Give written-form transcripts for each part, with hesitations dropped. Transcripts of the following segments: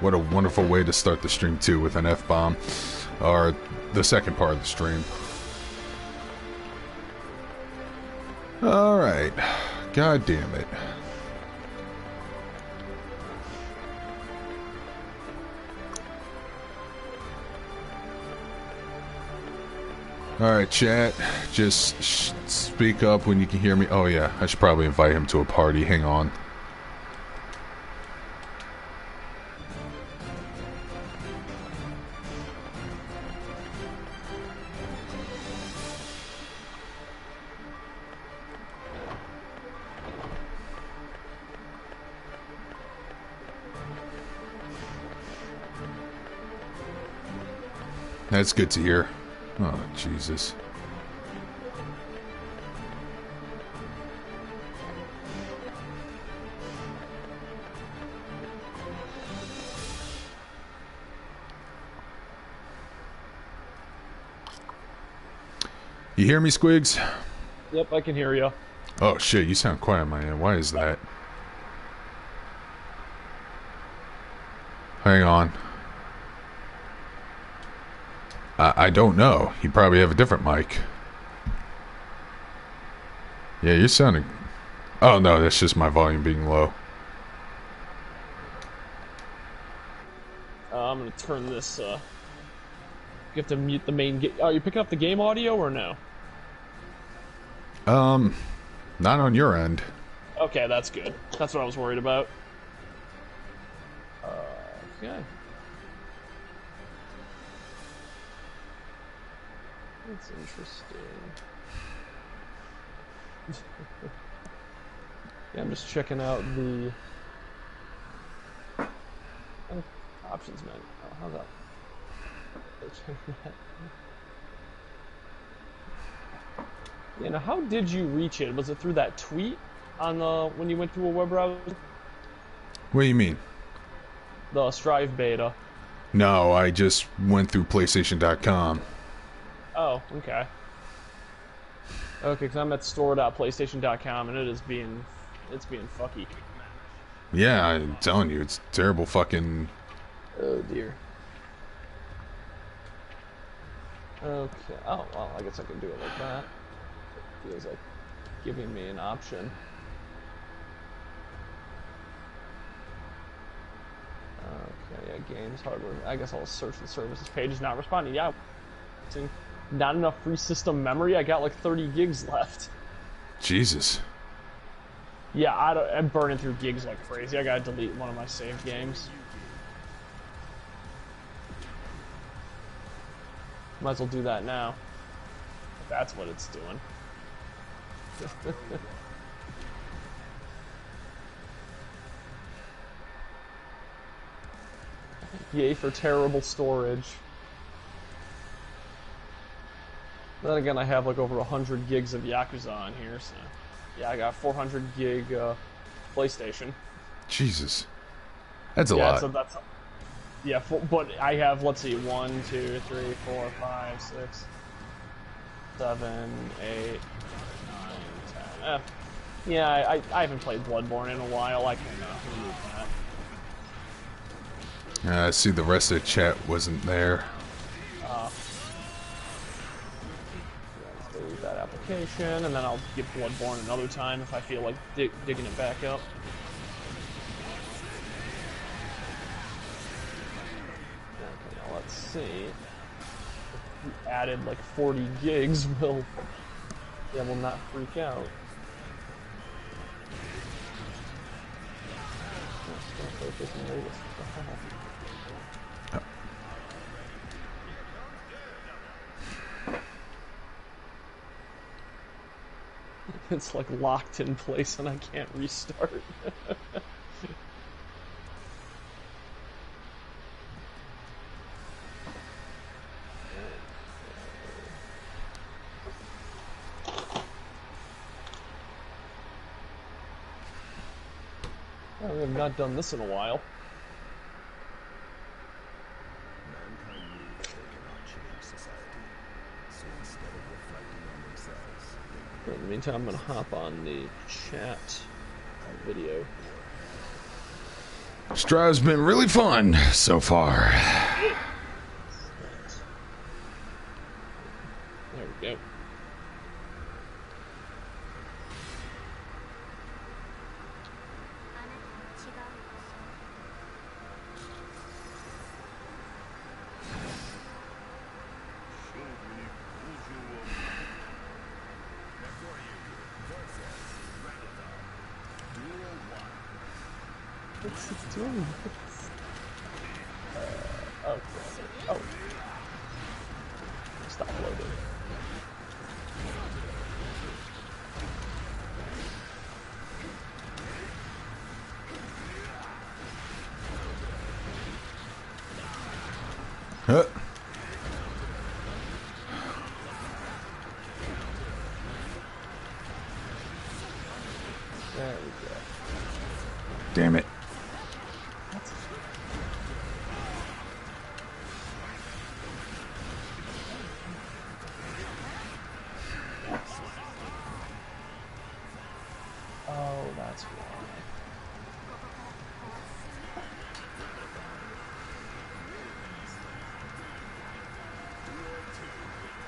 What a wonderful way to start the stream too, with an F-bomb. Or the second part of the stream. Alright. God damn it. Alright, chat. Just speak up when you can hear me. Oh yeah, I should probably invite him to a party. Hang on. That's good to hear. Oh, Jesus. You hear me, Squigs? Yep, I can hear you. Oh, shit, you sound quiet on my end. Why is that? Hang on. I don't know. You probably have a different mic. Yeah, you're sounding... Oh, no, that's just my volume being low. I'm gonna turn this, You have to mute the main Are you picking up the game audio or no? Not on your end. Okay, that's good. That's what I was worried about. Okay. That's interesting. Yeah, I'm just checking out the options menu. Oh, how's that? Yeah, now how did you reach it? Was it through that tweet on the when you went through a web browser? What do you mean? The Strive beta. No, I just went through PlayStation.com. Oh, okay. Okay, because I'm at store.playstation.com and it's being fucky. Yeah, I'm telling you, it's terrible fucking... Oh dear. Okay. Oh, well, I guess I can do it like that. It feels like giving me an option. Okay, yeah, games, hardware. I guess I'll search the services page. Is not responding. Yeah. Not enough free system memory. I got like 30 gigs left. Jesus. Yeah, I'm burning through gigs like crazy. I gotta delete one of my saved games. Might as well do that now. That's what it's doing. Yay for terrible storage. Then again, I have like over 100 gigs of Yakuza on here, so... Yeah, I got 400 gig PlayStation. Jesus. That's a lot. So that's... Yeah, but I have, let's see, 1, 2, 3, 4, 5, 6, 7, 8, 9, 10... Yeah, I haven't played Bloodborne in a while. I can remove that. I see the rest of the chat wasn't there. Delete that application, and then I'll get Bloodborne another time if I feel like digging it back up. Okay, now let's see. If we added like 40 gigs, we'll not freak out. It's like locked in place and I can't restart. Oh, we have not done this in a while. In the meantime, I'm going to hop on the chat video. This drive's been really fun so far. There we go. What's it doing? Oh, oh. Stop loading. Huh. There we go. Damn it. Oh, that's why.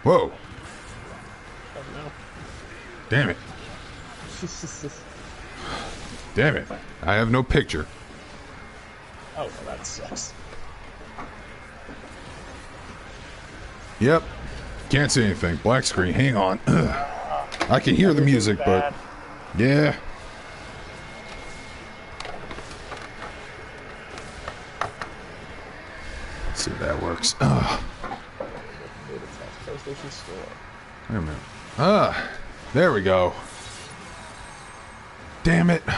Whoa. Oh no. Damn it. Damn it. I have no picture. Oh, well, that sucks. Yep. Can't see anything. Black screen. Hang on. I can hear the music, but... Yeah. Let's see if that works. PlayStation Store. Wait a minute. There we go. Damn it. If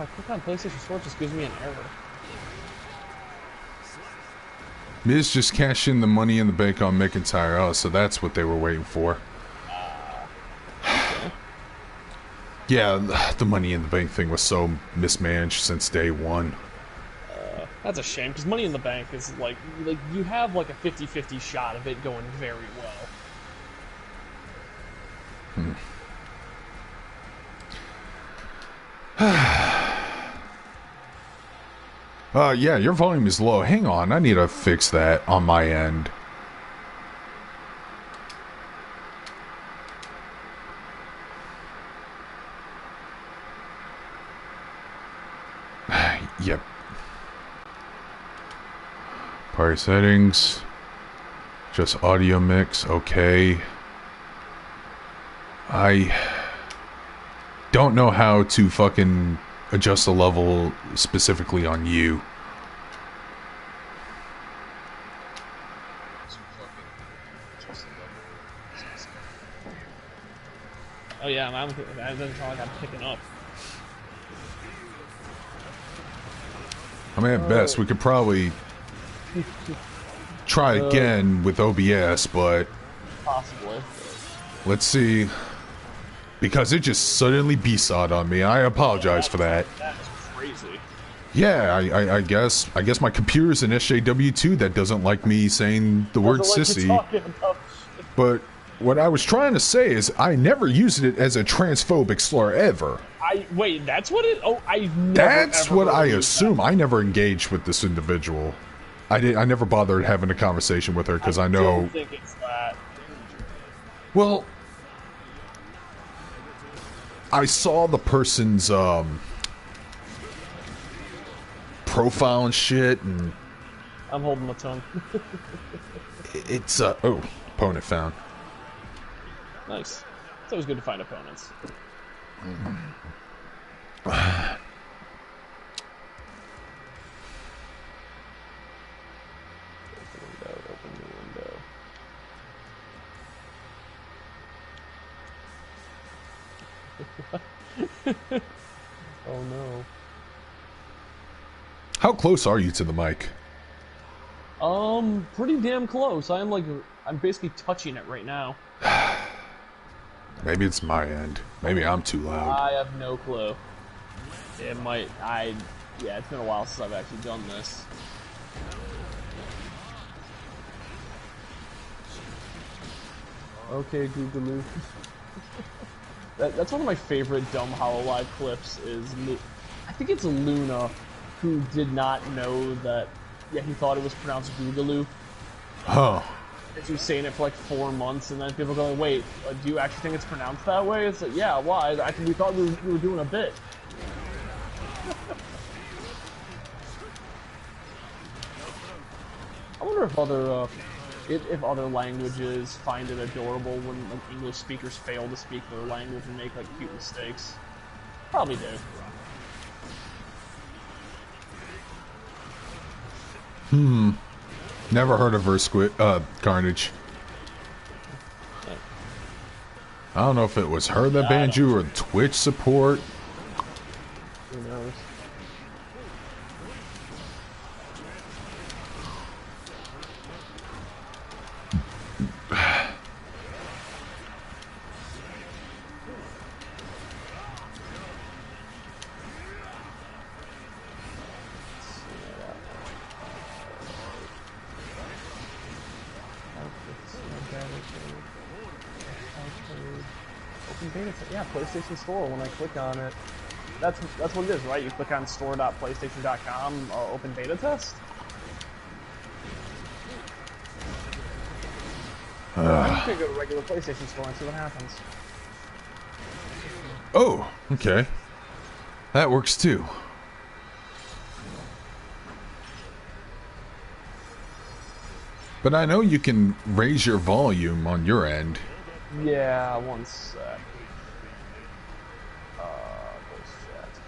I click on PlayStation Store, it just gives me an error. Miz just cashed in the money in the bank on McIntyre. Oh, so that's what they were waiting for. Yeah, the money in the bank thing was so mismanaged since day one. That's a shame, because Money in the Bank is like you have like a 50-50 shot of it going very well. Yeah, your volume is low. Hang on, I need to fix that on my end. Yep. Party settings. Just audio mix. Okay. I don't know how to fucking adjust the level specifically on you. Oh yeah, that doesn't sound like I'm picking up. I mean, at best, we could probably try again with OBS, but... Possibly. Let's see. Because it just suddenly B-sawed on me. I apologize for that. That is crazy. Yeah, I guess my computer's an SJW2 that doesn't like me saying the word sissy. But what I was trying to say is I never used it as a transphobic slur ever. Wait, that's what it... Oh, I never... That's what I assume. I never engaged with this individual. I never bothered having a conversation with her because I know... I don't think it's that. Well... I saw the person's, profile and shit, and... I'm holding my tongue. It's, oh, opponent found. Nice. It's always good to find opponents. Oh no. How close are you to the mic? Pretty damn close. I'm basically touching it right now. Maybe it's my end. Maybe I'm too loud. I have no clue. It might, yeah, it's been a while since I've actually done this. Okay, Googaloo. That's one of my favorite dumb HoloLive clips is I think it's Luna who did not know that. Yeah, he thought it was pronounced Boogaloo. Huh. And she was saying it for like 4 months, and then people going, "Wait, do you actually think it's pronounced that way?" It's like, yeah, why? I think we thought we were doing a bit. I wonder if other languages find it adorable when like English speakers fail to speak their language and make like cute mistakes. Probably do. Never heard of Carnage. I don't know if it was her that banned you or Twitch support. Who knows? Open beta, yeah, PlayStation Store. When I click on it, that's what it is, right? You click on store.playstation.com, open beta test. I'm gonna go to regular PlayStation Store and see what happens. Oh, okay. That works too. But I know you can raise your volume on your end. Yeah, one sec. Voice chats.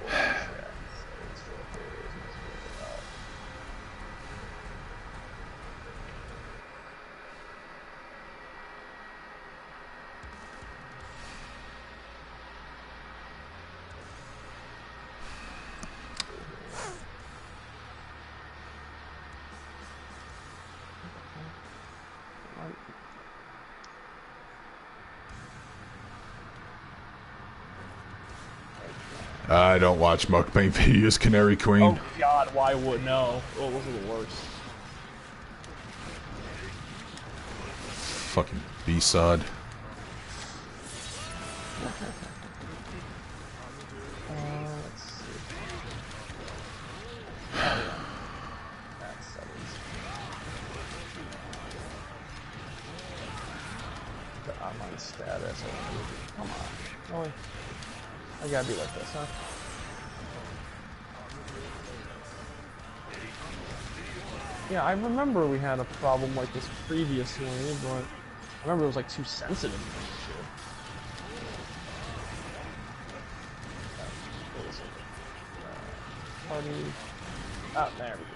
I don't watch mukbang videos, Canary Queen. Oh God, why would no? Oh, those are the worst. Fucking B-sod. Let's see. That's settings. The online status. Come on. Really? I gotta be like this, huh? Yeah, I remember we had a problem like this previously, but I remember it was like too sensitive for me too. Party. Ah, there we go.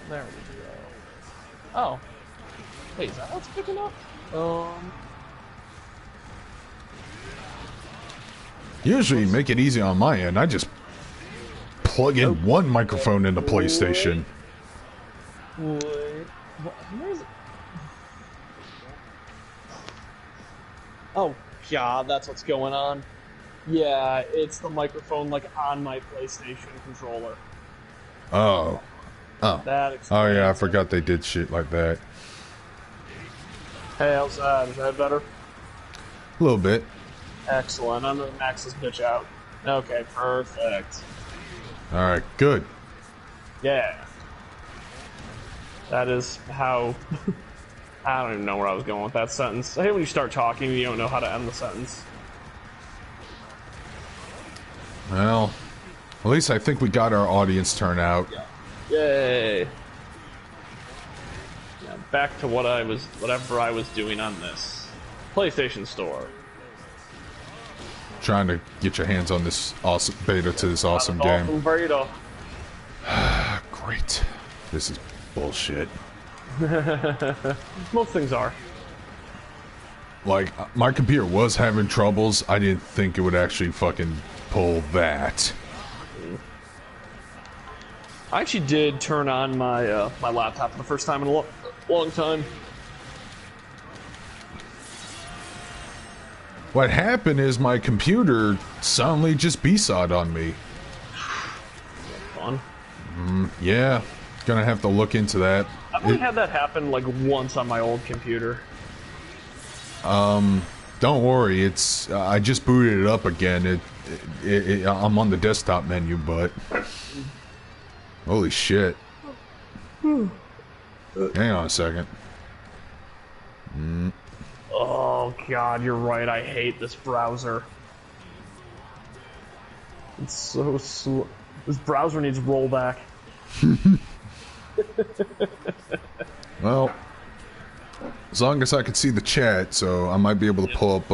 There we go. Oh. Wait, is that how it's picking up? Usually make it easy on my end. I just plug in one microphone into PlayStation. Wait. Where is it? Oh God, that's what's going on. Yeah, it's the microphone like on my PlayStation controller. Oh. Oh. Oh yeah, I forgot they did shit like that. Hey, how's that? Is that better? A little bit. Excellent. I'm gonna max this bitch out. Okay, perfect. Alright, good. Yeah. That is how... I don't even know where I was going with that sentence. I hate when you start talking and you don't know how to end the sentence. Well, at least I think we got our audience turnout. Yeah. Yay! Yeah, back to whatever I was doing on this PlayStation Store. Trying to get your hands on this awesome beta to this awesome game. Awesome beta. Great. This is bullshit. Most things are. Like, my computer was having troubles. I didn't think it would actually fucking pull that. I actually did turn on my my laptop for the first time in a long time. What happened is my computer suddenly just B-sawed on me. Fun. Yeah. Gonna have to look into that. I've only had that happen like once on my old computer. Don't worry, it's I just booted it up again. I'm on the desktop menu, but holy shit! Hang on a second. Oh god, you're right. I hate this browser. It's so slow. This browser needs rollback. Well, as long as I can see the chat, so I might be able to pull up.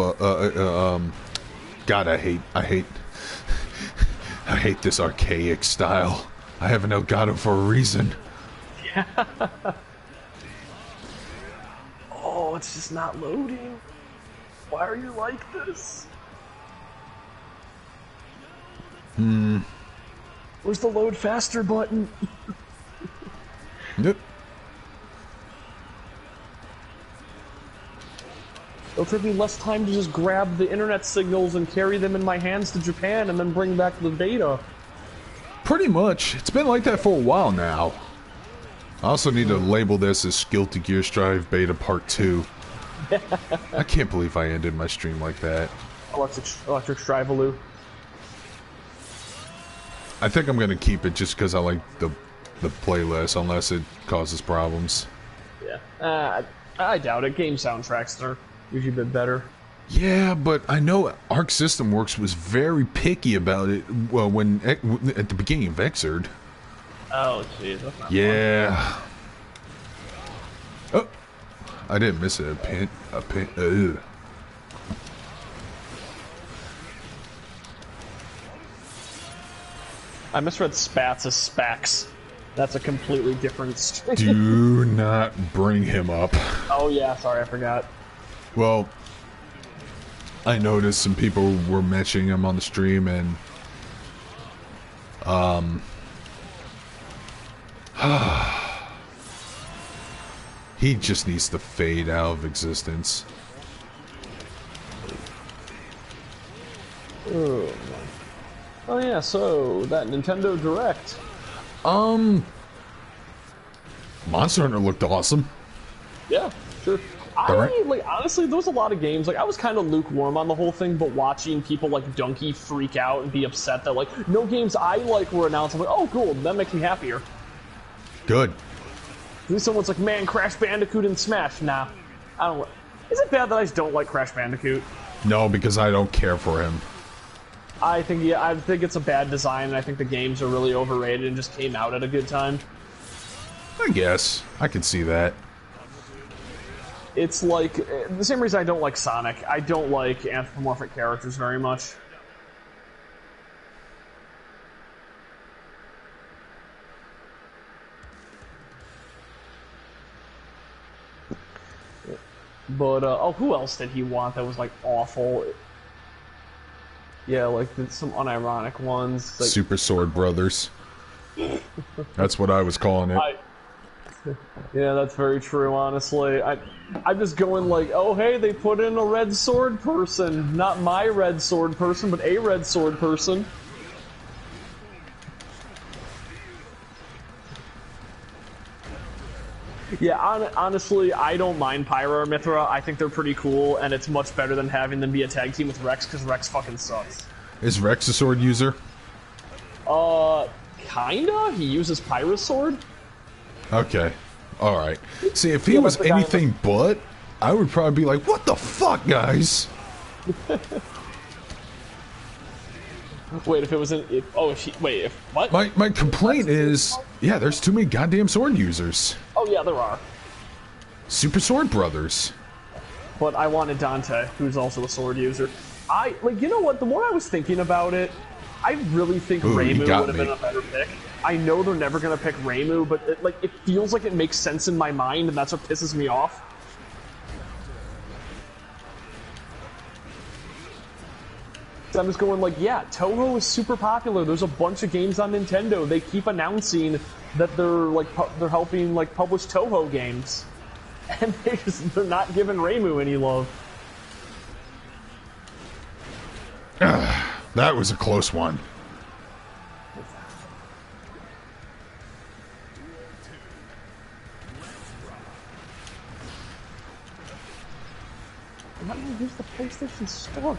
God, I hate this archaic style. I have an Elgato for a reason. Yeah. Oh, it's just not loading. Why are you like this? Where's the load faster button? Yep. It'll take me less time to just grab the internet signals and carry them in my hands to Japan and then bring back the beta. Pretty much. It's been like that for a while now. I also need to label this as Guilty Gear Strive Beta Part 2. I can't believe I ended my stream like that. Electric Strivaloo. I think I'm gonna keep it just because I like the playlist, unless it causes problems. Yeah. I doubt it. Game soundtracks are usually a bit better. Yeah, but I know Arc System Works was very picky about it. Well, when at the beginning of Xrd. Oh, jeez. That's not yeah. Fun. Oh, I didn't miss it. A pin. I misread spats as spacs. That's a completely different stream. Do not bring him up. Oh yeah, sorry, I forgot. Well, I noticed some people were mentioning him on the stream, and he just needs to fade out of existence. Oh yeah, so that Nintendo Direct. Monster Hunter looked awesome. Yeah, sure. Like honestly, there was a lot of games. Like I was kind of lukewarm on the whole thing, but watching people like Donkey freak out and be upset that like no games I like were announced, I'm like, oh cool, that makes me happier. Good. At least someone's like, man, Crash Bandicoot and Smash. Nah, I don't. Is it bad that I just don't like Crash Bandicoot? No, because I don't care for him. I think it's a bad design, and I think the games are really overrated and just came out at a good time. I guess I can see that. It's like the same reason I don't like Sonic. I don't like anthropomorphic characters very much. But oh, who else did he want that was like awful? Yeah, like some unironic ones. Like, Super Sword Brothers. That's what I was calling it. Yeah, that's very true, honestly. I'm just going like, oh hey, they put in a red sword person. Not my red sword person, but a red sword person. Yeah, honestly, I don't mind Pyra or Mithra. I think they're pretty cool, and it's much better than having them be a tag team with Rex, because Rex fucking sucks. Is Rex a sword user? Kinda? He uses Pyra's sword? Okay. Alright. See, if he was anything but, I would probably be like, what the fuck, guys? Wait, if it was an... wait, if... What? My complaint is, yeah, there's too many goddamn sword users. Oh, yeah, there are. Super Sword Brothers. But I wanted Dante, who's also a sword user. You know what? The more I was thinking about it, I really think Reimu would have been a better pick. I know they're never going to pick Reimu, but it feels like it makes sense in my mind, and that's what pisses me off. So I'm just going like, yeah, Toho is super popular. There's a bunch of games on Nintendo. They keep announcing that they're helping like publish Toho games, and they're not giving Reimu any love. That was a close one. how do I use the PlayStation Store?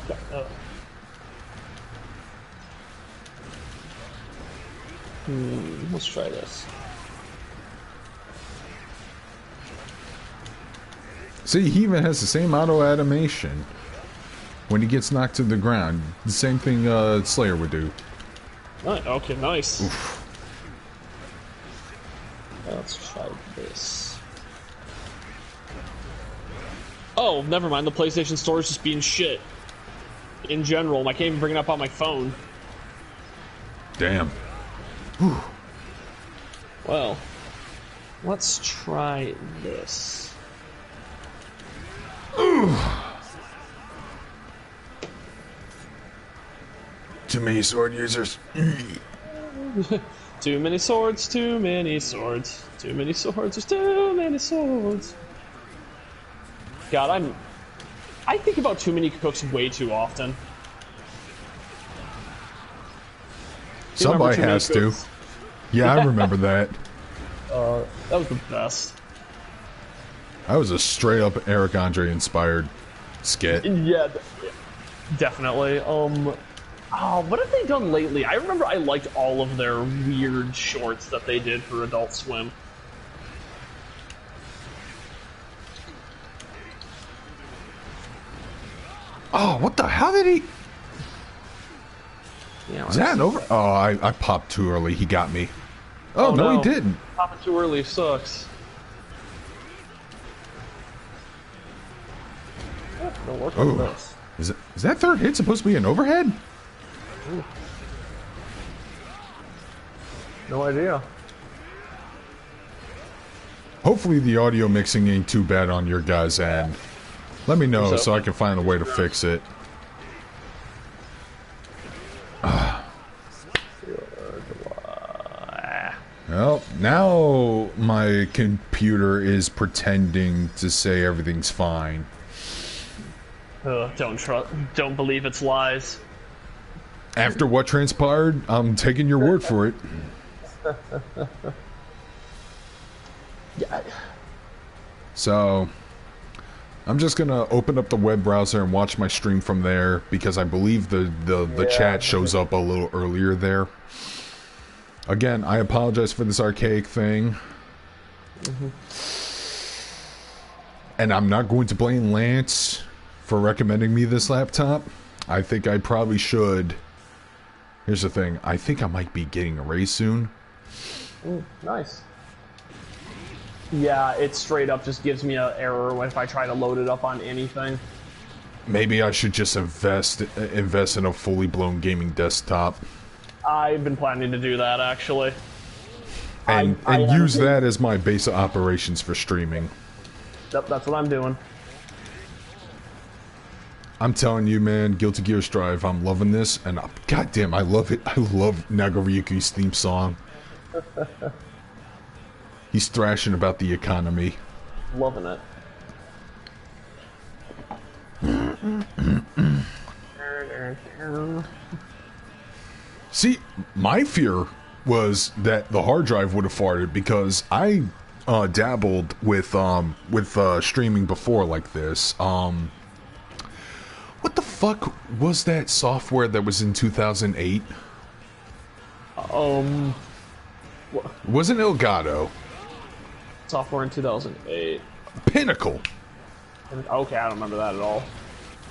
Let's try this. See, he even has the same auto animation when he gets knocked to the ground. The same thing Slayer would do. Okay, nice. Oof. Let's try this. Oh, never mind. The PlayStation Store is just being shit. In general, I can't even bring it up on my phone. Damn. Whew. Well, let's try this. Ooh. Too many sword users. Too many swords, too many swords. Too many swords, there's too many swords. God, I think about Too Many Cooks way too often. Somebody has to. Yeah, I remember that. That was the best. That was a straight up Eric Andre inspired skit. Yeah, definitely. Oh, what have they done lately? I remember I liked all of their weird shorts that they did for Adult Swim. Oh, what the hell did he... Yeah, is that over? Oh, I popped too early. He got me. Oh, no, he didn't. Popping too early sucks. Don't work on this. Is that third hit supposed to be an overhead? Ooh. No idea. Hopefully the audio mixing ain't too bad on your guys' end. Let me know so I can find a way to fix it. Well, now my computer is pretending to say everything's fine. Don't believe its lies. After what transpired, I'm taking your word for it. Yeah. So, I'm just gonna open up the web browser and watch my stream from there because I believe the chat shows up a little earlier there. Again, I apologize for this archaic thing. And I'm not going to blame Lance for recommending me this laptop. I think I probably should. Here's the thing. I think I might be getting a raise soon. Nice. Yeah, it straight up just gives me an error if I try to load it up on anything. Maybe I should just invest in a fully blown gaming desktop. I've been planning to do that, actually. And use that as my base of operations for streaming. Yep, that's what I'm doing. I'm telling you, man, Guilty Gear Strive, I'm loving this, and goddamn, I love it. I love Nagaryuki's theme song. He's thrashing about the economy. Loving it. See, my fear was that the hard drive would have farted because I dabbled with streaming before like this. What the fuck was that software that was in 2008? Wasn't Elgato? Software in 2008. Pinnacle. Okay, I don't remember that at all.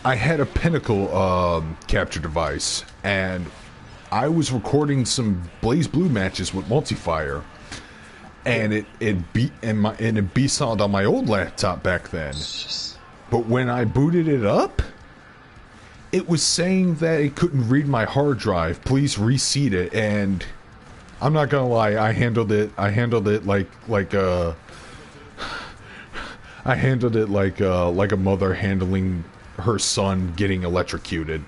I had a Pinnacle capture device, and I was recording some Blaze Blue matches with Multifire, and it beat-solid on my old laptop back then. But when I booted it up, it was saying that it couldn't read my hard drive. Please reseat it. And I'm not gonna lie, I handled it like a mother handling her son getting electrocuted.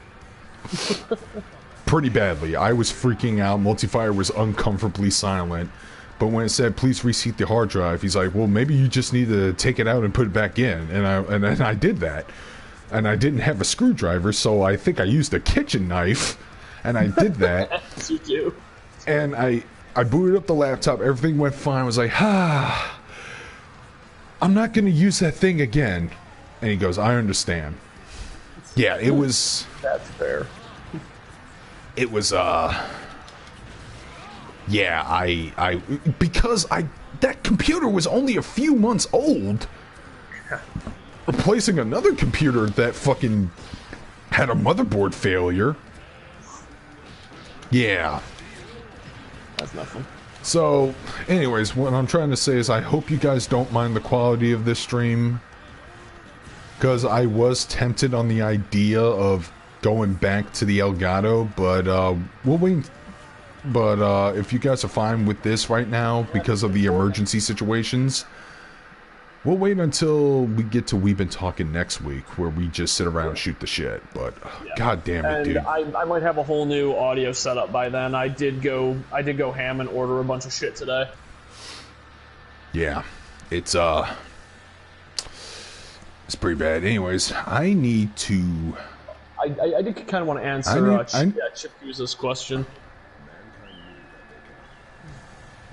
Pretty badly. I was freaking out. Multifire was uncomfortably silent. But when it said, please reseat the hard drive, he's like, well, maybe you just need to take it out and put it back in. And I did that. And I didn't have a screwdriver, so I think I used a kitchen knife. And I did that. Yes, you do. And I booted up the laptop. Everything went fine. I was like, I'm not going to use that thing again. And he goes, I understand. Yeah, it was... That's fair. It was, yeah, because that computer was only a few months old. Replacing another computer that fucking had a motherboard failure. Yeah. That's nothing. So, anyways, what I'm trying to say is I hope you guys don't mind the quality of this stream. Because I was tempted on the idea of going back to the Elgato, but we'll wait. But if you guys are fine with this right now because of the emergency situations, we'll wait until we get to Weeb and Talking next week, where we just sit around and shoot the shit. But god damn it, dude! I might have a whole new audio setup by then. I did go ham and order a bunch of shit today. Yeah, it's pretty bad. Anyways, I need to. I did kind of want to answer Chip Fuse's question.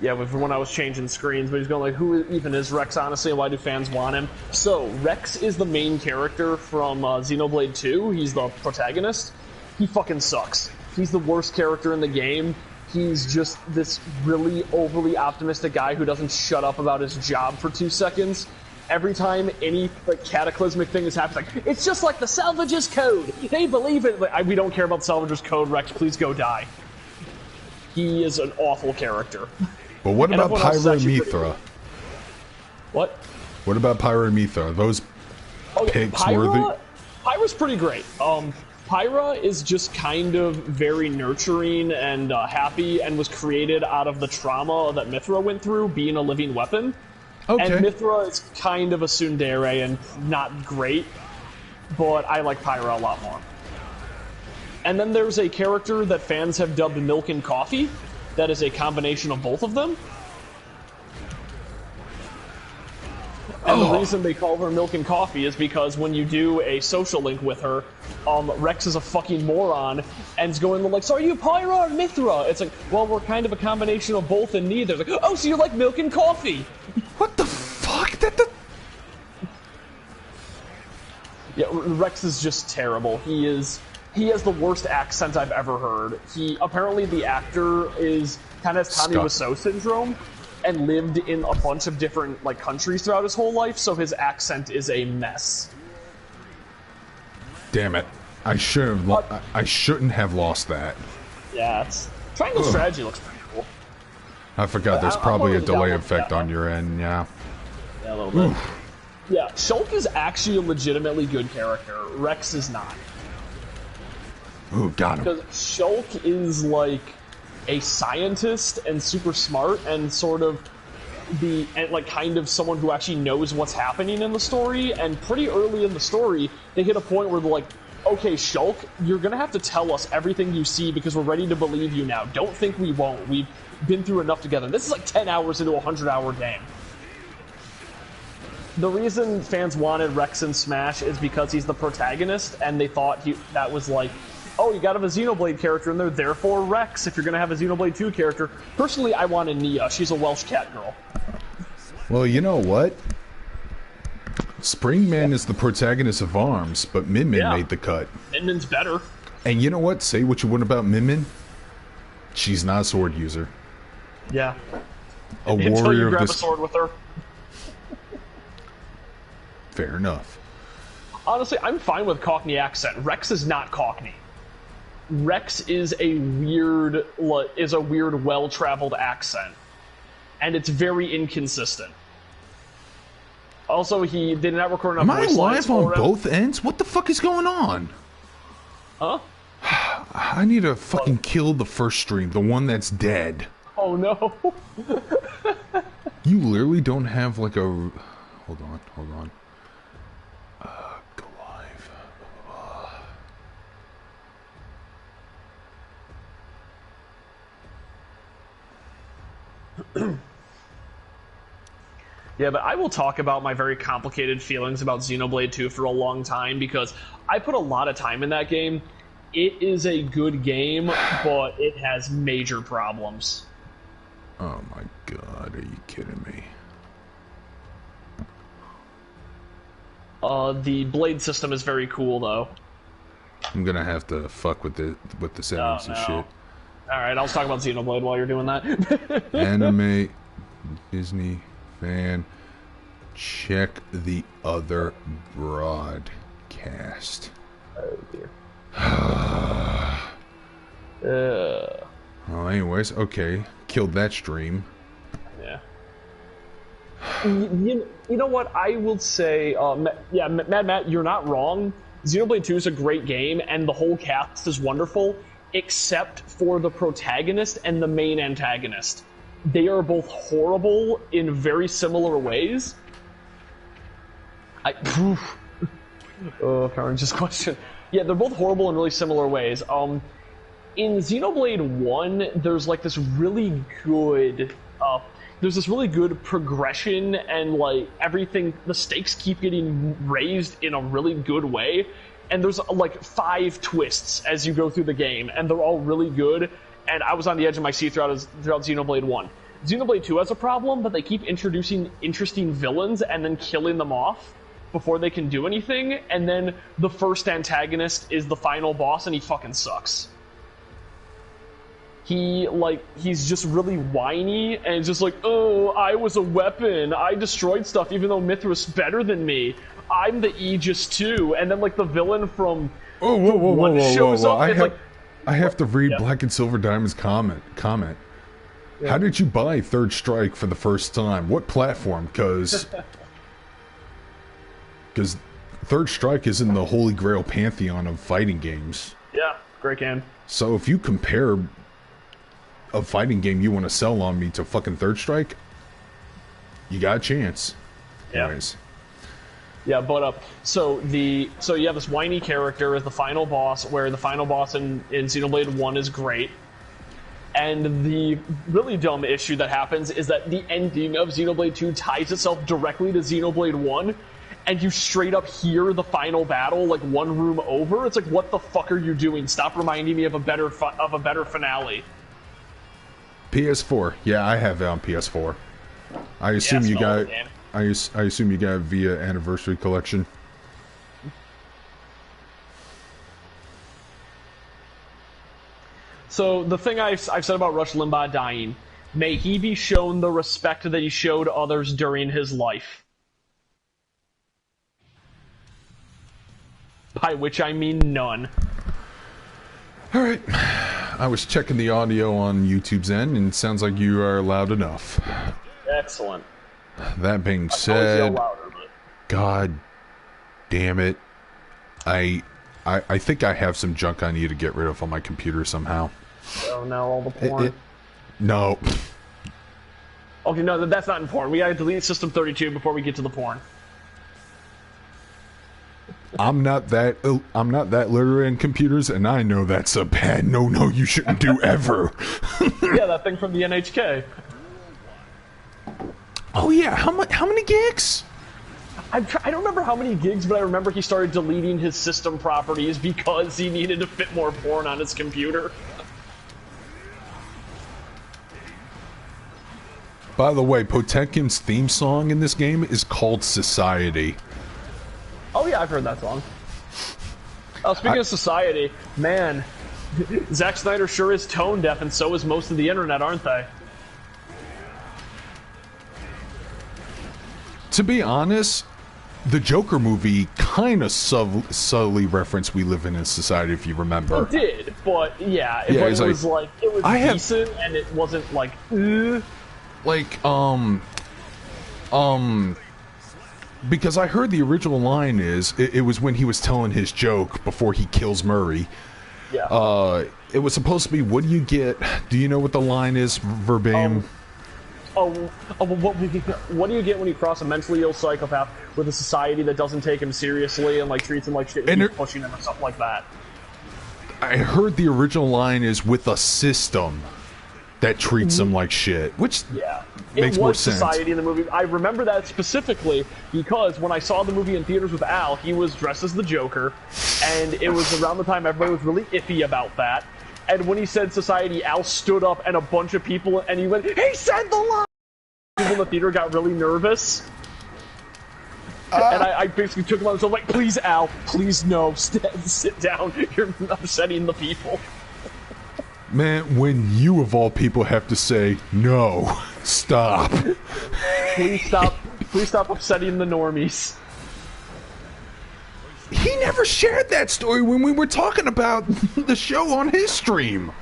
Yeah, when I was changing screens, but he's going like, who even is Rex, honestly, and why do fans want him? So, Rex is the main character from Xenoblade 2. He's the protagonist. He fucking sucks. He's the worst character in the game. He's just this really overly optimistic guy who doesn't shut up about his job for 2 seconds. Every time any cataclysmic thing is happening, like, it's just like the Salvage's code. They believe it. Like, we don't care about the Salvage's code, Rex. Please go die. He is an awful character. But what about Pyromethra? What? What about Pyromethra? Those pigs worthy? Pyra's pretty great. Pyra is just kind of very nurturing and happy, and was created out of the trauma that Mithra went through, being a living weapon. Okay. And Mithra is kind of a tsundere and not great, but I like Pyra a lot more. And then there's a character that fans have dubbed Milk and Coffee. That is a combination of both of them. And the reason they call her Milk and Coffee is because when you do a social link with her, Rex is a fucking moron and is going like, so are you Pyra or Mithra? It's like, well, we're kind of a combination of both and neither. It's like, oh, so you like milk and coffee? What the fuck? Yeah, Rex is just terrible. He has the worst accent I've ever heard. Apparently the actor kind of has Tommy Wiseau syndrome and lived in a bunch of different countries throughout his whole life, so his accent is a mess. Damn it. I shouldn't have lost that. Yeah, Triangle Strategy looks pretty cool. I forgot there's probably a delay effect on your end, yeah. Yeah, a little bit. Yeah, Shulk is actually a legitimately good character. Rex is not. Ooh, got him. Because Shulk is like a scientist and super smart and sort of kind of someone who actually knows what's happening in the story. And pretty early in the story, they hit a point where they're like, okay, Shulk, you're gonna have to tell us everything you see because we're ready to believe you now. Don't think we won't. We've been through enough together. This is like 10 hours into a 100-hour game. The reason fans wanted Rex in Smash is because he's the protagonist, and they thought that was like, oh, you gotta have a Xenoblade character in there, therefore Rex, if you're gonna have a Xenoblade 2 character. Personally, I wanted Nia. She's a Welsh cat girl. Well, you know what? Springman is the protagonist of ARMS, but Min Min made the cut. Min Min's better. And you know what? Say what you want about Min Min. She's not a sword user. Yeah. Until you grab a sword with her. Fair enough. Honestly, I'm fine with Cockney accent. Rex is not Cockney. Rex is a weird, well-traveled accent, and it's very inconsistent. Also, they did not record enough voice lines for him. Am I live on both ends? What the fuck is going on? Huh? I need to fucking kill the first stream, the one that's dead. Oh no. You literally don't have like a... Hold on. Go live. Yeah, but I will talk about my very complicated feelings about Xenoblade 2 for a long time because I put a lot of time in that game. It is a good game, but it has major problems. Oh my god, are you kidding me? The blade system is very cool, though. I'm gonna have to fuck with the settings and shit. Alright, I'll talk about Xenoblade while you're doing that. Anime, Disney, fan, check the other broadcast. Oh dear. Well, anyways, okay. Killed that stream. Yeah. You know what? I will say, yeah, Mad Matt, you're not wrong. Xenoblade 2 is a great game, and the whole cast is wonderful, except for the protagonist and the main antagonist. They are both horrible in very similar ways. Just question. Yeah, they're both horrible in really similar ways. In Xenoblade 1, there's like this really good, progression, and like everything, the stakes keep getting raised in a really good way. And there's like 5 twists as you go through the game, and they're all really good. And I was on the edge of my seat throughout Xenoblade 1. Xenoblade 2 has a problem, but they keep introducing interesting villains and then killing them off before they can do anything. And then the first antagonist is the final boss, and he fucking sucks. He's just really whiny, and it's just like, oh, I was a weapon, I destroyed stuff even though Mithra's better than me, I'm the Aegis too, and then like the villain from I have to read Black and Silver Diamond's comment. Yeah. How did you buy Third Strike for the first time? What platform? Because Third Strike is in the Holy Grail pantheon of fighting games. Yeah, great game. So if you compare a fighting game you want to sell on me to fucking Third Strike, you got a chance. Yeah. Anyways. Yeah, but so you have this whiny character as the final boss, where the final boss in Xenoblade 1 is great. And the really dumb issue that happens is that the ending of Xenoblade 2 ties itself directly to Xenoblade 1, and you straight up hear the final battle like one room over. It's like, what the fuck are you doing? Stop reminding me of a better finale. PS4. Yeah, I have it on PS4. I assume you got. I assume you got it via Anniversary Collection. So the thing I've said about Rush Limbaugh dying, may he be shown the respect that he showed others during his life. By which I mean none. Alright. I was checking the audio on YouTube's end, and it sounds like you are loud enough. Excellent. That being said, God damn it. I think I have some junk I need to get rid of on my computer somehow. Oh no, all the porn. No. Okay, no, that's not important. We gotta delete System 32 before we get to the porn. I'm not that literate in computers, and I know that's a bad no you shouldn't do ever. Yeah, that thing from the NHK. Oh yeah, how many gigs? I don't remember how many gigs, but I remember he started deleting his system properties because he needed to fit more porn on his computer. By the way, Potemkin's theme song in this game is called Society. Oh yeah, I've heard that song. Oh, speaking of Society, man, Zack Snyder sure is tone deaf, and so is most of the internet, aren't they? To be honest, the Joker movie kind of subtly referenced We Live in a Society, if you remember. It did, but yeah, but it was decent, and it wasn't like, because I heard the original line is, it was when he was telling his joke before he kills Murray. Yeah. It was supposed to be, what do you get? Do you know what the line is verbatim? What do you get when you cross a mentally ill psychopath with a society that doesn't take him seriously and like treats him like shit and keeps pushing him or something like that? I heard the original line is with a system that treats him like shit, which makes more sense. Society in the movie. I remember that specifically because when I saw the movie in theaters with Al, he was dressed as the Joker, and it was around the time everybody was really iffy about that. And when he said society, Al stood up and a bunch of people, and he went, "He said the line!" People in the theater got really nervous. And I basically took him on. So I'm like, please, Al, please no, sit down. You're upsetting the people. Man, when you of all people have to say no, stop. Please stop. Please stop upsetting the normies. He never shared that story when we were talking about the show on his stream.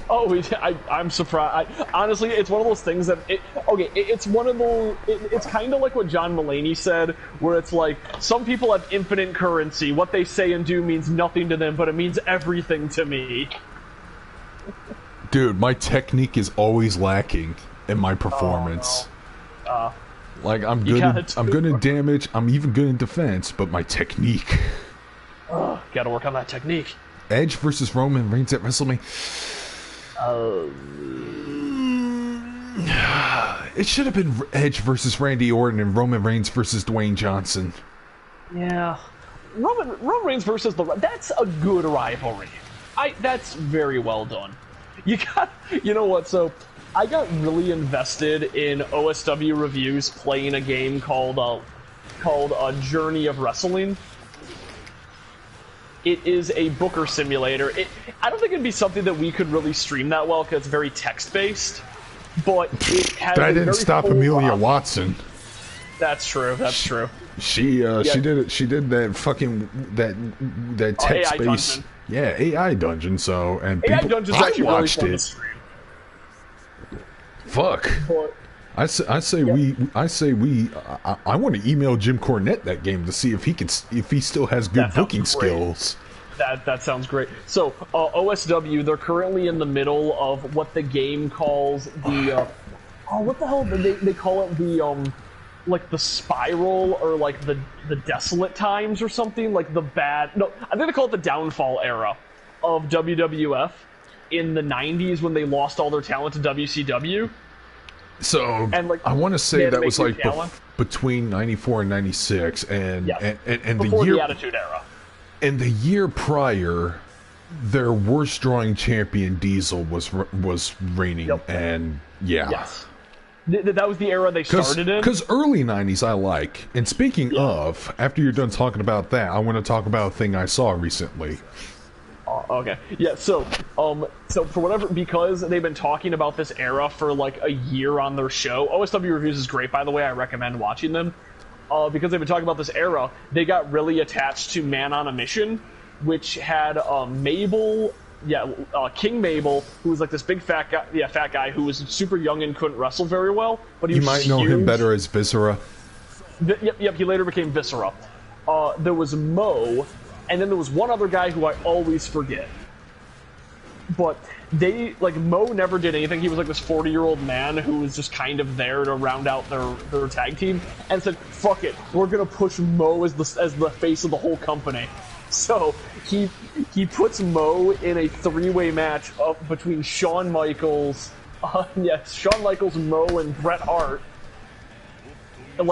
Oh, I'm surprised. Honestly, it's one of those things that it's one of those. It's kind of like what John Mulaney said, where it's like some people have infinite currency. What they say and do means nothing to them, but it means everything to me. Dude, my technique is always lacking in my performance. Oh, no. Like I'm good in damage. I'm even good in defense, but my technique. Gotta work on that technique. Edge versus Roman Reigns at WrestleMania. It should have been Edge versus Randy Orton and Roman Reigns versus Dwayne Johnson. Yeah, Roman Reigns versus that's a good rivalry. That's very well done. You know what? So I got really invested in OSW reviews playing a game called Journey of Wrestling. It is a booker simulator. I don't think it'd be something that we could really stream that well because it's very text-based. But it has. That didn't stop Amelia Watson. That's true. That's true. She did it. She did that fucking that text-based. Yeah, AI dungeon. So and AI people, dungeon's I actually watched really fun it. to stream. Fuck. But, I say we. I want to email Jim Cornette that game to see if he still has good booking skills. That sounds great. So OSW, they're currently in the middle of what the game calls the what the hell they call it, the like the spiral or like the desolate times or something, like the bad. No, I think they call it the downfall era of WWF in the 90s when they lost all their talent to WCW. So and, like, I want to say that was like between 94 and 96 and before the Attitude Era. And the year prior, their worst drawing champion Diesel was reigning. Yep. And yes. That was the era they started in. Because early 90s I like. And speaking of, after you're done talking about that, I want to talk about a thing I saw recently. Okay. Yeah, so for whatever, because they've been talking about this era for like a year on their show. OSW Reviews is great, by the way. I recommend watching them. Because they've been talking about this era, they got really attached to Man on a Mission, which had Mabel, King Mabel, who was like this big fat guy who was super young and couldn't wrestle very well. But he you might know him better as Viscera. Yep. He later became Viscera. There was Mo, and then there was one other guy who I always forget. But Mo never did anything. He was like this 40-year-old man who was just kind of there to round out their tag team, and said, "Fuck it, we're gonna push Mo as the face of the whole company." So he puts Mo in a 3-way match between Shawn Michaels, Mo, and Bret Hart. At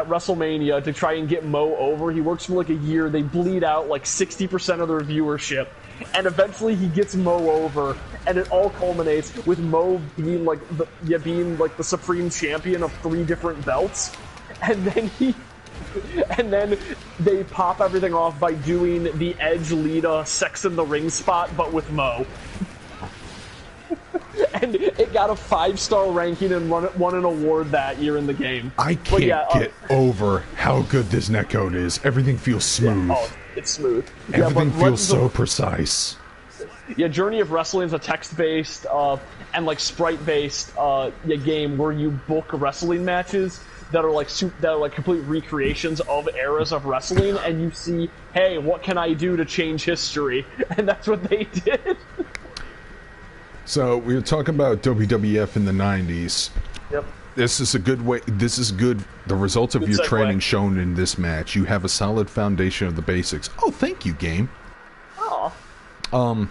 WrestleMania to try and get Mo over. He works for like a year. They bleed out like 60% of their viewership. And eventually he gets Mo over, and it all culminates with Mo being the supreme champion of 3 different belts. And then they pop everything off by doing the Edge Lita Sex in the Ring spot, but with Mo. And it got a 5-star ranking and won an award that year in the game. I can't get over how good this netcode is. Everything feels smooth. Yeah, it's smooth. Everything feels so precise. Yeah, Journey of Wrestling is a text-based and like sprite-based game where you book wrestling matches that are like complete recreations of eras of wrestling, and you see, hey, what can I do to change history? And that's what they did. So we were talking about WWF in the 90s. Yep. This is a good way. This is good. The results of your training shown in this match. You have a solid foundation of the basics. Oh, thank you, game. Oh. On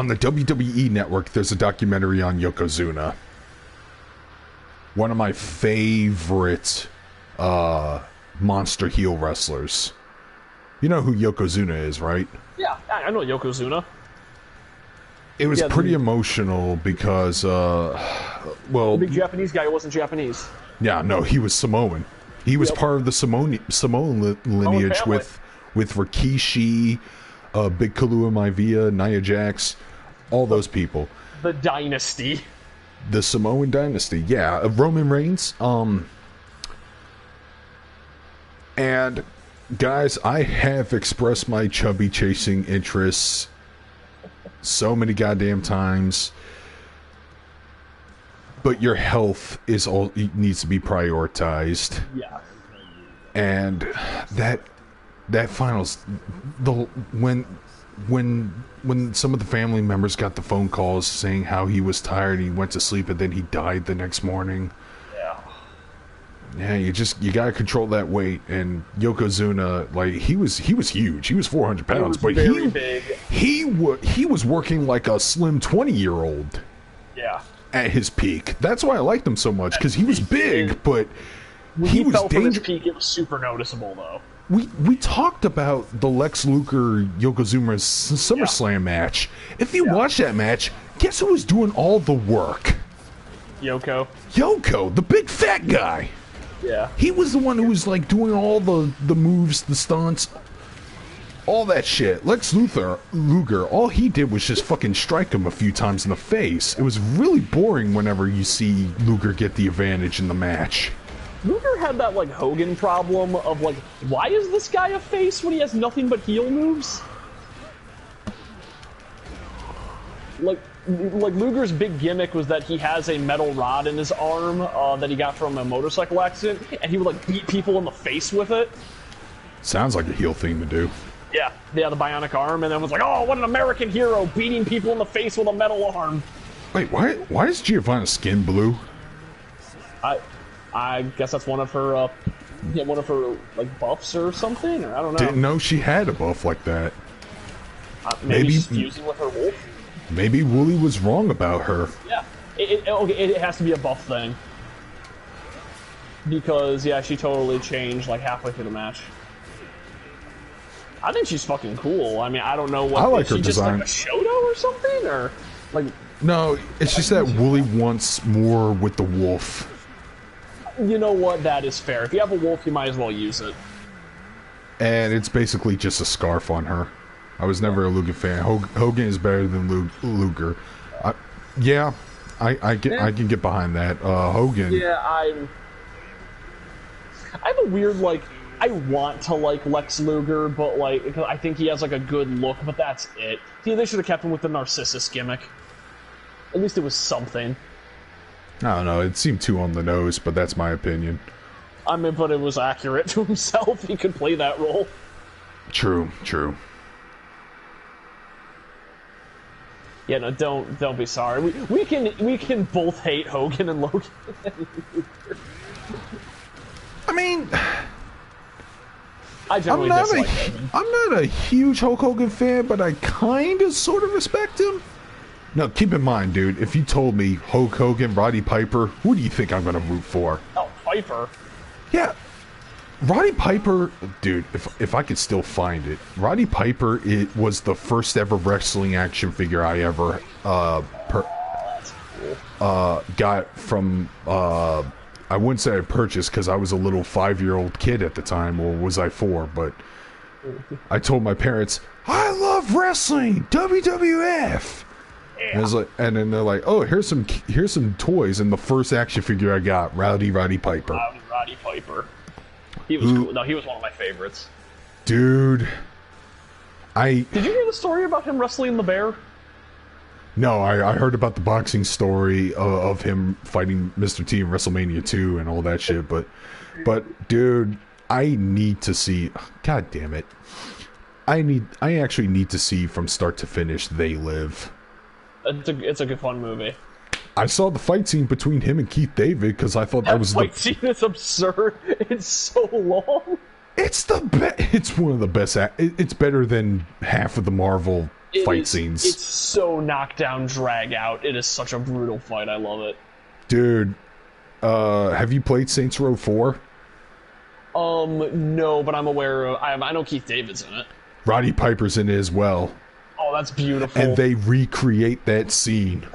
the WWE network, there's a documentary on Yokozuna. One of my favorite monster heel wrestlers. You know who Yokozuna is, right? Yeah, I know Yokozuna. It was pretty emotional because well, the big Japanese guy who wasn't Japanese. Yeah, no, he was Samoan. He was part of the Samoan lineage with Rikishi, Big Kalua Maivia, Nia Jax, all those people. The dynasty. The Samoan dynasty, yeah. Roman Reigns. And guys, I have expressed my chubby chasing interests so many goddamn times. But your health is all needs to be prioritized. Yeah. And that finals, when some of the family members got the phone calls saying how he was tired, he went to sleep, and then he died the next morning. Yeah, you gotta control that weight. And Yokozuna, like he was huge. He was 400 pounds, but he was working like a slim 20-year-old. Yeah. At his peak. That's why I liked him so much, because he was big, but he was fell from his peak. It was super noticeable, though. We talked about the Lex Luger Yokozuna SummerSlam match. If you watch that match, guess who was doing all the work? Yoko, the big fat guy. Yeah. He was the one who was like doing all the moves, the stunts, all that shit. Lex Luger, all he did was just fucking strike him a few times in the face. It was really boring whenever you see Luger get the advantage in the match. Luger had that, like, Hogan problem of, like, why is this guy a face when he has nothing but heel moves? Like Luger's big gimmick was that he has a metal rod in his arm that he got from a motorcycle accident, and he would, like, beat people in the face with it. Sounds like a heel thing to do. Yeah, the bionic arm, and then was like, oh, what an American hero, beating people in the face with a metal arm. Wait, why is Giovanna's skin blue? I guess that's one of her like buffs or something, or I don't know. Didn't know she had a buff like that. Maybe she's fusing with her wolf. Maybe Wooly was wrong about her. Yeah, it has to be a buff thing. Because yeah, she totally changed like halfway through the match. I think she's fucking cool. I mean, I don't know what. I like her design. Just like a Shoto or something, or like. No, it's just that Wooly wants more with the wolf. You know what? That is fair. If you have a wolf, you might as well use it. And it's basically just a scarf on her. I was never a Luger fan. Hogan is better than Luger. I can get behind that. Hogan. Yeah, I have a weird like. I want to like Lex Luger, but like because I think he has like a good look, but that's it. See, they should have kept him with the Narcissus gimmick. At least it was something. I don't know, it seemed too on the nose, but that's my opinion. I mean, but it was accurate to himself. He could play that role. True. Yeah, no, don't be sorry. We can both hate Hogan and Logan. I mean, I generally dislike Hogan. I'm not a huge Hulk Hogan fan, but I kind of sort of respect him. No, keep in mind, dude, if you told me Hulk Hogan, Roddy Piper, who do you think I'm going to root for? Oh, Piper. Yeah. Roddy Piper, dude, if I could still find it, Roddy Piper, it was the first ever wrestling action figure I ever got from, I wouldn't say I purchased because I was a little 5-year-old kid at the time, or was I 4, but I told my parents, I love wrestling, WWF. Yeah. And then they're like, "Oh, here's some toys." And the first action figure I got, Roddy Piper. Roddy Piper. He was cool. No, he was one of my favorites. Dude, Did you hear the story about him wrestling the bear? No, I heard about the boxing story of him fighting Mr. T in WrestleMania 2 and all that shit. But dude, I need to see. God damn it! I actually need to see from start to finish They Live. It's a good fun movie. I saw the fight scene between him and Keith David because I thought that was fight scene is absurd. It's so long. It's It's one of the best. It's better than half of the Marvel fight scenes. It's so knockdown, drag out. It is such a brutal fight. I love it, dude. Have you played Saints Row 4? No, but I'm aware of. I know Keith David's in it. Roddy Piper's in it as well. Oh, that's beautiful. And they recreate that scene.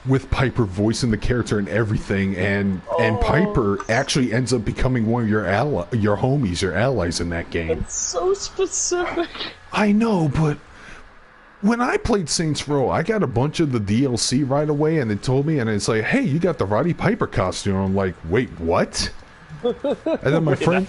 with Piper voicing the character and everything, and Piper actually ends up becoming one of your homies, your allies in that game. It's so specific. I know, but when I played Saints Row, I got a bunch of the DLC right away, and they told me, and it's like, hey, you got the Roddy Piper costume. I'm like, wait, what? And then my friend...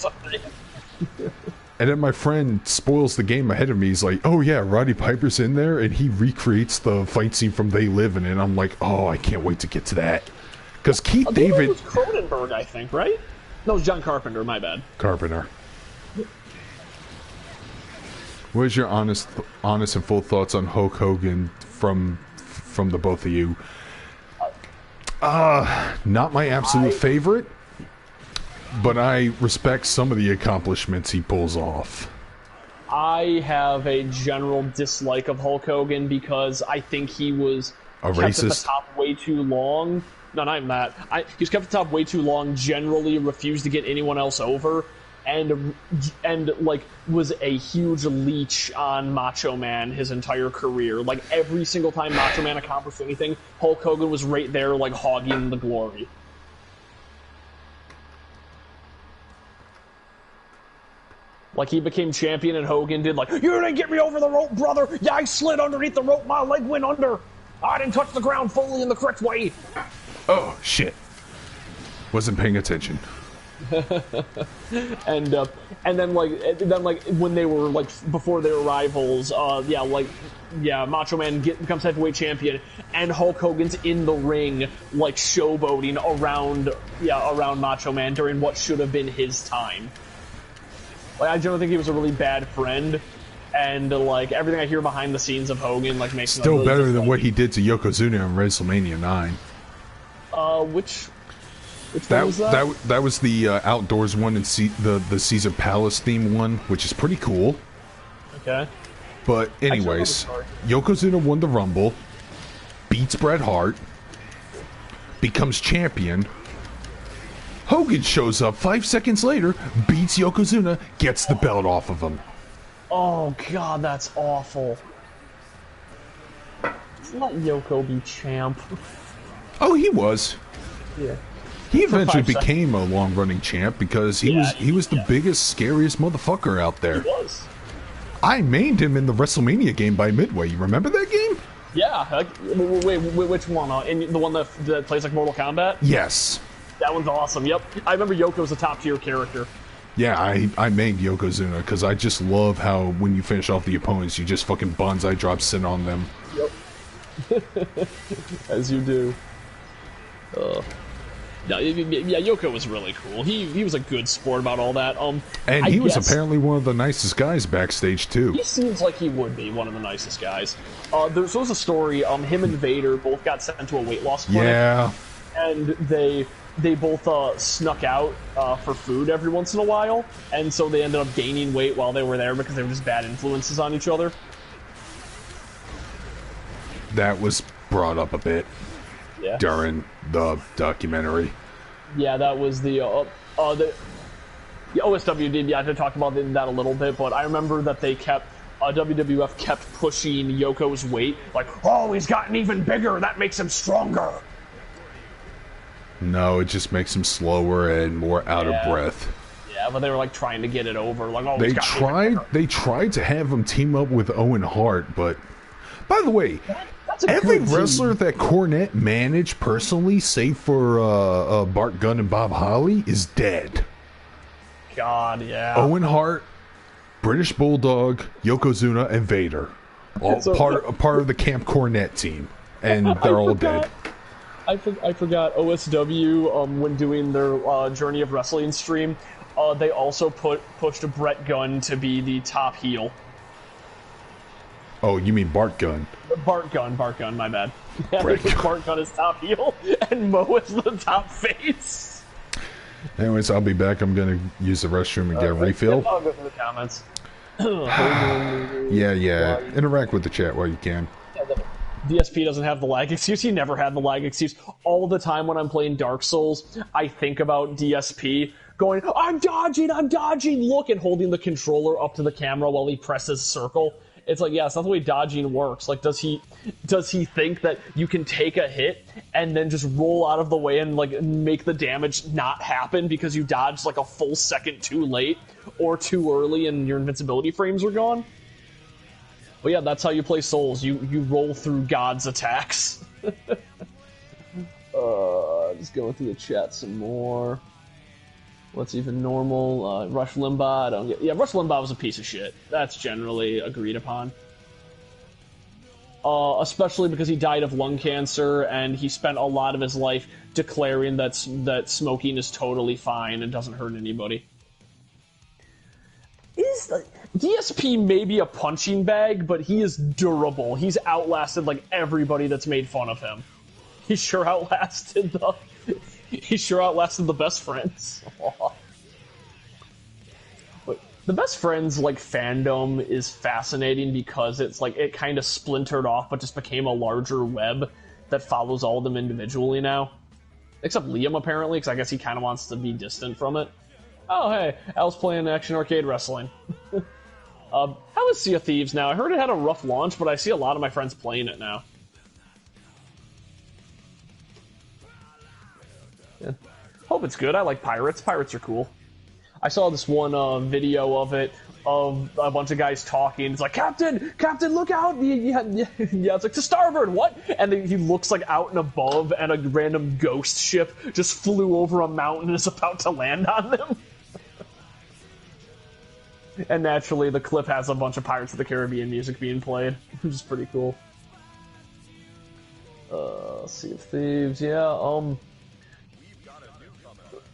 And then my friend spoils the game ahead of me. He's like, oh yeah, Roddy Piper's in there, and he recreates the fight scene from They Live in it. And I'm like, oh, I can't wait to get to that. Because Keith David... It was Cronenberg, I think, right? No, it was John Carpenter, my bad. Carpenter. What is your honest and full thoughts on Hulk Hogan from the both of you? Not my absolute favorite. But I respect some of the accomplishments he pulls off. I have a general dislike of Hulk Hogan because I think he was kept at the top way too long. No, not even that. He was kept at the top way too long, generally refused to get anyone else over, and like was a huge leech on Macho Man his entire career. Like every single time Macho Man accomplished anything, Hulk Hogan was right there like hogging the glory. Like, he became champion and Hogan did, like, you didn't get me over the rope, brother! Yeah, I slid underneath the rope, my leg went under! I didn't touch the ground fully in the correct way! Oh, shit. Wasn't paying attention. and then when they were, like, before they were rivals, Macho Man becomes heavyweight champion, and Hulk Hogan's in the ring, like, showboating around Macho Man during what should have been his time. Like, I generally think he was a really bad friend, and like everything I hear behind the scenes of Hogan, like makes still really better than what he did to Yokozuna in WrestleMania 9. Which one was that? That was the outdoors one and the Caesar Palace theme one, which is pretty cool. Okay. But anyways, Yokozuna won the Rumble, beats Bret Hart, becomes champion. Hogan shows up 5 seconds later, beats Yokozuna, gets the belt off of him. Oh god, that's awful. Let Yoko be champ. Oh, he was. Yeah. He eventually became a long-running champ because he was the biggest, scariest motherfucker out there. He was. I mained him in the WrestleMania game by Midway. You remember that game? Yeah. Wait, which one? The one that plays like Mortal Kombat? Yes. That one's awesome, yep. I remember Yoko's a top-tier character. Yeah, I mained Yokozuna, because I just love how when you finish off the opponents, you just fucking bonsai drop sin on them. Yep. As you do. Yeah, Yoko was really cool. He was a good sport about all that. And he was apparently one of the nicest guys backstage, too. He seems like he would be one of the nicest guys. There was a story, him and Vader both got sent to a weight loss clinic. Yeah. And they both snuck out for food every once in a while, and so they ended up gaining weight while they were there because they were just bad influences on each other. That was brought up a bit during the documentary. Yeah, that was the OSW did. Yeah, they talked about that a little bit, but I remember that they WWF kept pushing Yoko's weight, like, oh, he's gotten even bigger. That makes him stronger. No, it just makes him slower and more out of breath. Yeah, but they were like trying to get it over. Like, oh, they tried to have him team up with Owen Hart, but by the way, every wrestler that Cornette managed personally, save for Bart Gunn and Bob Holly, is dead. God, yeah. Owen Hart, British Bulldog, Yokozuna, and Vader, all part of the Camp Cornette team, and they're all dead. I forgot OSW, when doing their Journey of Wrestling stream, they also pushed Brett Gunn to be the top heel. Oh, you mean Bart Gunn? Bart Gunn, my bad. Yeah, Bart Gunn is top heel, and Mo is the top face. Anyways, I'll be back. I'm going to use the restroom and get a refill. I'll go through the comments. Yeah. Interact with the chat while you can. DSP doesn't have the lag excuse. He never had the lag excuse. All the time when I'm playing Dark Souls, I think about DSP going, I'm dodging, look, and holding the controller up to the camera while he presses circle. It's like, yeah, it's not the way dodging works. Like, does he think that you can take a hit and then just roll out of the way and like make the damage not happen because you dodged like a full second too late or too early and your invincibility frames are gone? But yeah, that's how you play Souls. You roll through God's attacks. Just going through the chat some more. What's even normal? Rush Limbaugh. I don't get. Yeah, Rush Limbaugh was a piece of shit. That's generally agreed upon. Especially because he died of lung cancer and he spent a lot of his life declaring that smoking is totally fine and doesn't hurt anybody. DSP may be a punching bag, but he is durable. He's outlasted like everybody that's made fun of him. He sure outlasted the best friends. But the best friends like fandom is fascinating because it's like it kind of splintered off, but just became a larger web that follows all of them individually now. Except Liam apparently, because I guess he kind of wants to be distant from it. Oh hey, Al's playing Action Arcade Wrestling. How is Sea of Thieves now? I heard it had a rough launch, but I see a lot of my friends playing it now. Yeah. Hope it's good. I like pirates. Pirates are cool. I saw this one video of it, of a bunch of guys talking. It's like, Captain, look out! Yeah, it's like, to starboard, what? And then he looks like out and above, and a random ghost ship just flew over a mountain and is about to land on them. And naturally, the clip has a bunch of Pirates of the Caribbean music being played, which is pretty cool. Sea of Thieves, yeah,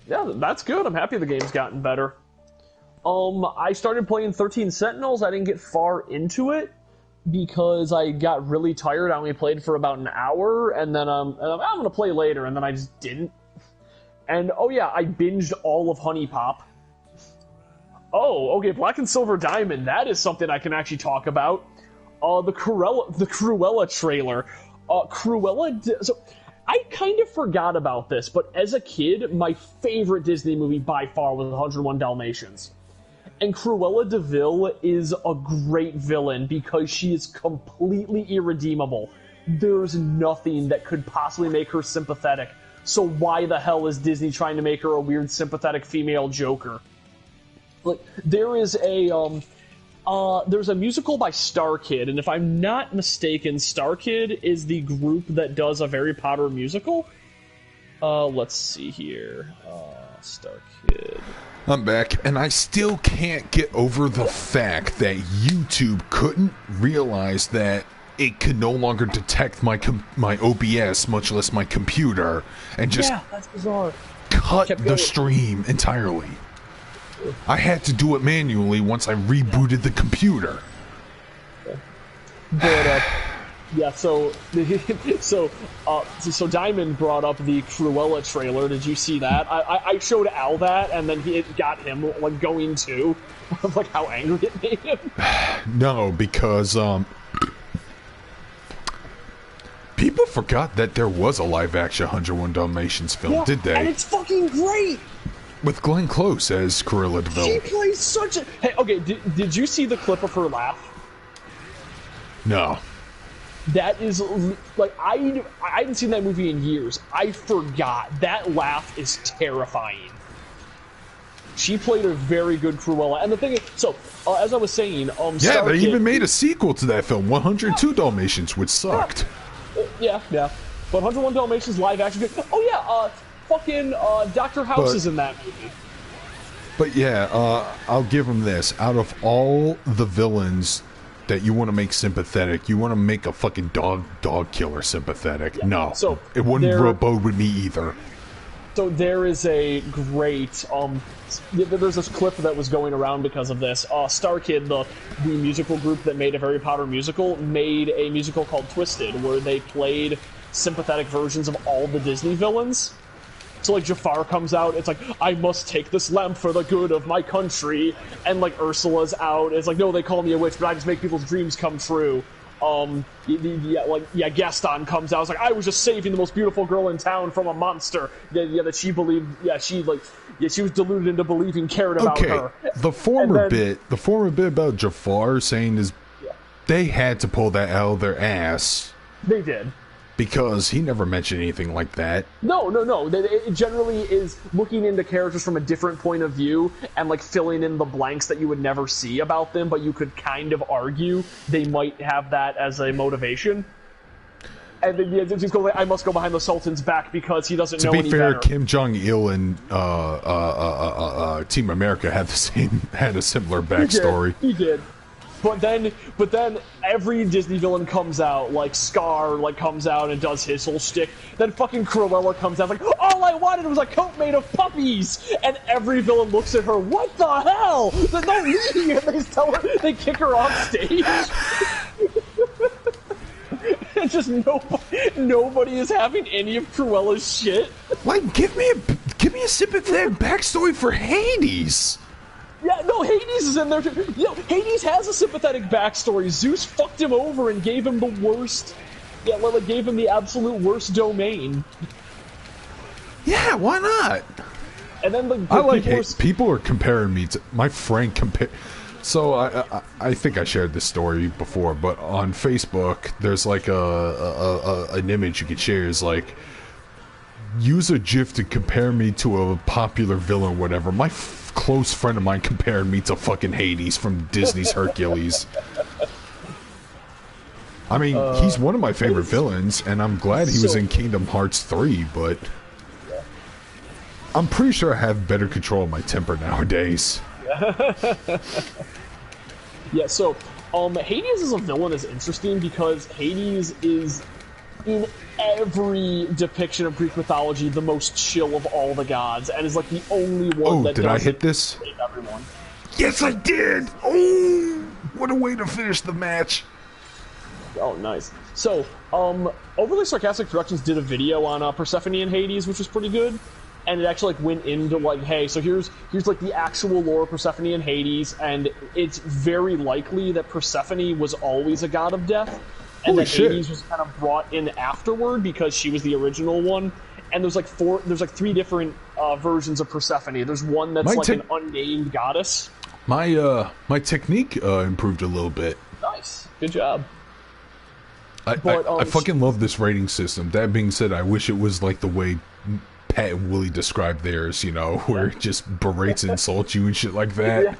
yeah, that's good. I'm happy the game's gotten better. I started playing 13 Sentinels. I didn't get far into it because I got really tired. I only played for about an hour, and then I'm going to play later, and then I just didn't. And, oh yeah, I binged all of Honey Pop. Oh, okay, Black and Silver Diamond. That is something I can actually talk about. The Cruella trailer. So I kind of forgot about this, but as a kid, my favorite Disney movie by far was 101 Dalmatians. And Cruella de Vil is a great villain because she is completely irredeemable. There's nothing that could possibly make her sympathetic. So why the hell is Disney trying to make her a weird sympathetic female Joker? Like, there's a musical by Star Kid, and if I'm not mistaken, Star Kid is the group that does a Harry Potter musical. Let's see here. Star Kid. I'm back, and I still can't get over the fact that YouTube couldn't realize that it could no longer detect my OBS, much less my computer, and just that's bizarre. Cut the stream entirely. I had to do it manually once I rebooted the computer. But yeah, so Diamond brought up the Cruella trailer. Did you see that? I showed Al that, and then it got him like going too, of like how angry it made him. No, because people forgot that there was a live-action 101 Dalmatians film, did they? And it's fucking great. With Glenn Close as Cruella de Vil. She plays such a... Hey, okay, did you see the clip of her laugh? No. That is... Like, I hadn't seen that movie in years. I forgot. That laugh is terrifying. She played a very good Cruella. And the thing is... So, as I was saying... yeah, they even made a sequel to that film, 102 Dalmatians, which sucked. Yeah. But 101 Dalmatians live action... Oh, yeah, fucking Dr. House is in that movie. But yeah, I'll give him this. Out of all the villains that you want to make sympathetic, you want to make a fucking dog killer sympathetic. Yeah. No, so it wouldn't bode with me either. So there is a great there's this clip that was going around because of this. Star Kid, the musical group that made a Harry Potter musical, made a musical called Twisted, where they played sympathetic versions of all the Disney villains. So, like, Jafar comes out, it's like, I must take this lamp for the good of my country, and, like, Ursula's out, it's like, no, they call me a witch, but I just make people's dreams come true. Gaston comes out, it's like, I was just saving the most beautiful girl in town from a monster, that she believed, she was deluded into believing cared about her. The former bit about Jafar saying his They had to pull that out of their ass. They did. Because he never mentioned anything like that. No. It generally is looking into characters from a different point of view and like filling in the blanks that you would never see about them, but you could kind of argue they might have that as a motivation. And then it's just like, I must go behind the Sultan's back because he doesn't know any better. To be fair, Kim Jong-il and Team America had a similar backstory. He did. But then every Disney villain comes out, like Scar, like comes out and does his whole shtick. Then fucking Cruella comes out like, all I wanted was a coat made of puppies. And every villain looks at her, what the hell? There's no meaning, and they kick her off stage. It's just nobody is having any of Cruella's shit. Like, give me a sympathetic backstory for Hades. Yeah, no, Hades is in there too. You know, Hades has a sympathetic backstory. Zeus fucked him over and gave him the worst. Yeah, well, it gave him the absolute worst domain. Yeah, why not? And then people are comparing me to my friend. So I think I shared this story before, but on Facebook, there's like an image you could share. Is like, use a GIF to compare me to a popular villain, or whatever. My close friend of mine compared me to fucking Hades from Disney's Hercules. I mean, he's one of my favorite villains, and I'm glad he was in Kingdom Hearts 3, but I'm pretty sure I have better control of my temper nowadays. Yeah, so Hades as a villain is interesting because Hades is, in every depiction of Greek mythology, the most chill of all the gods, and is like the only one that did I hit this? Everyone. Yes, I did! Oh, what a way to finish the match. Oh, nice. So, Overly Sarcastic Productions did a video on Persephone and Hades, which was pretty good. And it actually like went into like, hey, so here's like the actual lore of Persephone and Hades, and it's very likely that Persephone was always a god of death, and that Hades was kind of brought in afterward because she was the original one. And there's like three different versions of Persephone. There's one that's an unnamed goddess. My technique improved a little bit. Nice, good job. I fucking love this rating system. That being said, I wish it was like the way Pat and Willie described theirs, you know, where it just berates and insults you and shit like that.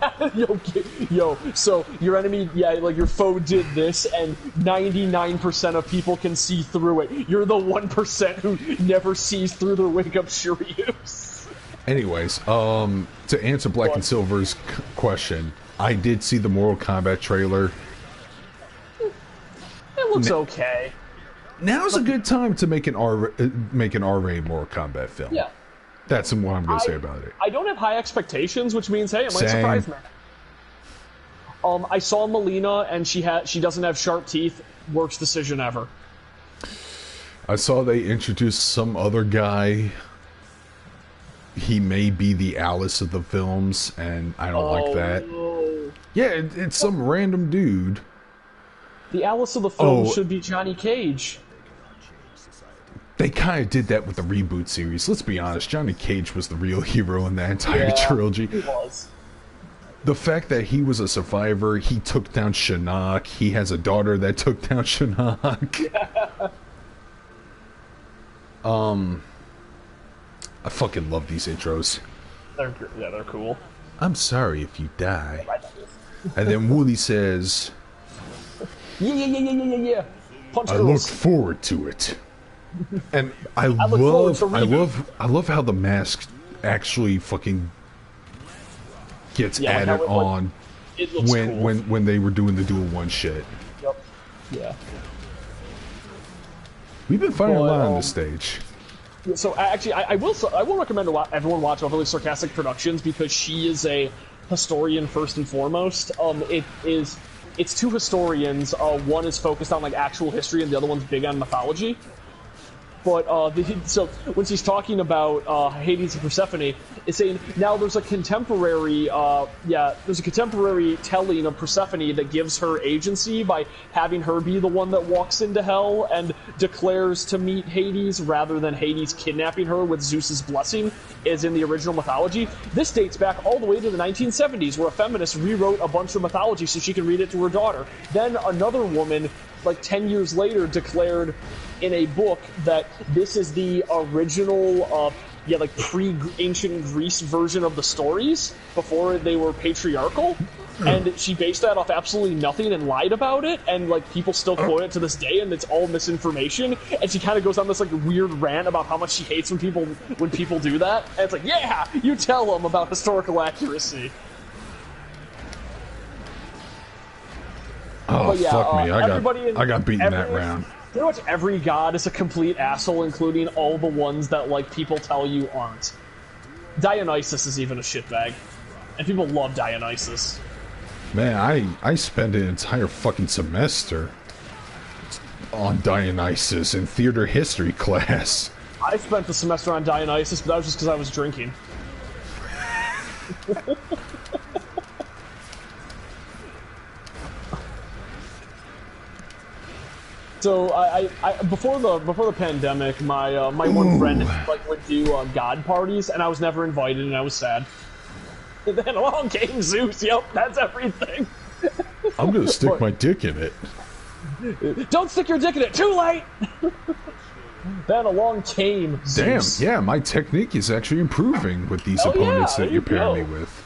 Yo, so your enemy, like your foe did this, and 99% of people can see through it. You're the 1% who never sees through their wake-up Cheerios. Anyways, to answer Black and Silver's question, I did see the Mortal Kombat trailer. It looks okay. Now's a good time to make an R-rated Mortal Kombat film. Yeah, that's what I'm going to say about it. I don't have high expectations, which means, hey, it might surprise me. I saw Melina, and she doesn't have sharp teeth. Worst decision ever. I saw they introduced some other guy. He may be the Alice of the films, and I don't like that. No. Yeah, it's some random dude. The Alice of the film should be Johnny Cage. They kind of did that with the reboot series. Let's be honest, Johnny Cage was the real hero in that entire trilogy. He was. The fact that he was a survivor, he took down Shinnok, he has a daughter that took down Shinnok. I fucking love these intros. They're cool. I'm sorry if you die. And then Wooly says, Yeah. Punch I girls. look forward to it. And I love how the mask actually fucking gets added on when they were doing the Duel 1 shit. Yep. Yeah. We've been fighting a lot on this stage. So actually, I will recommend everyone watch Overly Sarcastic Productions because she is a historian first and foremost. It's two historians. One is focused on like actual history, and the other one's big on mythology. But so when she's talking about Hades and Persephone, it's saying now there's a contemporary, there's a contemporary telling of Persephone that gives her agency by having her be the one that walks into hell and declares to meet Hades rather than Hades kidnapping her with Zeus's blessing, as in the original mythology. This dates back all the way to the 1970s, where a feminist rewrote a bunch of mythology so she could read it to her daughter. Then another woman, like 10 years later, declared in a book that this is the original, pre-ancient Greece version of the stories before they were patriarchal. And she based that off absolutely nothing and lied about it, and like people still quote it to this day, and it's all misinformation. And she kind of goes on this like weird rant about how much she hates when people do that. And it's like, yeah, you tell them about historical accuracy. Oh, yeah, fuck me! I got beaten that round. Pretty much every god is a complete asshole, including all the ones that like people tell you aren't. Dionysus is even a shitbag, and people love Dionysus. Man, I spent an entire fucking semester on Dionysus in theater history class. I spent the semester on Dionysus, but that was just because I was drinking. So I before the pandemic, my one friend like would do god parties, and I was never invited, and I was sad. And then along came Zeus. Yep, that's everything. I'm gonna stick my dick in it. Don't stick your dick in it. Too late. Then along came Zeus. Damn, yeah, my technique is actually improving with these opponents that you pair me with.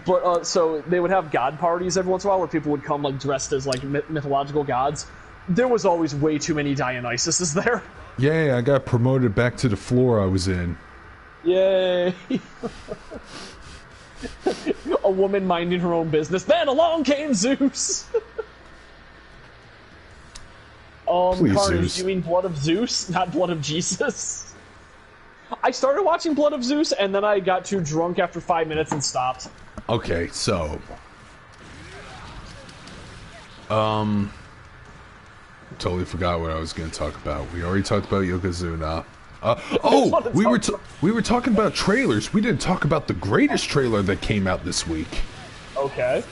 But so they would have god parties every once in a while where people would come like dressed as like mythological gods. There was always way too many Dionysuses there. Yeah, I got promoted back to the floor I was in. Yay! A woman minding her own business. Then along came Zeus. Please, Carnage, Zeus. you mean Blood of Zeus, not Blood of Jesus? I started watching Blood of Zeus, and then I got too drunk after 5 minutes and stopped. Okay, so... totally forgot what I was going to talk about. We already talked about Yokozuna. We were talking about trailers. We didn't talk about the greatest trailer that came out this week. Okay.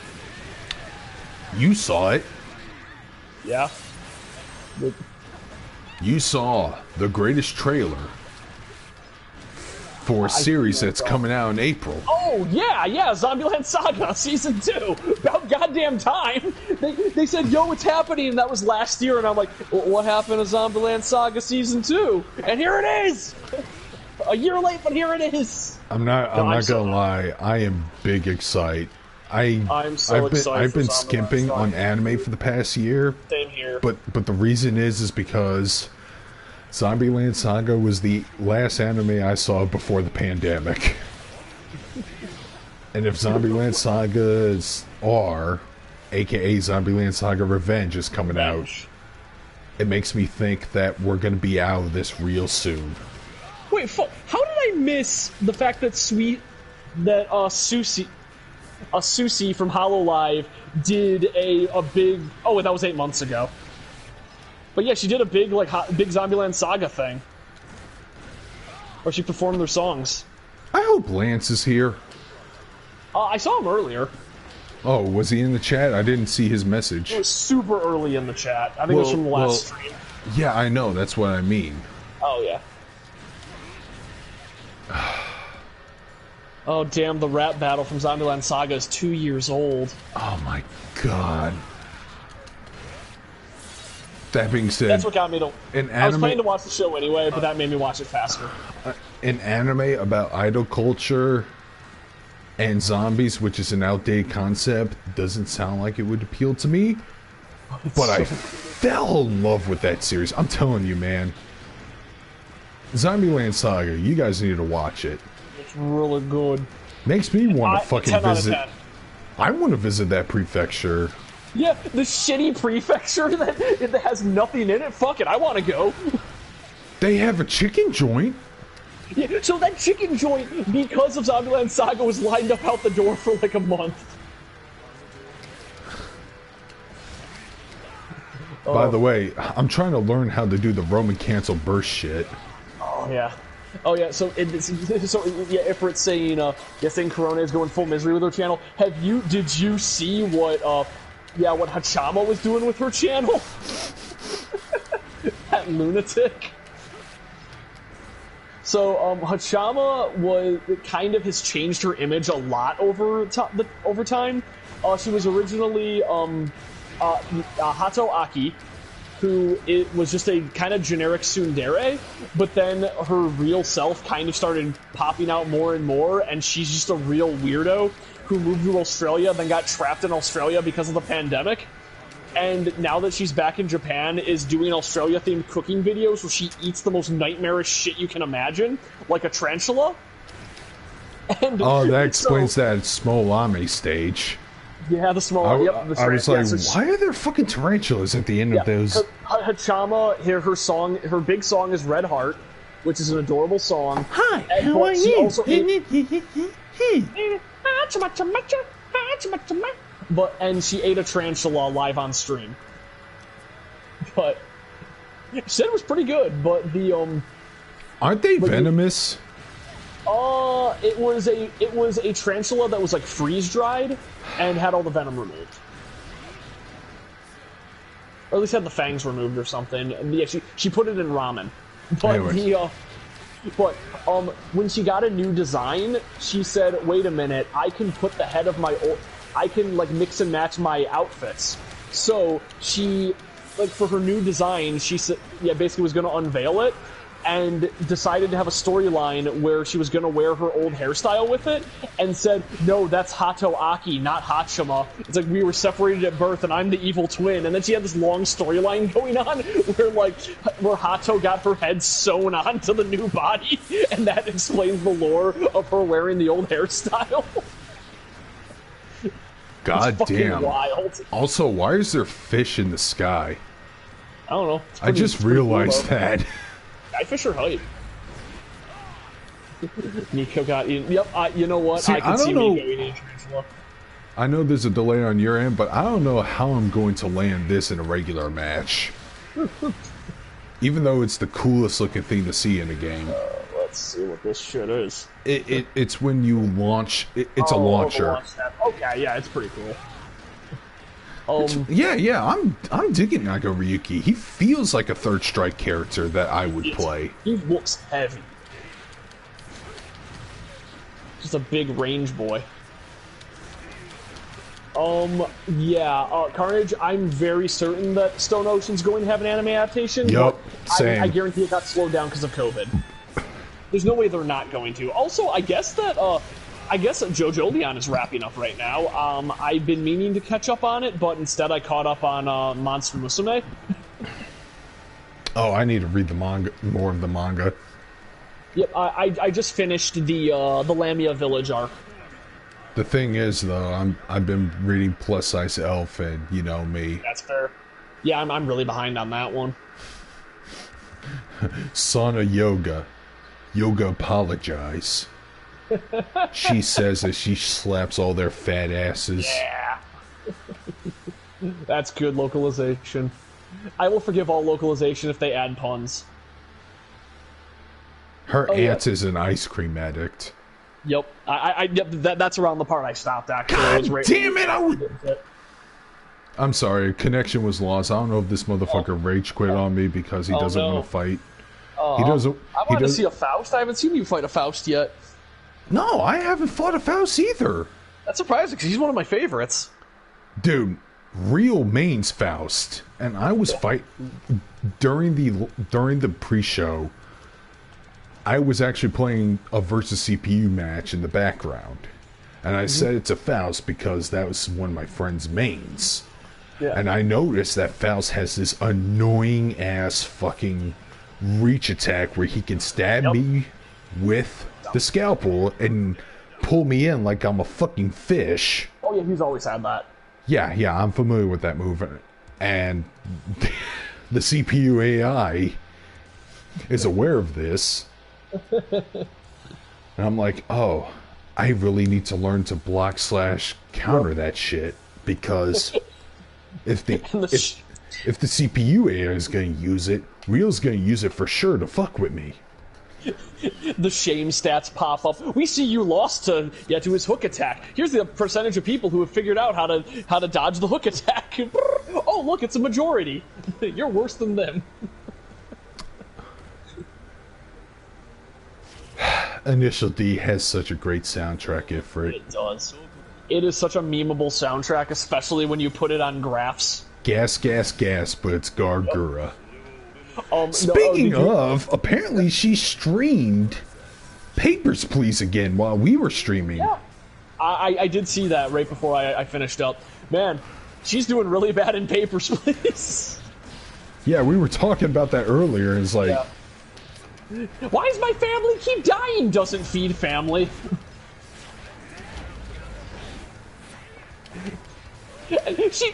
You saw it. Yeah. You saw the greatest trailer for a series that's coming out in April. Oh, yeah, Zombieland Saga, Season 2. About goddamn time. They said, yo, it's happening, and that was last year, and I'm like, well, what happened to Zombieland Saga Season 2? And here it is! A year late, but here it is! I'm not gonna lie, I am big excited. I'm so excited. I've been skimping on anime for the past year. Same here. But the reason is because Zombieland Saga was the last anime I saw before the pandemic. And if Zombieland Saga's R, aka Zombieland Saga Revenge, is coming out, it makes me think that we're going to be out of this real soon. Wait, how did I miss the fact that Susie from HoloLive did a big... Oh, that was 8 months ago. But yeah, she did a big Zombieland Saga thing. Where she performed their songs. I hope Lance is here. I saw him earlier. Oh, was he in the chat? I didn't see his message. It was super early in the chat. I think it was from the last stream. Yeah, I know. That's what I mean. Oh, yeah. Oh, damn, the rap battle from Zombieland Saga is 2 years old. Oh, my God. That being said... That's what got me to... I was planning to watch the show anyway, but that made me watch it faster. An anime about idol culture and zombies, which is an outdated concept, doesn't sound like it would appeal to me. But I fell in love with that series. I'm telling you, man. Zombieland Saga, you guys need to watch it. It's really good. Makes me want to fucking 10 visit. out of 10. I want to visit that prefecture. Yeah, the shitty prefecture that has nothing in it. Fuck it, I want to go. They have a chicken joint. Yeah, so that chicken joint, because of Zombieland Saga, was lined up out the door for like a month. By the way, I'm trying to learn how to do the Roman cancel burst shit. Oh yeah. Oh yeah, so Ifrit's saying, saying Corona is going full misery with her channel. Did you see what Hachama was doing with her channel? That lunatic. So, Hachama has changed her image a lot over time. She was originally, Hato Aki, who was just a kind of generic tsundere, but then her real self kind of started popping out more and more, and she's just a real weirdo who moved to Australia, then got trapped in Australia because of the pandemic. And now that she's back in Japan, is doing Australia-themed cooking videos where she eats the most nightmarish shit you can imagine, like a tarantula. And that explains that small lame stage. Yeah, the small. I was like, why are there fucking tarantulas at the end of those? Hachama, her big song is Red Heart, which is an adorable song. Hi, how are you? And she ate a tarantula live on stream. But she said it was pretty good, but aren't they venomous? It was a tarantula that was like freeze dried and had all the venom removed. Or at least had the fangs removed or something. And yeah, she put it in ramen. But when she got a new design, she said, "Wait a minute, I can put the head of my I can like mix and match my outfits." So she, for her new design, she said, basically was going to unveil it, and decided to have a storyline where she was going to wear her old hairstyle with it, and said, "No, that's Hato Aki, not Hachima. It's like we were separated at birth, and I'm the evil twin." And then she had this long storyline going on where Hato got her head sewn onto the new body, and that explains the lore of her wearing the old hairstyle. God damn. Wild. Also, why is there fish in the sky? I don't know. I just realized that. Skyfish are hype. Nico got eaten. Yep, you know what? See, I can see Nico eating a tarantula. I know there's a delay on your end, but I don't know how I'm going to land this in a regular match. Even though it's the coolest looking thing to see in a game. Let's see what this shit is. It's when you launch. It's a launcher. Okay, yeah, it's pretty cool. I'm digging Nago Ryuki. He feels like a Third Strike character that I would play. He looks heavy. Just a big range boy. Carnage, I'm very certain that Stone Ocean's going to have an anime adaptation. Yup, same. I guarantee it got slowed down because of COVID. There's no way they're not going to. Also, I guess that JoJo Leon is wrapping up right now. I've been meaning to catch up on it, but instead I caught up on Monster Musume. Oh, I need to read the manga, more of the manga. Yep, I just finished the Lamia Village arc. The thing is, though, I've been reading Plus Size Elf, and you know me. That's fair. Yeah, I'm really behind on that one. Sauna Yoga. Yoga apologize. She says as she slaps all their fat asses. Yeah. That's good localization. I will forgive all localization if they add puns. Her aunt is an ice cream addict. Yep. That's around the part I stopped, actually. God damn it! I'm sorry, connection was lost. I don't know if this motherfucker rage quit on me because he doesn't want to fight. He doesn't. I want to see a Faust. I haven't seen you fight a Faust yet. No, I haven't fought a Faust either. That's surprising because he's one of my favorites. Dude, real mains Faust, and I was during the pre-show. I was actually playing a versus CPU match in the background, and I said it's a Faust because that was one of my friend's mains. Yeah. And I noticed that Faust has this annoying ass fucking reach attack where he can stab me with the scalpel and pull me in like I'm a fucking fish. Oh yeah, he's always had that. Yeah, I'm familiar with that move. And the CPU AI is aware of this. And I'm like, oh, I really need to learn to block / counter that shit, because if If the CPU AI is going to use it, Real's going to use it for sure to fuck with me. The shame stats pop up. We see you lost to his hook attack. Here's the percentage of people who have figured out how to dodge the hook attack. Oh, look, it's a majority. You're worse than them. Initial D has such a great soundtrack for it. It does. It is such a memeable soundtrack, especially when you put it on graphs. Gas, gas, gas, but it's Gargura. Yep. Speaking of, apparently she streamed Papers, Please again while we were streaming. Yeah. I did see that right before I finished up. Man, she's doing really bad in Papers, Please. Yeah, we were talking about that earlier. It's like... Yeah. Why does my family keep dying? Doesn't feed family. She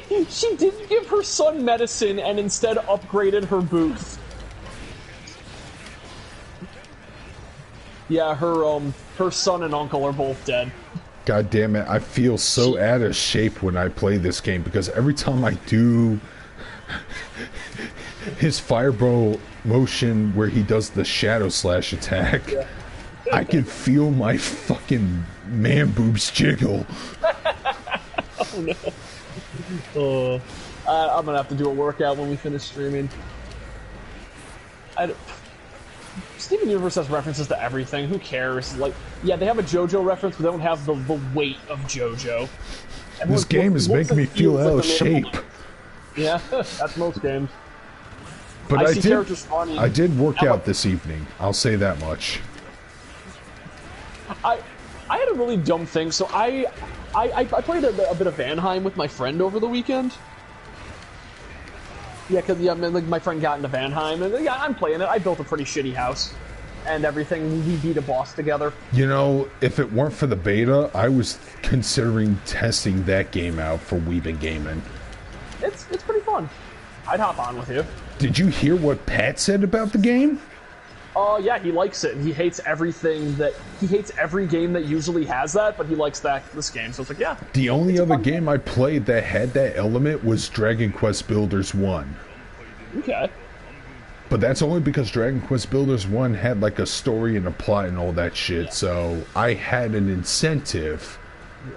didn't give her son medicine and instead upgraded her booth. Yeah, her son and uncle are both dead. God damn it, I feel so out of shape when I play this game because every time I do his fireball motion where he does the shadow slash attack, yeah. I can feel my fucking man boobs jiggle. Oh no. I'm gonna have to do a workout when we finish streaming. Steven Universe has references to everything. Who cares? Like, yeah, they have a JoJo reference, but they don't have the weight of JoJo. This game is making me feel out of shape. Yeah, that's most games. But I did work out this evening. I'll say that much. I had a really dumb thing. So I played a bit of Vanheim with my friend over the weekend. Yeah, because my friend got into Vanheim, and yeah, I'm playing it. I built a pretty shitty house and everything. We beat a boss together. You know, if it weren't for the beta, I was considering testing that game out for Weeb and Gamin. It's pretty fun. I'd hop on with you. Did you hear what Pat said about the game? Yeah, he likes it. He hates everything that... He hates every game that usually has that, but he likes this game, so it's like, yeah. The only other game I played that had that element was Dragon Quest Builders 1. Okay. But that's only because Dragon Quest Builders 1 had, like, a story and a plot and all that shit, yeah. So I had an incentive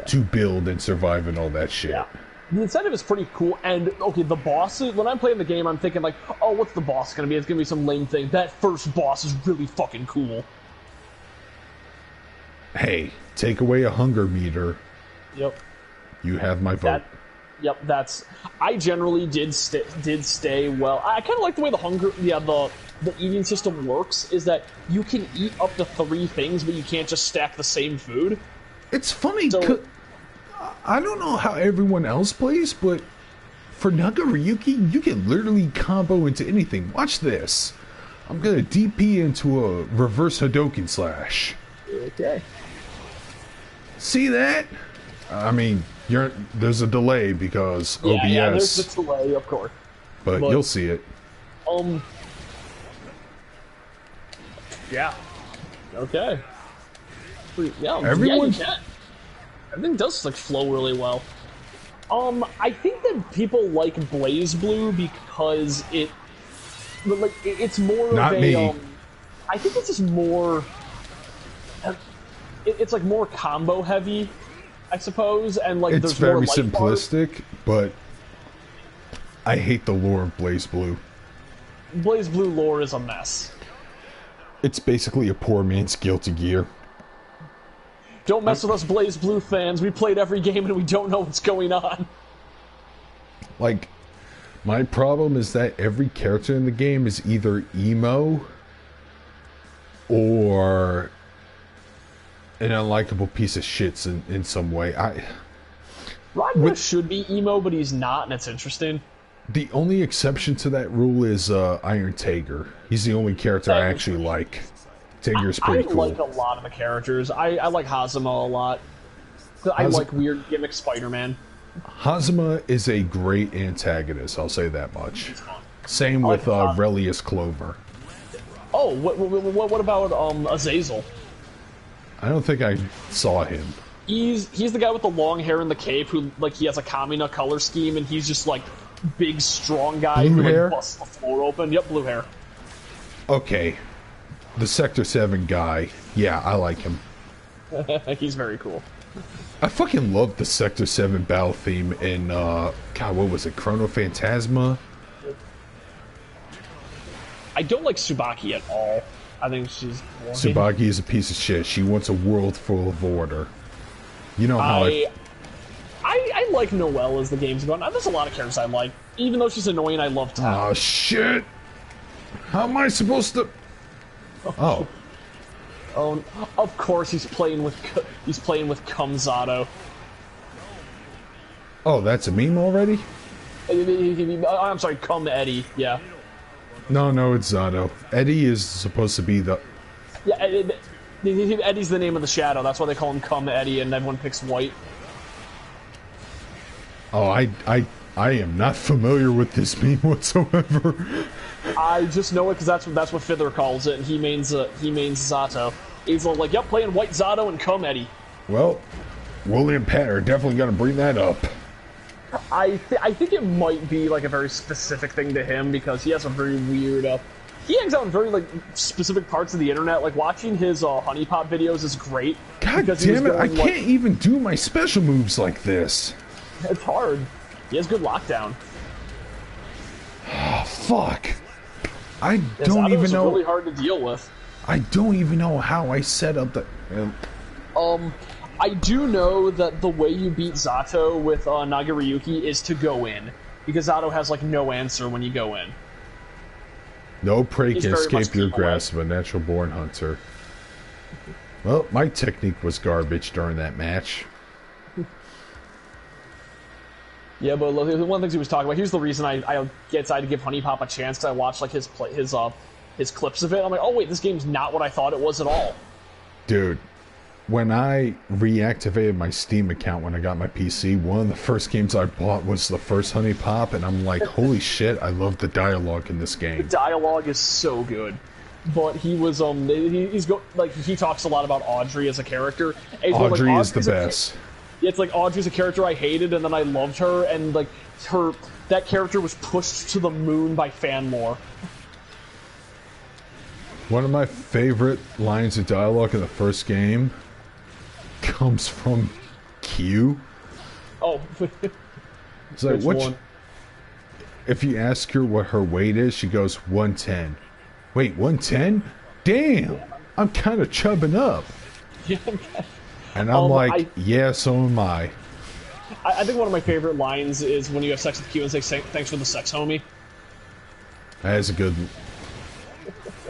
to build and survive and all that shit. Yeah. The incentive is pretty cool, and, okay, the bosses, when I'm playing the game, I'm thinking, like, oh, what's the boss gonna be? It's gonna be some lame thing. That first boss is really fucking cool. Hey, take away a hunger meter. Yep. You have my vote. I generally did stay well. I kind of like the way the eating system works, is that you can eat up to 3 things, but you can't just stack the same food. It's funny, I don't know how everyone else plays, but for Nagaryuki, you can literally combo into anything. Watch this. I'm gonna DP into a reverse Hadoken slash. Okay. See that? I mean, there's a delay because OBS. Yeah, there's a delay, of course. But you'll see it. Yeah. Okay. Yeah, everyone. Yeah, you can. Everything does like flow really well. I think that people like Blaze Blue because it's more Not of a. me. I think it's just more. It's like more combo heavy, I suppose, and like it's there's very more light simplistic, but I hate the lore of Blaze Blue. Blaze Blue lore is a mess. It's basically a poor man's Guilty Gear. Don't mess with us, Blaze Blue fans. We played every game and we don't know what's going on. Like, my problem is that every character in the game is either emo or an unlikable piece of shit in some way. Rodman should be emo, but he's not, and it's interesting. The only exception to that rule is Iron Tager. He's the only character I actually like. Tager's pretty cool. I like a lot of the characters. I like Hazama a lot. I like weird gimmick Spider-Man. Hazama is a great antagonist, I'll say that much. Same with Relius Clover. Oh, what about Azazel? I don't think I saw him. He's the guy with the long hair and the cape who, like, he has a Kamina color scheme, and he's just, like, big, strong guy blue who hair? like, busts the floor open. Yep, blue hair. Okay. The Sector 7 guy. Yeah, I like him. He's very cool. I fucking love the Sector 7 battle theme in, God, what was it? Chrono Phantasma? I don't like Tsubaki at all. I think she's boring. Tsubaki is a piece of shit. She wants a world full of order. You know how I like Noelle as the game's going. There's a lot of characters I like. Even though she's annoying, I love Tao. Oh, shit! How am I supposed to... Oh. Oh, of course he's playing with Kumzato. Oh, that's a meme already? I'm sorry, Cum Eddie. Yeah. No, it's Zato. Eddie is supposed to be the... Yeah, Eddie's the name of the shadow. That's why they call him Cum Eddie, and everyone picks white. Oh, I am not familiar with this meme whatsoever. I just know it because that's what Fither calls it, and he means Zato. He's like, yep, playing white Zato and Cum Eddie. Well, Willie and Pat are definitely gonna bring that up. I think it might be like a very specific thing to him because he has a very weird he hangs out in very like specific parts of the internet. Like watching his Honey Pop videos is great. God damn it! I can't even do my special moves like this. It's hard. He has good lockdown. Oh, fuck! I don't even know. Really hard to deal with. I don't even know how I set up the. I do know that the way you beat Zato with Nagaryuki is to go in, because Zato has like no answer when you go in. No prey can escape your grasp of a natural-born hunter. Well, my technique was garbage during that match. Yeah, but one of the things he was talking about, here's the reason I decided to give Honey Pop a chance, because I watched like his clips of it. I'm like, oh wait, this game's not what I thought it was at all. Dude, when I reactivated my Steam account when I got my PC, one of the first games I bought was the first Honey Pop, and I'm like, holy shit, I love the dialogue in this game. The dialogue is so good. But he was he talks a lot about Audrey as a character. Audrey is the best. It's like Audrey's a character I hated, and then I loved her, and like that character was pushed to the moon by fan lore. One of my favorite lines of dialogue in the first game comes from Q. Oh. It's like, what? If you ask her what her weight is, she goes 110. Wait, 110? Damn! I'm kind of chubbing up. Yeah. And I'm like, yeah, so am I. I think one of my favorite lines is when you have sex with Q and say, thanks for the sex, homie. That is a good...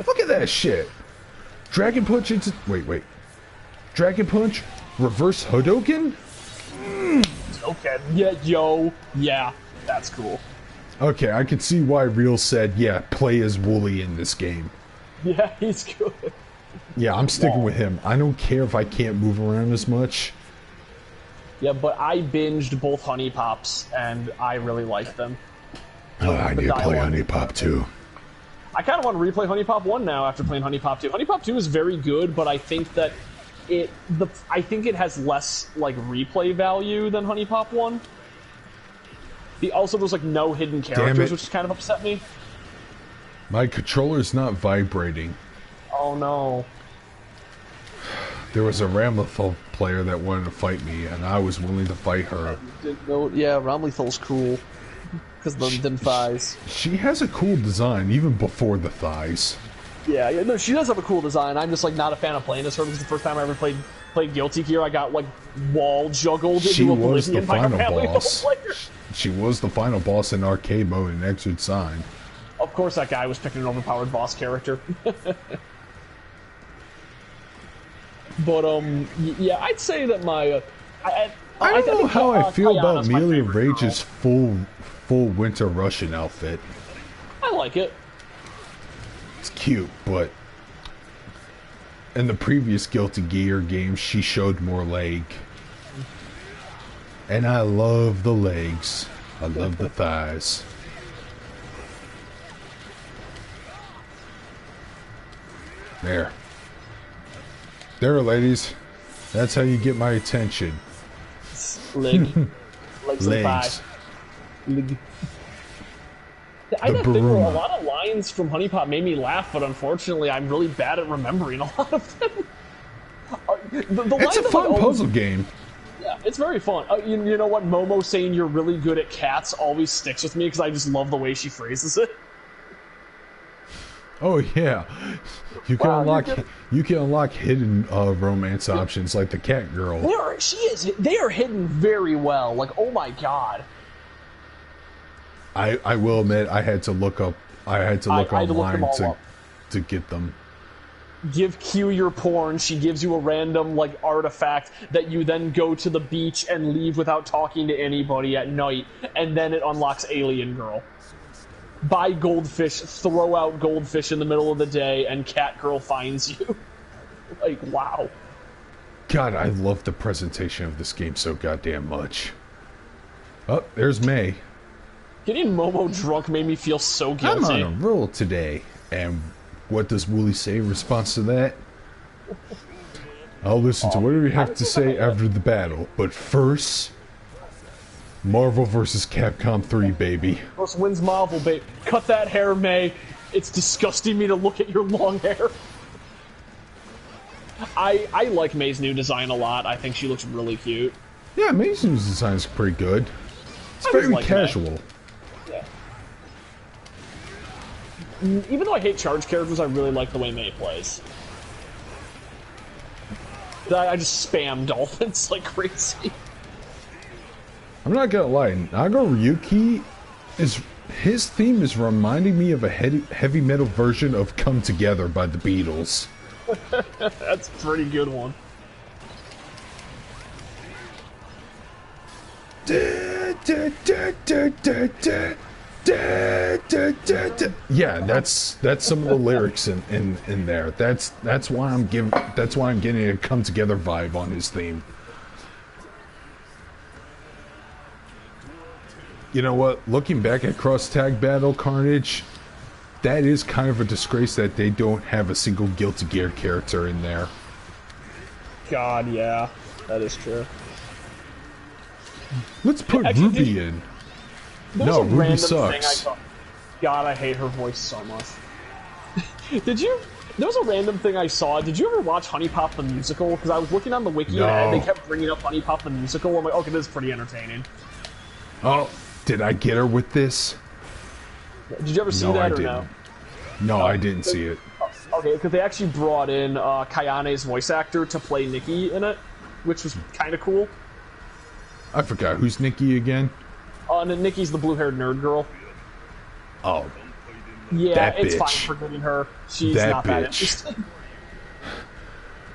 Look at that shit! Dragon Punch into... Wait. Dragon Punch? Reverse Hodoken? Okay, yeah, that's cool. Okay, I can see why Real said, yeah, play as Wooly in this game. Yeah, he's good. Yeah, I'm sticking with him. I don't care if I can't move around as much. Yeah, but I binged both Honey Pops, and I really liked them. Oh, I need to play Honey Pop 2. I kind of want to replay Honey Pop 1 now after playing Honey Pop 2. Honey Pop 2 is very good, but I think that I think it has less like replay value than Honey Pop 1. Also, there's like no hidden characters, which kind of upset me. My controller's not vibrating. Oh no. There was a Ramlethal player that wanted to fight me, and I was willing to fight her. Yeah, Ramlethal's cool. Because of them thighs. She has a cool design, even before the thighs. Yeah, no, she does have a cool design. I'm just like not a fan of playing this her because the first time I ever played Guilty Gear, I got like wall juggled into oblivion by a Ramlethal player. She was the final boss in arcade mode in Exit Sign. Of course, that guy was picking an overpowered boss character. But yeah, I'd say that my I don't know how I feel about Amelia Rage's full Winter Russian outfit. I like it. It's cute, but in the previous Guilty Gear game, she showed more leg. And I love the legs. I love the thighs. There, ladies. That's how you get my attention. Leg. Legs. Legs. Leg. I didn't think a lot of lines from Honey Pop made me laugh, but unfortunately, I'm really bad at remembering a lot of them. It's a fun puzzle game. Yeah, it's very fun. You know what? Momo saying you're really good at cats always sticks with me because I just love the way she phrases it. Oh yeah, you can unlock hidden romance options like the cat girl. They are hidden very well. Like, oh my god. I will admit I had to look up. I had to look online to get them. Give Q your porn. She gives you a random like artifact that you then go to the beach and leave without talking to anybody at night, and then it unlocks Alien Girl. Buy goldfish, throw out goldfish in the middle of the day, and Cat Girl finds you. Like, wow. God, I love the presentation of this game so goddamn much. Oh, there's May. Getting Momo drunk made me feel so guilty. I'm on a roll today. And what does Wooly say in response to that? I'll listen to whatever you have to say after the battle. But first, Marvel vs. Capcom 3, baby. First wins Marvel, babe. Cut that hair, May. It's disgusting me to look at your long hair. I like May's new design a lot. I think she looks really cute. Yeah, May's new design is pretty good. It's very casual. Yeah. Even though I hate charge characters, I really like the way May plays. I just spam dolphins like crazy. I'm not gonna lie, Nago Ryuki his theme is reminding me of a heavy metal version of Come Together by the Beatles. That's a pretty good one. Yeah, that's some of the lyrics in there. That's why I'm getting a Come Together vibe on his theme. You know what? Looking back at Cross Tag Battle Carnage, that is kind of a disgrace that they don't have a single Guilty Gear character in there. God, yeah, that is true. Let's put Ruby in. No, Ruby sucks. God, I hate her voice so much. There was a random thing I saw. Did you ever watch Honey Pop the Musical? Because I was looking on the wiki and they kept bringing up Honey Pop the Musical. I'm like, okay, this is pretty entertaining. Oh, did I get her with this? Did you ever see that or no? No, I didn't see it. Okay, because they actually brought in Kayane's voice actor to play Nikki in it, which was kind of cool. I forgot. Who's Nikki again? Nikki's the blue-haired nerd girl. Oh. Yeah, it's fine forgetting her. She's not that interesting.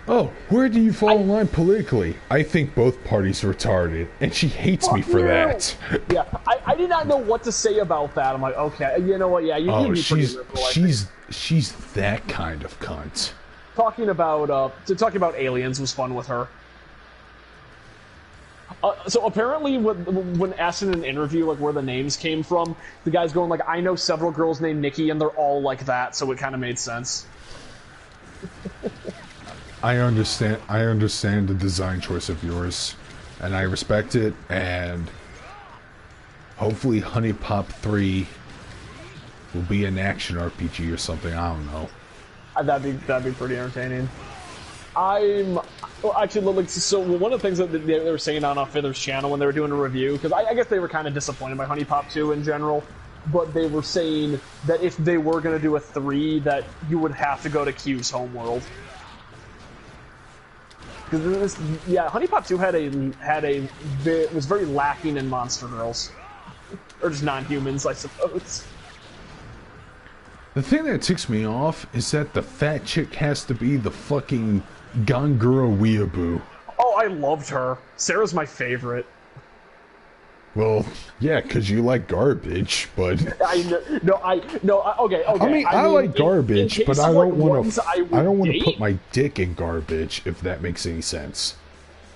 Oh, where do you fall in line politically? I think both parties are retarded, and she hates me for that. Yeah, I did not know what to say about that. I'm like, okay, you know what? Yeah, you need to be pretty liberal. She's that kind of cunt. Talking about aliens was fun with her. So apparently, when asked in an interview like where the names came from, the guy's going like, "I know several girls named Nikki, and they're all like that," so it kind of made sense. I understand the design choice of yours, and I respect it, and hopefully Honey Pop 3 will be an action RPG or something, I don't know. That'd be pretty entertaining. Actually, so one of the things that they were saying on Fither's channel when they were doing a review, because I guess they were kind of disappointed by Honey Pop 2 in general, but they were saying that if they were going to do a 3, that you would have to go to Q's homeworld. Because Honey Pop 2 was very lacking in monster girls, or just non-humans, I suppose. The thing that ticks me off is that the fat chick has to be the fucking Gangura Weeaboo. Oh, I loved her. Sarah's my favorite. Well, yeah, because you like garbage, but... Okay. I mean, I like garbage, but I don't want to put my dick in garbage, if that makes any sense.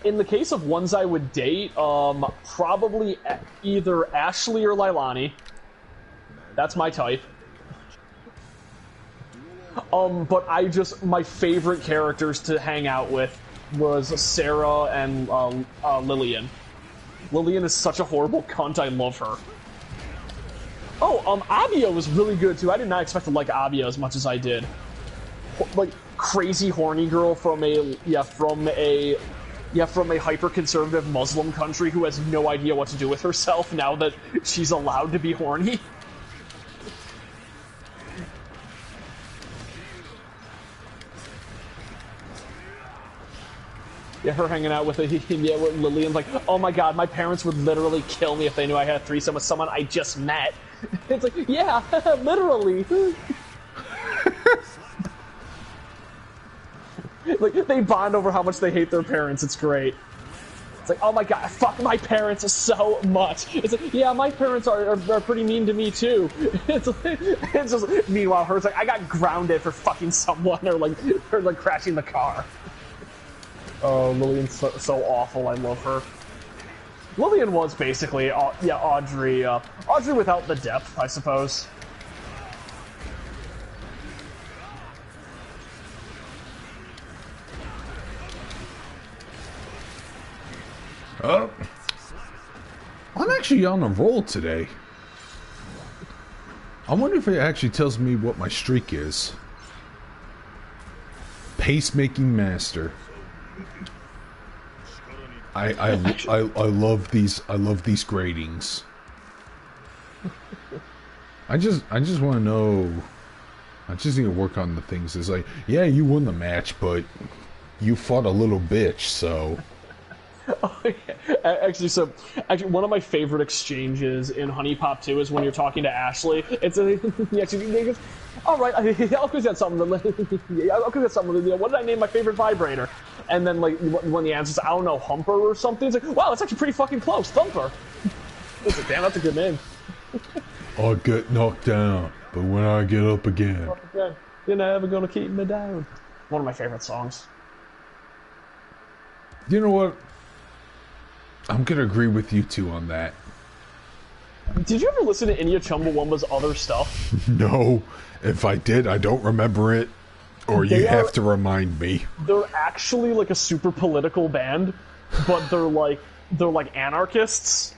In the case of ones I would date, probably either Ashley or Lailani. That's my type. But my favorite characters to hang out with was Sarah and Lillian. Lillian is such a horrible cunt, I love her. Oh, Abio was really good too. I did not expect to like Abio as much as I did. Like crazy horny girl from a hyper conservative Muslim country who has no idea what to do with herself now that she's allowed to be horny. Yeah, her hanging out with Lillian's like, oh my god, my parents would literally kill me if they knew I had a threesome with someone I just met. It's like, yeah, literally. Like, they bond over how much they hate their parents. It's great. It's like, oh my god, fuck my parents so much. It's like, yeah, my parents are pretty mean to me too. It's just, meanwhile, her, it's like, I got grounded for fucking someone or crashing the car. Oh, Lillian's so awful. I love her. Lillian was basically, Audrey. Audrey without the depth, I suppose. Oh, I'm actually on a roll today. I wonder if it actually tells me what my streak is. Pacemaking master. I love these. I love these gradings. I just want to know. I just need to work on the things. It's like, yeah, you won the match, but you fought a little bitch, so. Oh, yeah. Actually, one of my favorite exchanges in Honey Pop 2 is when you're talking to Ashley. It's he goes, all right, I'll got something. I'll got something. What did I name my favorite vibrator? And then, like, when the answer's, I don't know, Humper or something, it's like, wow, it's actually pretty fucking close, Thumper. It's like, damn, that's a good name. I'll get knocked down, but when I get up again, you're never gonna keep me down. One of my favorite songs. You know what? I'm gonna agree with you two on that. Did you ever listen to any of Chumbawamba's other stuff? No. If I did, I don't remember it. Or you have to remind me. They're actually like a super political band, but they're like anarchists.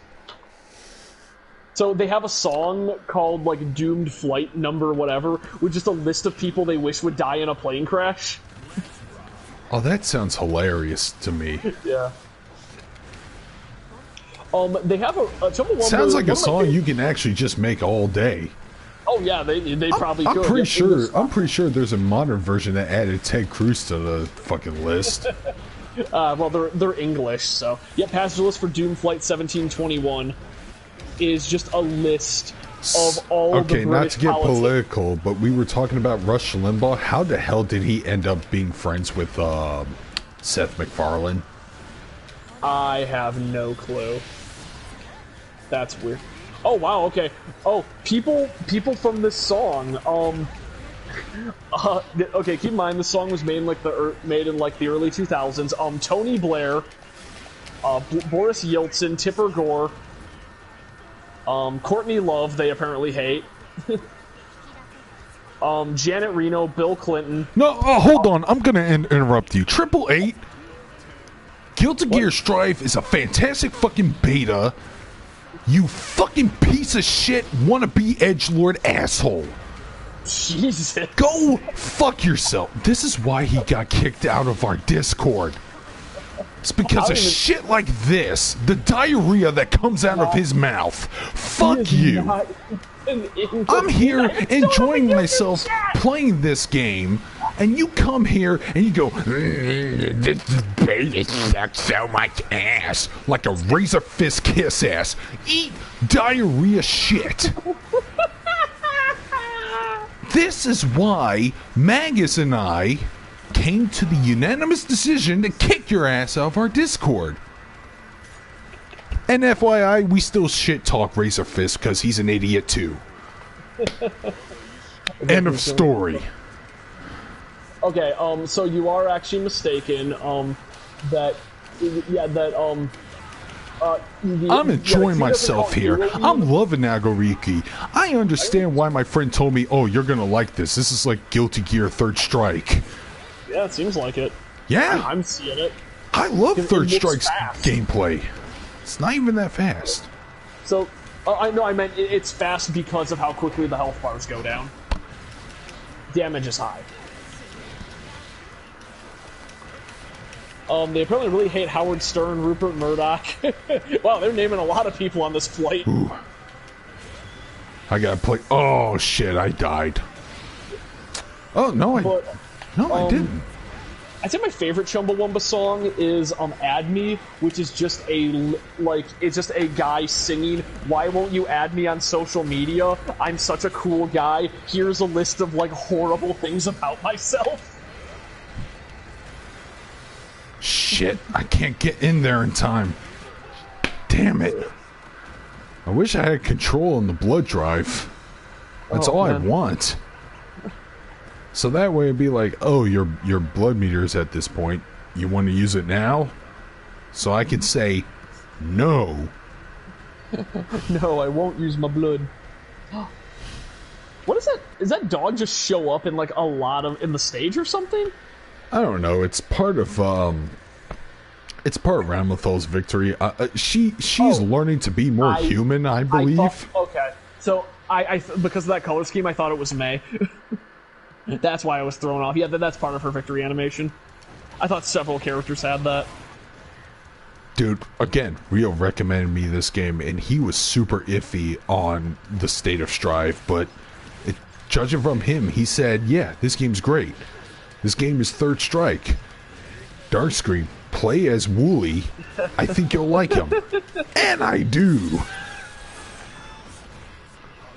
So they have a song called like Doomed Flight Number whatever, with just a list of people they wish would die in a plane crash. Oh, that sounds hilarious to me. Yeah. They have a sounds like a song you can actually just make all day. Oh yeah, they probably could. I'm pretty sure there's a modern version that added Ted Cruz to the fucking list. Well, they're English, so yeah. Passenger list for Doom Flight 1721 is just a list of all the British not to get politics. political, but we were talking about Rush Limbaugh. How the hell did he end up being friends with Seth MacFarlane? I have no clue. That's weird. Oh wow, okay. Oh, people from this song. Okay, keep in mind this song was made in like the early 2000s. Tony Blair, Boris Yeltsin, Tipper Gore, Courtney Love. They apparently hate. Janet Reno, Bill Clinton. No, hold on. I'm gonna interrupt you. 888. Guilty Gear Strive is a fantastic fucking beta. You fucking piece of shit wannabe edgelord asshole. Jesus. Go fuck yourself. This is why he got kicked out of our Discord. It's because of shit like this. The diarrhea that comes out of his mouth. Fuck you. I'm here enjoying myself playing this game, and you come here and you go, this beta sucks so much ass. Like a razor fist kiss ass. Eat diarrhea shit. This is why Magus and I came to the unanimous decision to kick your ass out of our Discord. And FYI, we still shit talk Razor Fist because he's an idiot too. End of story. Okay, so you are actually mistaken, I'm enjoying myself here. I'm loving Nagoriki. I understand why my friend told me, oh, you're gonna like this. This is like Guilty Gear Third Strike. Yeah, it seems like it. Yeah. I'm seeing it. I love Third Strike's gameplay. It's not even that fast. So, I know, I meant it's fast because of how quickly the health bars go down. Damage is high. They apparently really hate Howard Stern, Rupert Murdoch. Wow, they're naming a lot of people on this flight. Ooh. I gotta play. Oh shit! I died. Oh no, I didn't. I'd say my favorite Chumbawamba song is "Add Me," which is just it's just a guy singing, "Why won't you add me on social media? I'm such a cool guy. Here's a list of like horrible things about myself." Shit, I can't get in there in time. Damn it. I wish I had control on the blood drive. That's all man. I want. So that way it'd be like, oh, your blood meter's at this point. You want to use it now? So I can say, no. No, I won't use my blood. What is that? Does that dog just show up in like a lot of in the stage or something? I don't know. It's part of Ramlethal's victory. She's learning to be more human, I believe. Okay, so I because of that color scheme, I thought it was May. That's why I was thrown off. Yeah, that's part of her victory animation. I thought several characters had that. Dude, again, Rio recommended me this game, and he was super iffy on the State of Strive, but judging from him, he said, yeah, this game's great. This game is Third Strike. Darkscreen, play as Wooly. I think you'll like him. And I do.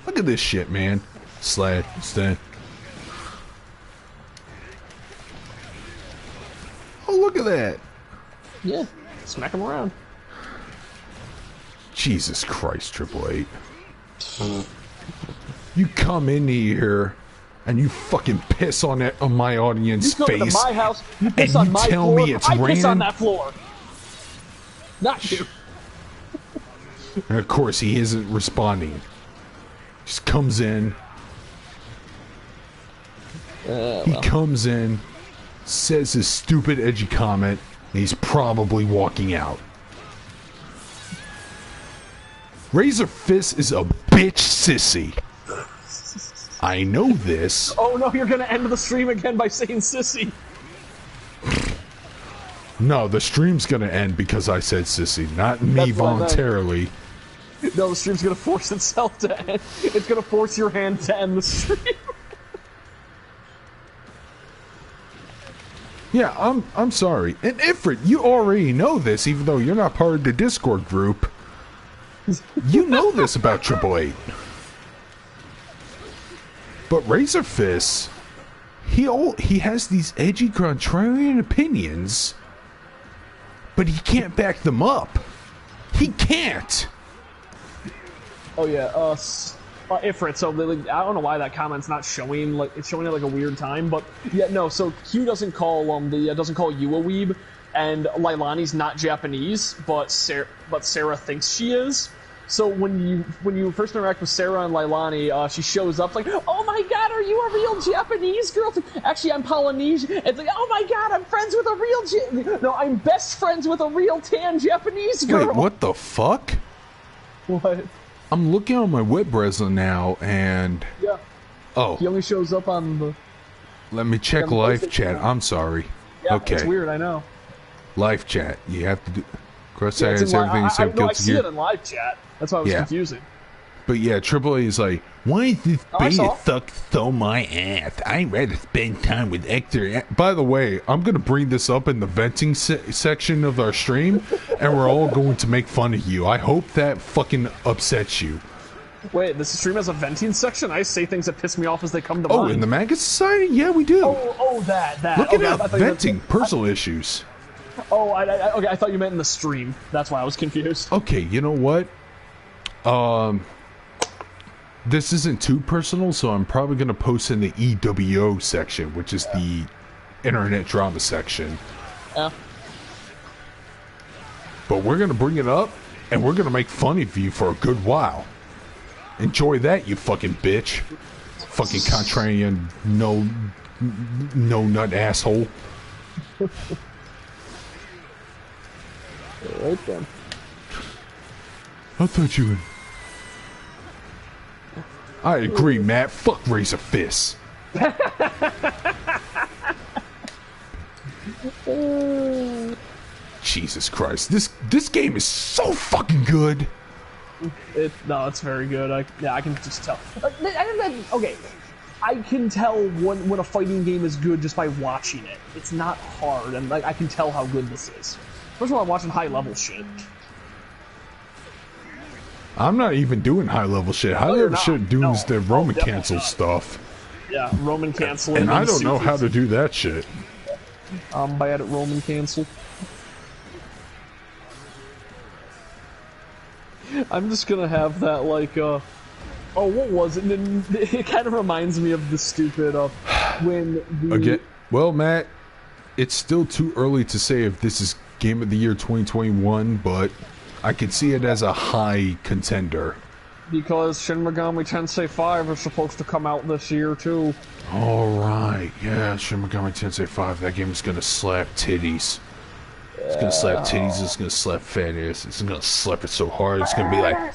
Look at this shit, man. Sled, stand. Oh, look at that. Yeah, smack him around. Jesus Christ, Triple Eight. You come in here and you fucking piss on my audience face. You go to my house, you piss on my floor, I piss on that floor. Not you. And of course he isn't responding. Just comes in. He comes in, says his stupid edgy comment, and he's probably walking out. Razor Fist is a bitch sissy. I know this. Oh no, you're gonna end the stream again by saying sissy. No, the stream's gonna end because I said sissy, not me voluntarily. No, the stream's gonna force itself to end. It's gonna force your hand to end the stream. Yeah, I'm sorry. And Ifrit, you already know this, even though you're not part of the Discord group. You know this about Triple Eight. But Razor Fist, he has these edgy contrarian opinions, but he can't back them up. He can't. Oh yeah, Ifrit. So I don't know why that comment's not showing. Like it's showing at like a weird time, but yeah, no. So Q doesn't call doesn't call you a weeb, and Lailani's not Japanese, but Sarah thinks she is. So when you first interact with Sarah and Lailani, she shows up like, "Oh my God, are you a real Japanese girl?" Actually, I'm Polynesian. It's like, "Oh my God, I'm friends with a real no, I'm best friends with a real tan Japanese girl." Wait, what the fuck? What? I'm looking on my web browser now, and yeah. Oh, he only shows up on the. Let me check live chat. I'm sorry. Yeah, okay. It's weird. I know. Live chat. You have to do. Crosshair is everything. I see it in live chat. That's why it was confusing. But yeah, Triple A is like, why is this beta suck so my ass? I'd rather spend time with Hector. By the way, I'm going to bring this up in the venting section of our stream, and we're all going to make fun of you. I hope that fucking upsets you. Wait, this stream has a venting section? I say things that piss me off as they come to mind. Oh, in the Manga Society? Yeah, we do. That. Look at venting personal issues. Oh, okay, I thought you meant in the stream. That's why I was confused. Okay, you know what? This isn't too personal, so I'm probably going to post in the EWO section, which is the internet drama section. Yeah. But we're going to bring it up, and we're going to make fun of you for a good while. Enjoy that, you fucking bitch. Fucking contrarian, no nut asshole. Right then. I thought you I agree, Matt. Fuck Razor Fist. Jesus Christ. This game is so fucking good. No, it's very good. I can just tell. Okay, I can tell when a fighting game is good just by watching it. It's not hard, and like I can tell how good this is. First of all, I'm watching high level shit. I'm not even doing high level shit. High level shit doing the Roman cancel stuff. Yeah, Roman cancel. And I don't know how to do that shit. I'm bad at Roman cancel. I'm just gonna have that like oh, what was it? It kind of reminds me of the stupid when the again. Well, Matt, it's still too early to say if this is Game of the Year 2021, but I could see it as a high contender. Because Shin Megami Tensei 5 is supposed to come out this year too. Alright, yeah, Shin Megami Tensei 5, that game is gonna slap titties. It's gonna slap titties, it's gonna slap fat ass, it's gonna slap it so hard, it's gonna be like...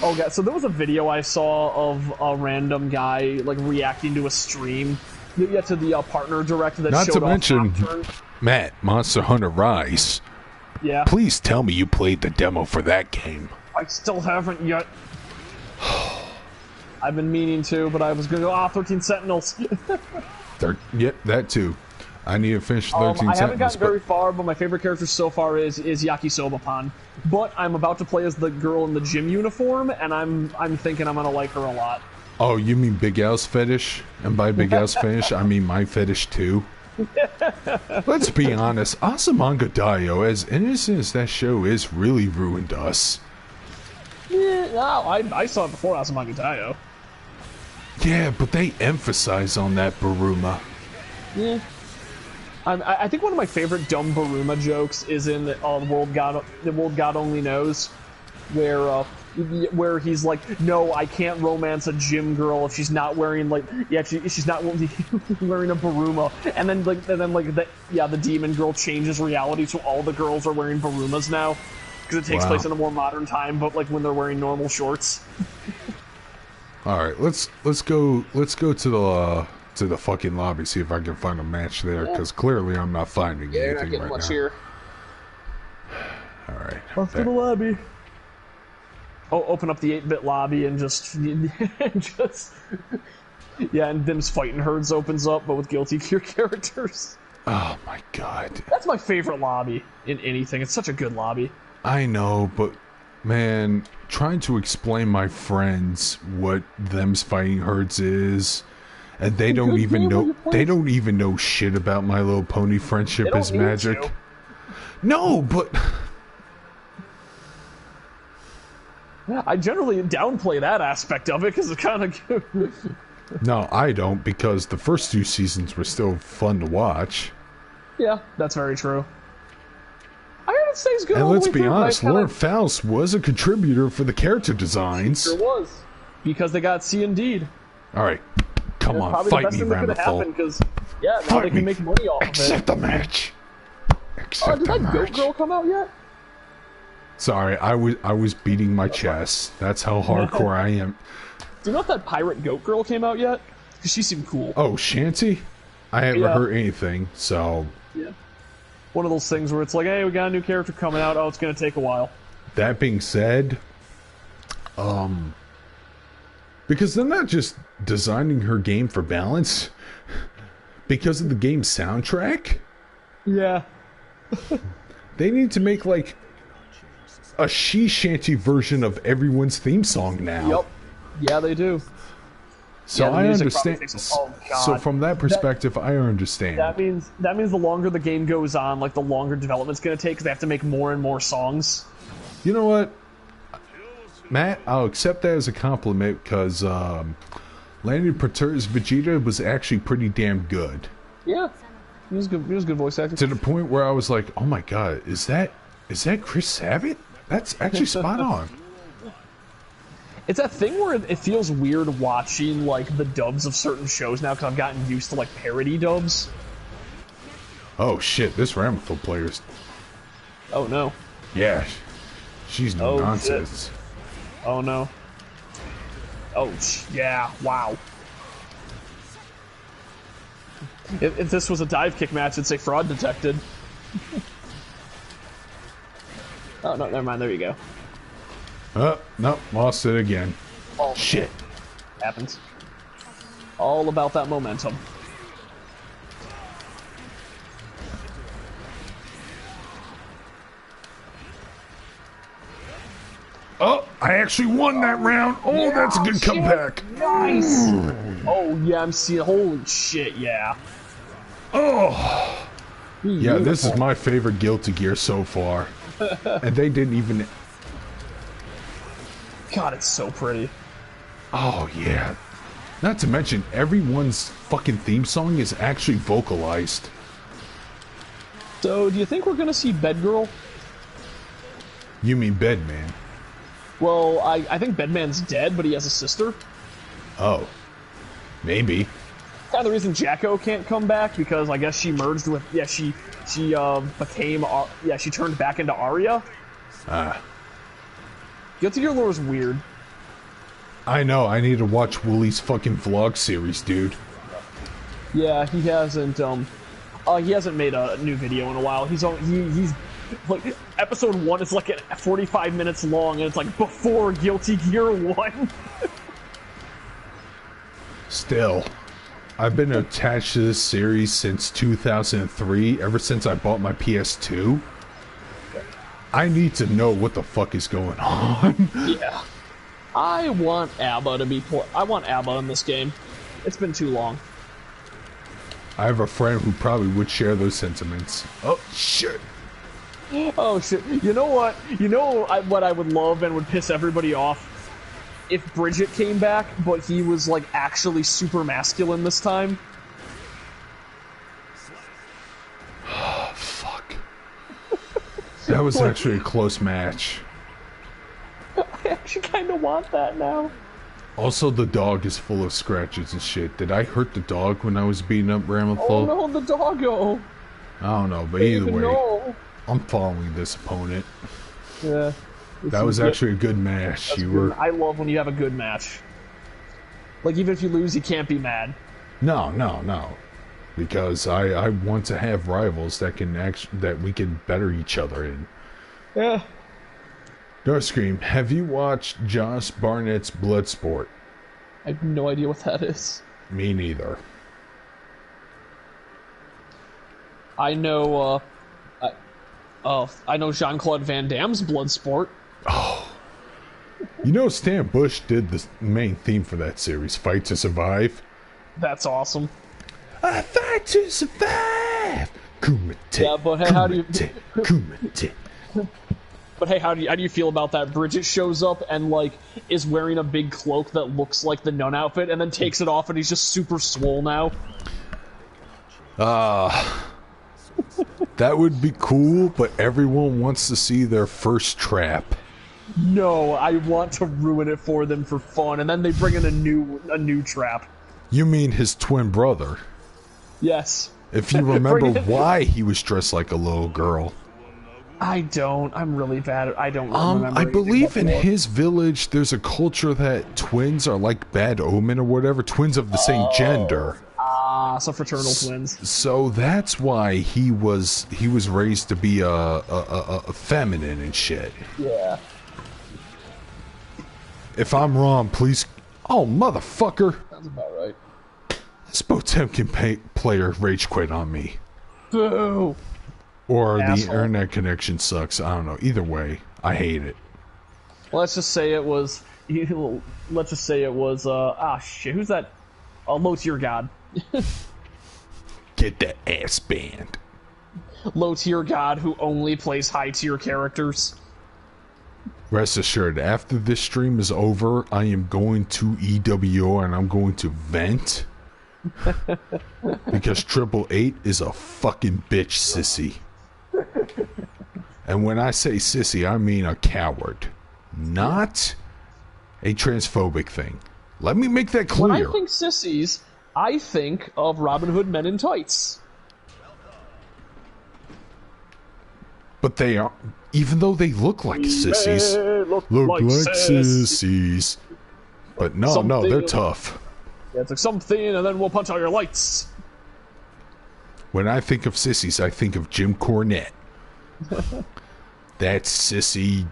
Oh god, so there was a video I saw of a random guy, like, reacting to a stream. Yeah, to the partner direct that not showed to off mention, Nocturne. Matt, Monster Hunter Rise. Yeah. Please tell me you played the demo for that game. I still haven't yet. I've been meaning to, but I was gonna go, 13 Sentinels. Yeah, that too. I need to finish 13 Sentinels. I haven't gotten very far, but my favorite character so far is Yakisoba-pan. But I'm about to play as the girl in the gym uniform, and I'm thinking I'm gonna like her a lot. Oh, you mean Big Al's fetish? And by Big Al's fetish, I mean my fetish too. Let's be honest, Azumanga Daioh, as innocent as that show is, really ruined us. Yeah, no, I saw it before Azumanga Daioh. Yeah, but they emphasize on that Baruma. Yeah. I think one of my favorite dumb Baruma jokes is in the World God Only Knows, where he's like, no, I can't romance a gym girl if she's not wearing she's not wearing a Baruma, and then the demon girl changes reality so all the girls are wearing Barumas now because it takes place in a more modern time, but like when they're wearing normal shorts. All right, let's go to the fucking lobby, see if I can find a match there, because clearly I'm not finding anything right now. Here. All right, off to the lobby. Oh, open up the 8-bit lobby and just yeah, and Them's Fighting Herds opens up, but with Guilty Gear characters. Oh my god, that's my favorite lobby in anything. It's such a good lobby. I know, but man, trying to explain my friends what Them's Fighting Herds is, and they don't even know. They don't even know shit about My Little Pony Friendship is Magic. No, but I generally downplay that aspect of it because it's kind of good. No, I don't, because the first 2 seasons were still fun to watch. Yeah, that's very true. I heard it stays good. And let's be honest, Lord Faust was a contributor for the character designs. Sure was, because they got C and D. All right, come on, fight me, Ramethal. Yeah, now they can make money off of it. Accept the match. Did that Goat Girl come out yet? Sorry, I was beating my chest. That's how hardcore I am. Do you know if that Pirate Goat Girl came out yet? Because she seemed cool. Oh, Shanty? I haven't heard anything, so... Yeah. One of those things where it's like, hey, we got a new character coming out. Oh, it's going to take a while. That being said, because they're not just designing her game for balance, because of the game's soundtrack? Yeah. They need to make, like, a she-shanty version of everyone's theme song now. Yep. Yeah, they do. So yeah, I understand. So from that perspective, I understand. That means the longer the game goes on, like the longer development's going to take, because they have to make more and more songs. You know what, Matt? I'll accept that as a compliment, because Lanny Prater's Vegeta was actually pretty damn good. Yeah, he was good. He was a good voice actor. To the point where I was like, "Oh my god, is that Chris Sabat? That's actually spot on." It's that thing where it feels weird watching like the dubs of certain shows now, because I've gotten used to like parody dubs. Oh shit, this Ramethal player's... Oh no. Yeah, she's no nonsense. Shit. Oh no. Oh, yeah, wow. If this was a dive kick match, it'd say fraud detected. Oh, no, never mind, there you go. Oh, no, lost it again. Oh, shit. Happens. All about that momentum. Oh, I actually won that round. Oh, that's a good comeback. Nice. Oh, yeah, I'm seeing. Holy shit, yeah. Oh. Yeah, this is my favorite Guilty Gear so far. And they didn't even... God, it's so pretty. Oh, yeah. Not to mention, everyone's fucking theme song is actually vocalized. So, do you think we're gonna see Bedgirl? You mean Bedman? Well, I think Bedman's dead, but he has a sister. Oh. Maybe. Kind of the reason Jacko can't come back, because I guess she merged with... Yeah, she became... Yeah, she turned back into Arya. Ah. Guilty Gear lore is weird. I know, I need to watch Wooly's fucking vlog series, dude. Yeah, he hasn't made a new video in a while. He's like, episode 1 is like 45 minutes long, and it's like before Guilty Gear 1. Still, I've been attached to this series since 2003, ever since I bought my PS2. I need to know what the fuck is going on. Yeah. I want ABBA to be I want ABBA in this game. It's been too long. I have a friend who probably would share those sentiments. Oh, shit. Oh, shit. You know what? You know what I would love and would piss everybody off? If Bridget came back, but he was, like, actually super masculine this time. Oh, fuck. That was actually a close match. I actually kind of want that now. Also, the dog is full of scratches and shit. Did I hurt the dog when I was beating up Ramathol? Oh no, the doggo! I don't know, but either way, I'm following this opponent. Yeah. That was actually a good match. I love when you have a good match. Like, even if you lose, you can't be mad. No. Because I want to have rivals that we can better each other in. Yeah. Starscream, have you watched Josh Barnett's Bloodsport? I have no idea what that is. Me neither. I know, I know Jean-Claude Van Damme's Bloodsport. Oh. You know Stan Bush did the main theme for that series, Fight to Survive? That's awesome. I fight to survive! Kumite, yeah, but hey, how do you... Kumite. But hey, how do you feel about that? Bridget shows up and, like, is wearing a big cloak that looks like the nun outfit, and then takes it off and he's just super swole now. That would be cool, but everyone wants to see their first trap. No, I want to ruin it for them for fun, and then they bring in a new trap. You mean his twin brother? Yes. If you remember why he was dressed like a little girl. I don't. I'm really bad. I don't remember. I believe in his village, there's a culture that twins are like bad omen or whatever. Twins of the same gender. So fraternal twins. So that's why he was raised to be a feminine and shit. Yeah. If I'm wrong, please. Oh, motherfucker! Sounds about right. This Potemkin player rage quit on me. Boo! Or asshole. The internet connection sucks. I don't know. Either way, I hate it. Let's just say it was. Let's just say it was. Shit. Who's that? Low tier god. Get that ass banned. Low tier god who only plays high tier characters. Rest assured, after this stream is over, I am going to EWO and I'm going to vent. Because 888 is a fucking bitch sissy. And when I say sissy, I mean a coward. Not a transphobic thing. Let me make that clear. When I think sissies, I think of Robin Hood Men in Tights. But they are, even though they look like sissies. Look like sissies. But no, they're tough. Yeah, it's like something, and then we'll punch all your lights. When I think of sissies, I think of Jim Cornette. That sissy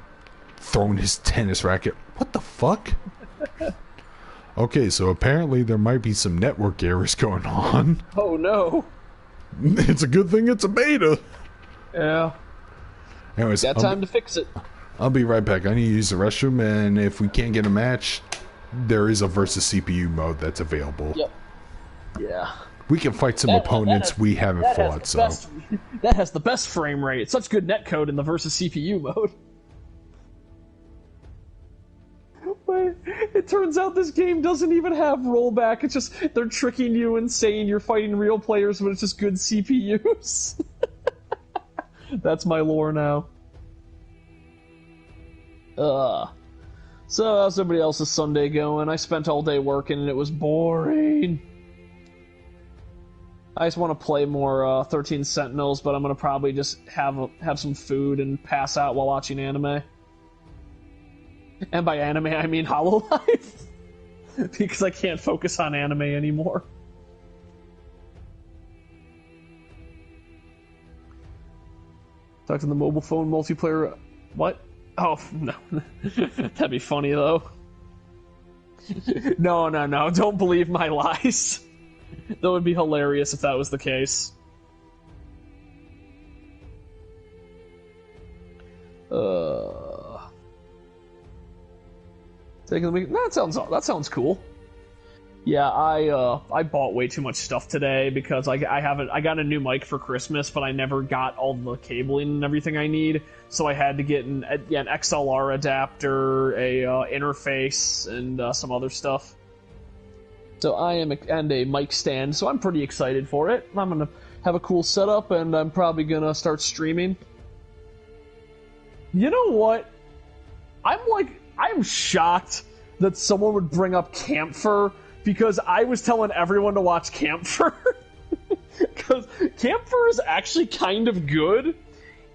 throwing his tennis racket. What the fuck? Okay, so apparently there might be some network errors going on. Oh no. It's a good thing it's a beta. Yeah. Anyways, got time to fix it. I'll be right back. I need to use the restroom, and if we can't get a match, there is a versus CPU mode that's available. Yep. Yeah. We can fight some opponents we haven't fought, so... That has the best frame rate. It's such good netcode in the versus CPU mode. Wait, it turns out this game doesn't even have rollback. It's just, they're tricking you and saying you're fighting real players, but it's just good CPUs. That's my lore now. So how's everybody else's Sunday going? I spent all day working and it was boring. I just want to play more 13 Sentinels, but I'm gonna probably just have some food and pass out while watching anime. And by anime, I mean Hololive. Because I can't focus on anime anymore. Talk to the mobile phone multiplayer... What? Oh, no. That'd be funny, though. No. Don't believe my lies. That would be hilarious if that was the case. Taking the week. That sounds cool. Yeah, I bought way too much stuff today because I got a new mic for Christmas, but I never got all the cabling and everything I need, so I had to get an XLR adapter, a interface, and some other stuff. So and a mic stand, so I'm pretty excited for it. I'm gonna have a cool setup, and I'm probably gonna start streaming. You know what? I'm shocked that someone would bring up Camphor, because I was telling everyone to watch Camphor. Because Camphor is actually kind of good.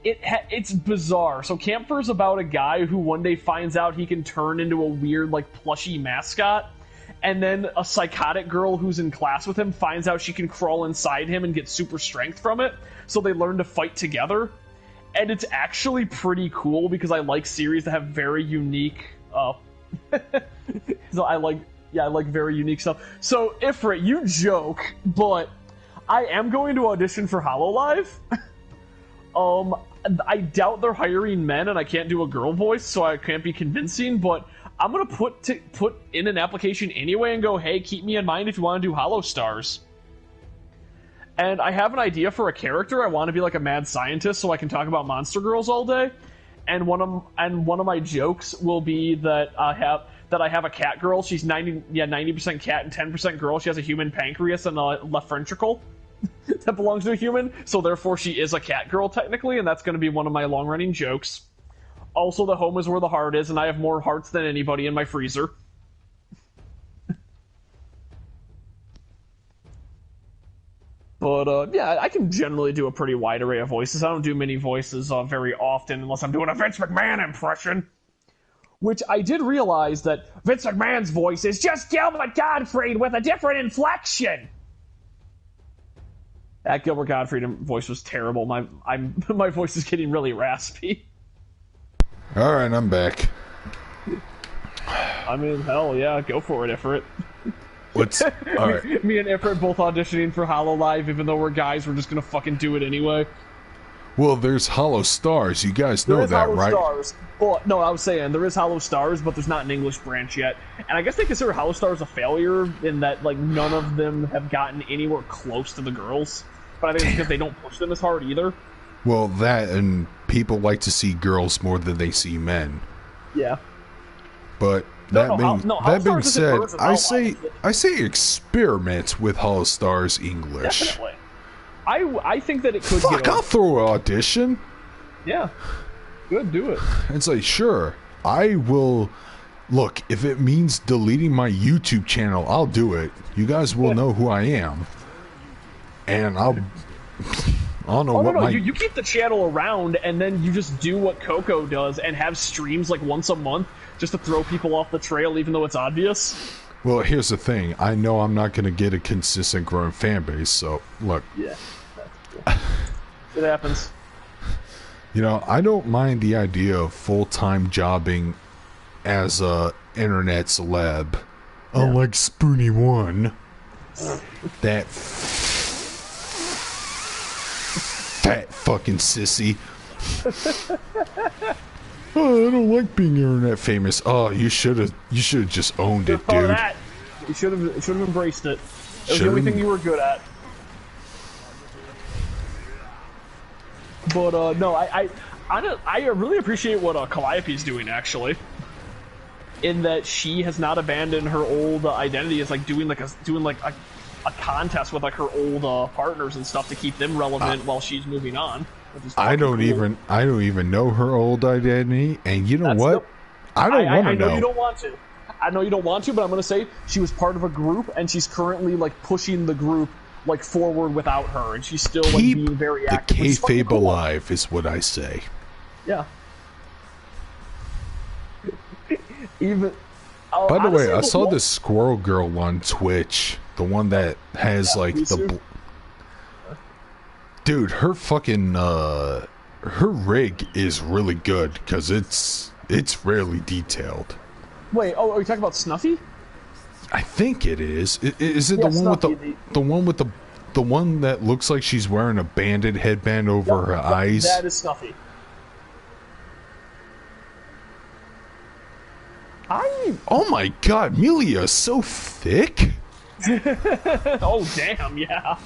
It's bizarre. So Camphor is about a guy who one day finds out he can turn into a weird, plushy mascot. And then a psychotic girl who's in class with him finds out she can crawl inside him and get super strength from it. So they learn to fight together. And it's actually pretty cool because I like series that have very unique... so I like very unique stuff. So, Ifrit, you joke, but I am going to audition for Hololive. I doubt they're hiring men, and I can't do a girl voice, so I can't be convincing, but I'm gonna put in an application anyway and go, hey, keep me in mind if you want to do Hollow Stars. And I have an idea for a character. I want to be like a mad scientist so I can talk about monster girls all day. And one of my jokes will be that I have a cat girl. She's 90% cat and 10% girl. She has a human pancreas and a left ventricle that belongs to a human. So therefore she is a cat girl technically, and that's going to be one of my long-running jokes. Also, the home is where the heart is, and I have more hearts than anybody in my freezer. But, yeah, I can generally do a pretty wide array of voices. I don't do many voices very often unless I'm doing a Vince McMahon impression. Which I did realize that Vince McMahon's voice is just Gilbert Gottfried with a different inflection. That Gilbert Gottfried voice was terrible. My voice is getting really raspy. Alright, I'm back. I mean, hell yeah, go for it, Ifrit. Alright. Me and Ifrit both auditioning for Hololive, even though we're guys, we're just gonna fucking do it anyway. Well, there's Hollow Stars. You guys know that, right? Stars. Well, no, I was saying there is Hollow Stars, but there's not an English branch yet. And I guess they consider Hollow Stars a failure in that none of them have gotten anywhere close to the girls. But I think it's because they don't push them as hard either. Well, that and people like to see girls more than they see men. Yeah. But that being said, I say experiment with Hollow Stars English. Definitely. I think that it could. Fuck, I'll throw an audition. Yeah. Good, do it. It's like, sure, I will. Look, if it means deleting my YouTube channel, I'll do it. You guys will know who I am. And I don't know what my... You keep the channel around, and then you just do what Coco does and have streams once a month just to throw people off the trail, even though it's obvious. Well, here's the thing. I know I'm not going to get a consistent growing fan base, so look. Yeah, that's cool. It happens. You know, I don't mind the idea of full-time jobbing as a internet celeb. Yeah. Unlike Spoony One. That fat fucking sissy. Oh, I don't like being internet famous. Oh, you should have just owned it, dude. That. You should have embraced it. It was the only thing you were good at. But no, I really appreciate what Calliope's doing, actually. In that she has not abandoned her old identity as like doing a contest with like her old partners and stuff to keep them relevant while she's moving on. I don't even know her old identity, and you know what? I don't want to know. I know you don't want to. I know you don't want to, but I'm going to say she was part of a group, and she's currently like pushing the group like forward without her, and she's still like being very active. The kayfabe alive is what I say. Yeah. Even. By the way, I saw this Squirrel Girl on Twitch, the one that has like the. Dude, her fucking her rig is really good because it's rarely detailed. Wait, are you talking about Snuffy? I think it is. Is it the one Snuffy, with the one that looks like she's wearing a banded headband over her eyes? That is Snuffy. Oh my god, Melia is so thick. Oh damn, yeah.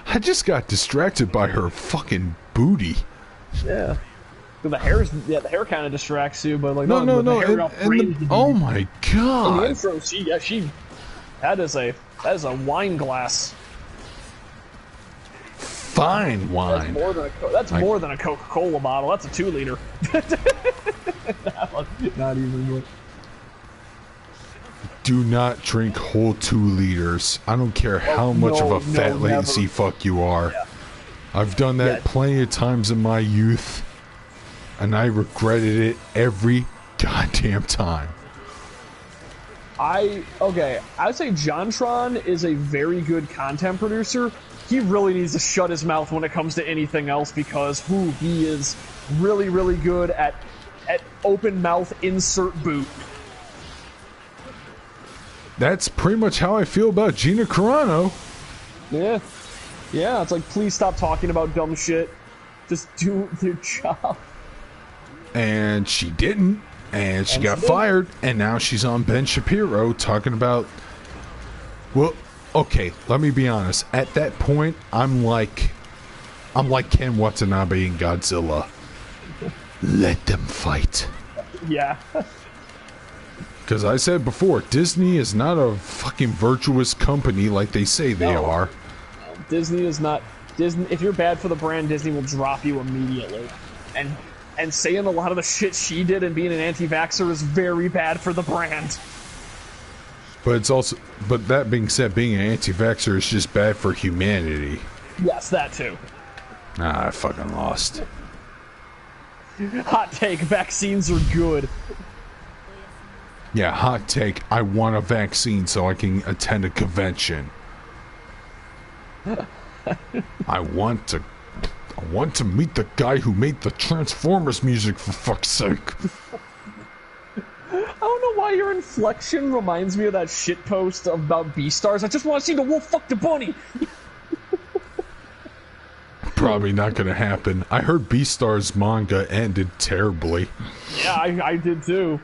I just got distracted by her fuking booty. Yeah. The hair kind of distracts you, but like no. Oh my god. In the intro, she that is a wine glass. Fine wine. That's more than a Coca-Cola bottle. That's a 2-liter. Not even good. Do not drink whole 2 liters. I don't care how much of a fat latency fuck you are. Yeah. I've done that plenty of times in my youth, and I regretted it every goddamn time. I'd say JonTron is a very good content producer. He really needs to shut his mouth when it comes to anything else because he is really, really good at open mouth insert boot. That's pretty much how I feel about Gina Carano. Yeah. Yeah, it's like, please stop talking about dumb shit. Just do your job. And she didn't. And she got fired. And now she's on Ben Shapiro talking about... Well, okay, let me be honest. At that point, I'm like Ken Watanabe in Godzilla. Let them fight. Yeah. Because I said before, Disney is not a fucking virtuous company like they say they are. Disney is not. Disney. If you're bad for the brand, Disney will drop you immediately. And saying a lot of the shit she did and being an anti-vaxxer is very bad for the brand. But it's also. But that being said, being an anti-vaxxer is just bad for humanity. Yes, that too. I fucking lost. Hot take: vaccines are good. Yeah, hot take. I want a vaccine so I can attend a convention. I want to meet the guy who made the Transformers music, for fuck's sake. I don't know why your inflection reminds me of that shit post about Beastars. I just want to see the wolf fuck the bunny. Probably not gonna happen. I heard Beastars manga ended terribly. Yeah, I did too.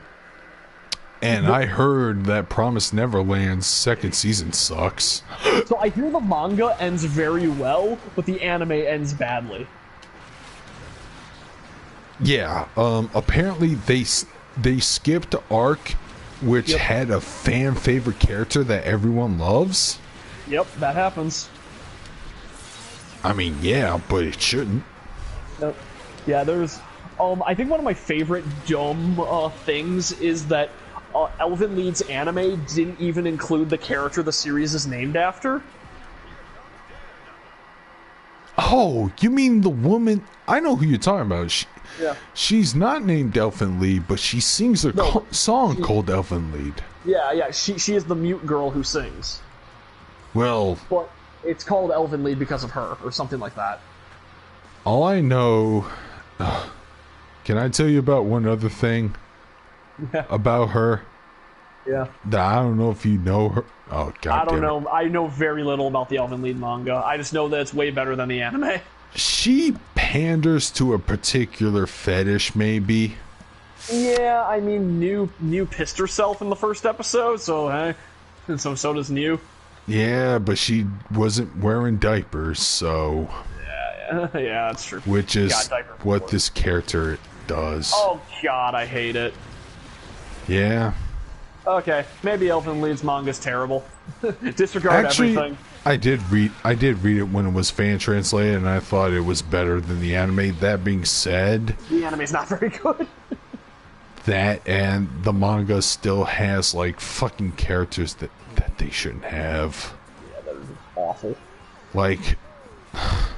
And I heard that Promised Neverland's second season sucks. So I hear the manga ends very well, but the anime ends badly. Yeah, apparently they skipped Arc, which had a fan favorite character that everyone loves. Yep, that happens. I mean, yeah, but it shouldn't. Nope. Yeah, there's I think one of my favorite dumb things is that Elven Lied's anime didn't even include the character the series is named after. Oh, you mean the woman? I know who you're talking about. Yeah. She's not named Elfin Lied, but she sings a song called Elfin Lied. Yeah. She is the mute girl who sings. Well, but it's called Elfin Lied because of her, or something like that. All I know. Can I tell you about one other thing? Yeah. About her? Yeah. That I don't know if you know her. Oh god. I don't know. I know very little about the Elfin Lied manga. I just know that it's way better than the anime. She panders to a particular fetish, maybe. Yeah, I mean, New pissed herself in the first episode, so so does New. Yeah, but she wasn't wearing diapers, so. Yeah, that's true. Which is what this character does. Oh god, I hate it. Yeah. Okay, maybe Elfin Lied's manga's terrible. Disregard everything. I did read it when it was fan translated, and I thought it was better than the anime. That being said, the anime's not very good. That and the manga still has like fucking characters that they shouldn't have. Yeah, that is awful. Like,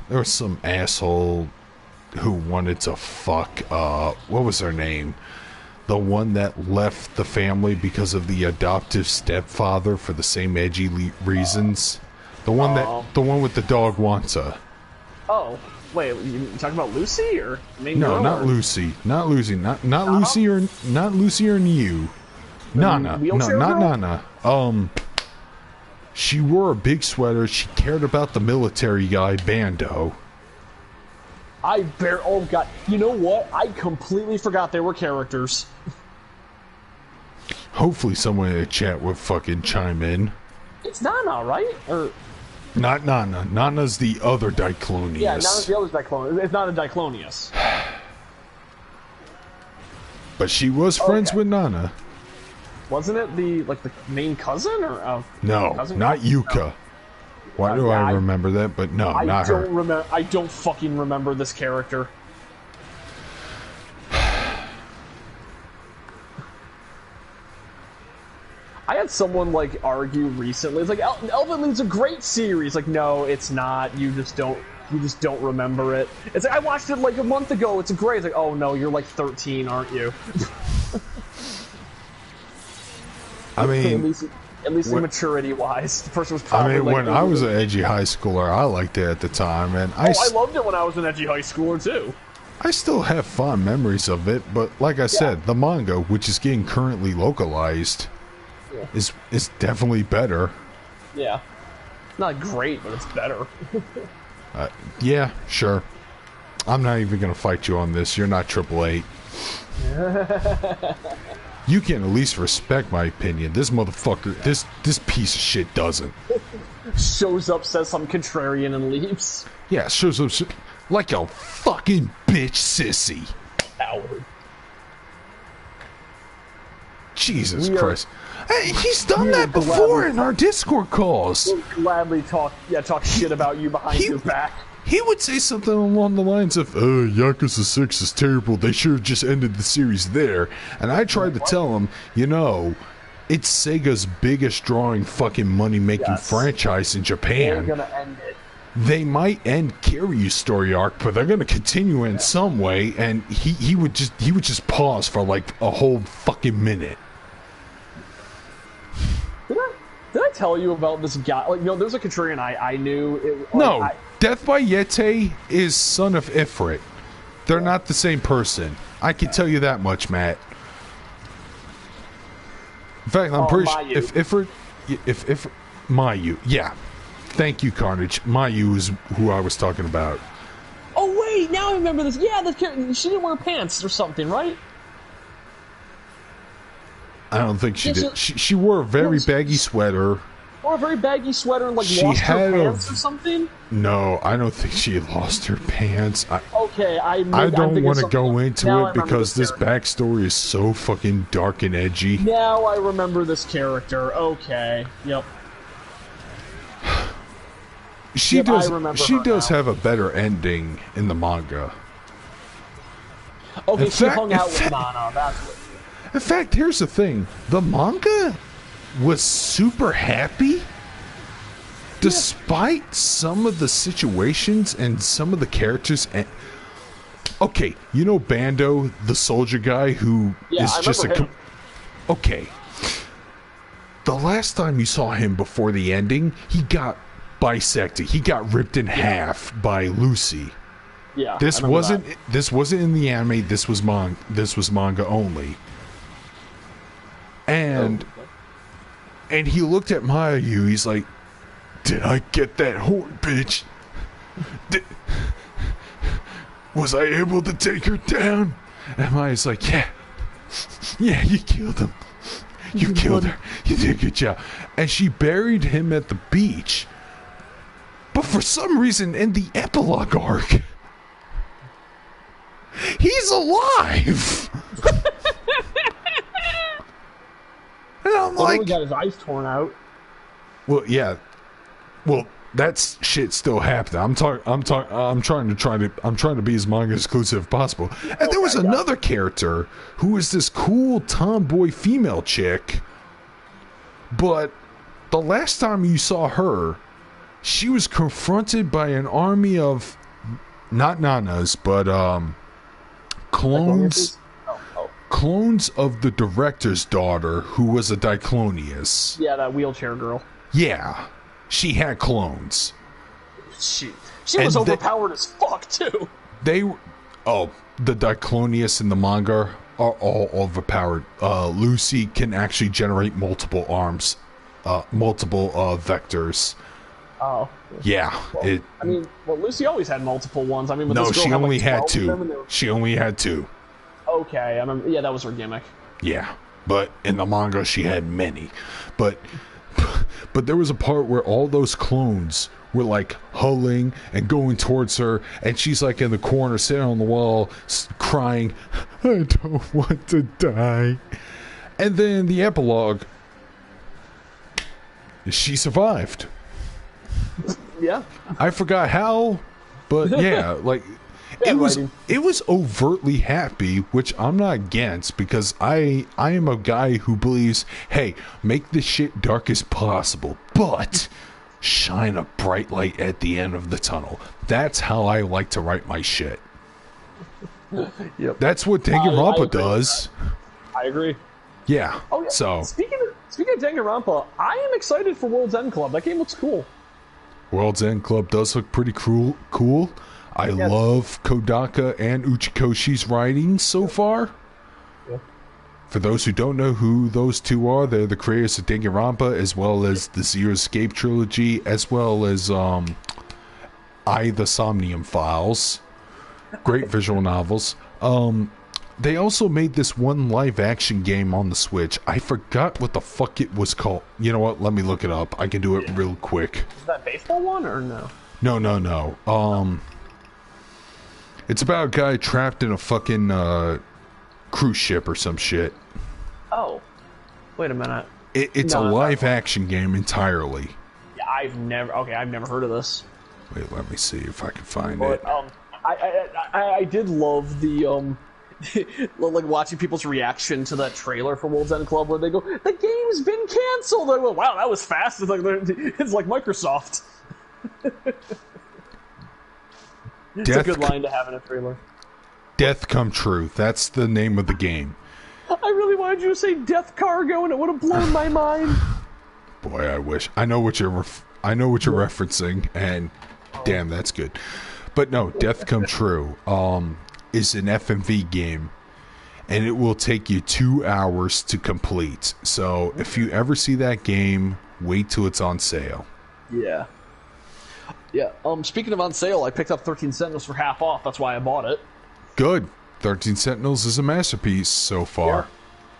there was some asshole who wanted to fuck. What was her name? The one that left the family because of the adoptive stepfather for the same edgy reasons. The one with the dog Wanta. Oh, wait, you talking about Lucy or no, not Lucy, not Lucy, not Lucy or Niu. Nana, no, not Nana. She wore a big sweater. She cared about the military guy Bando. Oh god, you know what? I completely forgot they were characters. Hopefully someone in the chat would fucking chime in. It's Nana, right? Or not Nana. Nana's the other Diclonius. Yeah, Nana's the other Diclonius. It's not a Diclonius. But she was friends with Nana. Wasn't it the main cousin or no, cousin? Not Yuka. No. Why do I remember that? But no, not her. I don't fucking remember this character. I had someone argue recently. It's like Elfin Lied's a great series. Like, no, it's not. You just don't remember it. It's like I watched it a month ago. It's great. It's like, oh no, you're 13, aren't you? I mean, at least maturity-wise, the person was probably. I mean, when I was an edgy high schooler, I liked it at the time, and I loved it when I was an edgy high schooler too. I still have fond memories of it, but like I said, the manga, which is getting currently localized, is definitely better. Yeah, not great, but it's better. Yeah, sure. I'm not even gonna fight you on this. You're not AAA. You can at least respect my opinion. This motherfucker, this piece of shit doesn't. Shows up, says something contrarian, and leaves. Yeah, shows up like a fucking bitch sissy. Coward. Jesus Christ. Hey, he's done that before in our Discord calls. We'll gladly talk shit about you behind your back. He would say something along the lines of, Yakuza 6 is terrible, they should have just ended the series there. And I tried to tell him, it's Sega's biggest drawing fucking money-making franchise in Japan. They're gonna end it. They might end Kiryu's story arc, but they're gonna continue in some way, and he would just pause for a whole fucking minute. Did I tell you about this guy? There's a contrarian I knew. Death by Yete is son of Ifrit. They're not the same person. I can tell you that much, Matt. In fact, I'm pretty sure if Mayu, yeah. Thank you, Carnage. Mayu is who I was talking about. Oh wait, now I remember this. Yeah, she didn't wear pants or something, right? I don't think she did. She wore a very baggy sweater. Or a very baggy sweater and lost her pants or something? No, I don't think she lost her pants. I don't want to go into it because this backstory is so fucking dark and edgy. Now I remember this character. Okay. Yep. She does have a better ending in the manga. Okay, she hung out with Nana. That's what. In fact, here's the thing. The manga was super happy. despite some of the situations and some of the characters, and okay, you know Bando, the soldier guy who is just a okay. The last time you saw him before the ending, he got bisected. He got ripped in half by Lucy. Yeah, this wasn't in the anime. This was manga only. And he looked at Mayu. He's like, "Did I get that horn, bitch? Was I able to take her down?" And Mayu's like, "Yeah, you killed him. You killed her. You did a good job." And she buried him at the beach. But for some reason, in the epilogue arc, he's alive. And I'm like, he got his eyes torn out. Well, yeah. Well, that shit still happened. I'm trying to be as manga exclusive as possible. And there was another character who was this cool tomboy female chick. But the last time you saw her, she was confronted by an army of not nanas, but clones. Clones of the director's daughter, who was a Diclonius. Yeah, that wheelchair girl. Yeah, she had clones. She was overpowered as fuck too. The Diclonius in the manga are all overpowered. Lucy can actually generate multiple arms, multiple vectors. Oh. Yeah. Well, Lucy always had multiple ones. I mean, but no, she only had 2. Were... She only had 2. Okay, I remember. Yeah, that was her gimmick. Yeah, but in the manga she had many. But there was a part where all those clones were like hulling and going towards her, and she's like in the corner sitting on the wall crying, "I don't want to die." And then the epilogue, she survived. Yeah. I forgot how, but yeah, like it was overtly happy, which I'm not against, because I am a guy who believes, hey, make this shit dark as possible, but shine a bright light at the end of the tunnel. That's how I like to write my shit. Yep. That's what Danganronpa does. I agree. Yeah. Oh, yeah. So speaking of Danganronpa, I am excited for World's End Club. That game looks cool. World's End Club does look pretty cool. I love Kodaka and Uchikoshi's writing so far. Yeah. For those who don't know who those two are, they're the creators of Danganronpa, as well as the Zero Escape trilogy, as well as the Somnium Files. Great visual novels. They also made this one live-action game on the Switch. I forgot what the fuck it was called. You know what? Let me look it up. I can do it real quick. Is that baseball one or no? No. It's about a guy trapped in a fucking cruise ship or some shit. Oh. Wait a minute. It's a live-action game entirely. Yeah, I've never heard of this. Wait, let me see if I can find it. I did love the like watching people's reaction to that trailer for World's End Club, where they go, "The game's been canceled." I go, "Wow, that was fast." It's like Microsoft. It's a good line to have in a trailer. Death Come True. That's the name of the game. I really wanted you to say Death Cargo, and it would have blown my mind. Boy, I wish. I know what you're referencing, and damn, that's good. But no, Death Come True is an FMV game, and it will take you 2 hours to complete. So if you ever see that game, wait till it's on sale. Yeah. Yeah. Speaking of on sale, I picked up 13 Sentinels for half off. That's why I bought it. Good. 13 Sentinels is a masterpiece so far.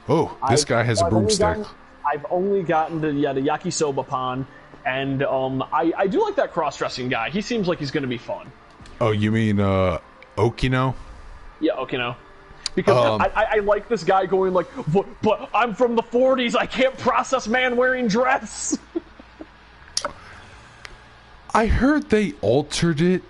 Yeah. Oh, this guy has a broomstick. I've only gotten to the Yakisoba Pan, and I do like that cross-dressing guy. He seems like he's going to be fun. Oh, you mean Okino? Yeah, Okino. Because I like this guy going like, but I'm from the 40s. I can't process man wearing dress. I heard they altered it.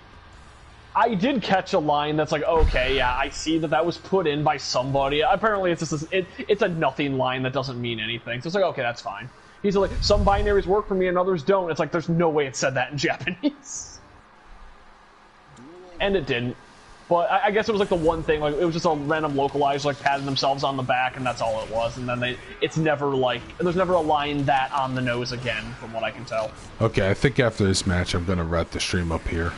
I did catch a line that's like, okay, yeah, I see that was put in by somebody. Apparently, it's just it's a nothing line that doesn't mean anything. So it's like, okay, that's fine. He's like, some binaries work for me and others don't. It's like, there's no way it said that in Japanese. And it didn't. But I guess it was like the one thing, like it was just a random localizer, like patting themselves on the back, and that's all it was. And then it's never like, there's never a line that on the nose again, from what I can tell. Okay, I think after this match, I'm gonna wrap the stream up here.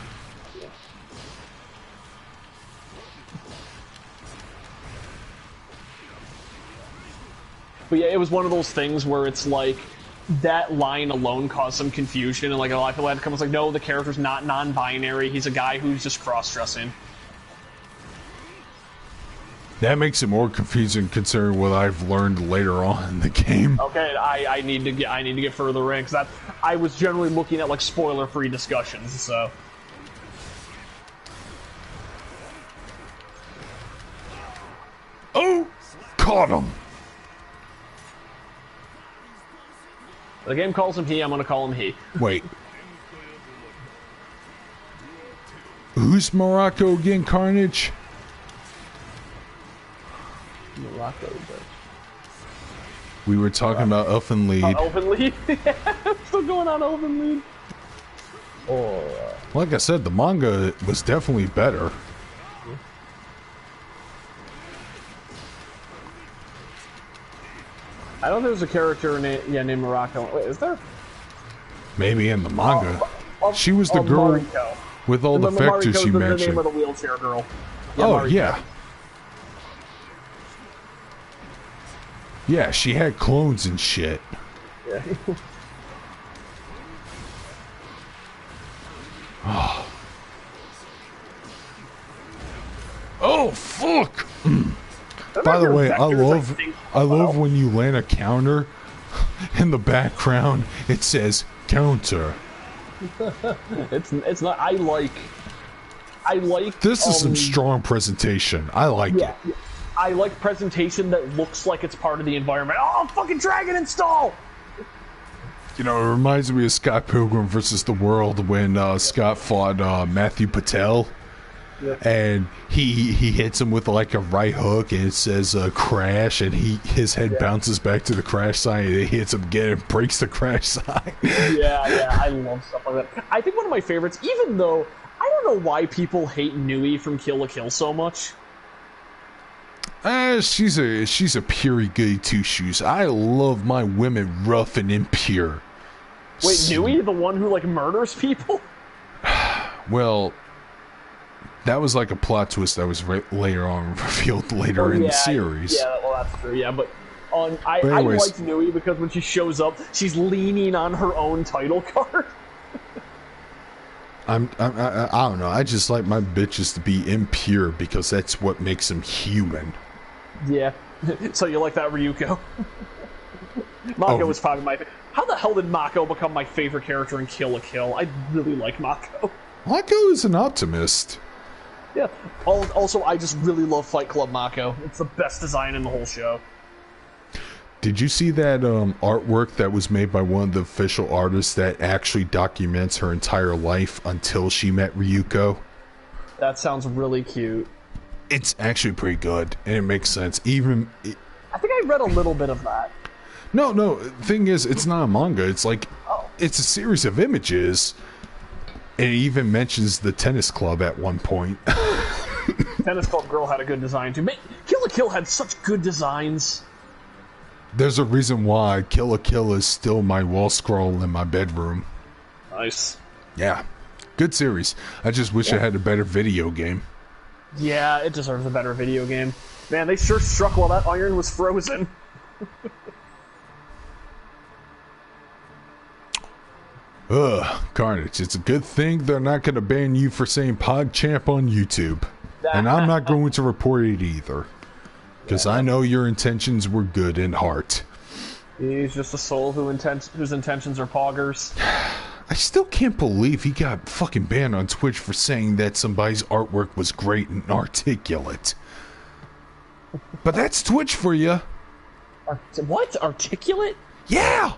But yeah, it was one of those things where it's like, that line alone caused some confusion, and like a lot of people had to come, it's like, no, the character's not non-binary, he's a guy who's just cross-dressing. That makes it more confusing considering what I've learned later on in the game. Okay, I need to get further in, because I was generally looking at like spoiler-free discussions, so. Oh! Caught him! The game calls him he, I'm gonna call him he. Wait. Who's Morocco again, Carnage? Morocco, but... We were talking about Elfen Lied. Elfen Lied? Yeah, still going on Elfen Lied. Oh. Like I said, the manga was definitely better. I know there's a character named Morocco. Wait, is there? Maybe in the manga. She was the girl Mariko. with all the factors she mentioned. The name of the wheelchair girl. Yeah, oh, Mariko. yeah. Yeah, she had clones and shit. Yeah. Oh. Oh, fuck! By the way, I love when you land a counter, in the background it says counter. it's not. I like. This is some strong presentation. I like it. Yeah. I like presentation that looks like it's part of the environment. Oh, fucking dragon install! You know, it reminds me of Scott Pilgrim versus the World when Scott fought Matthew Patel. Yeah. And he hits him with like a right hook and it says crash, and his head bounces back to the crash sign and it hits him again and breaks the crash sign. yeah, I love stuff like that. I think one of my favorites, even though I don't know why people hate Nui from Kill la Kill so much. She's a pure goody two shoes. I love my women rough and impure. Wait, Nui, the one who like murders people? Well, that was like a plot twist that was later on revealed later in the series. Yeah, well, that's true. Yeah, but I liked Nui because when she shows up, she's leaning on her own title card. I don't know. I just like my bitches to be impure because that's what makes them human. Yeah. So you like that Ryuko? Mako was probably my favorite. How the hell did Mako become my favorite character in Kill la Kill? I really like Mako. Mako is an optimist. Yeah. Also, I just really love Fight Club Mako. It's the best design in the whole show. Did you see that artwork that was made by one of the official artists that actually documents her entire life until she met Ryuko? That sounds really cute. It's actually pretty good, and it makes sense. I think I read a little bit of that. No. Thing is, it's not a manga. It's like it's a series of images, and it even mentions the tennis club at one point. Tennis club girl had a good design too. Kill la Kill had such good designs. There's a reason why Kill la Kill is still my wall scroll in my bedroom. Nice. Yeah, good series. I just wish I had a better video game. Yeah, it deserves a better video game. Man, they sure struck while that iron was frozen. Ugh, Carnage. It's a good thing they're not going to ban you for saying PogChamp on YouTube. And I'm not going to report it either. Because I know your intentions were good in heart. He's just a soul whose intentions are poggers. I still can't believe he got fucking banned on Twitch for saying that somebody's artwork was great and articulate. But that's Twitch for you. What? Articulate? Yeah!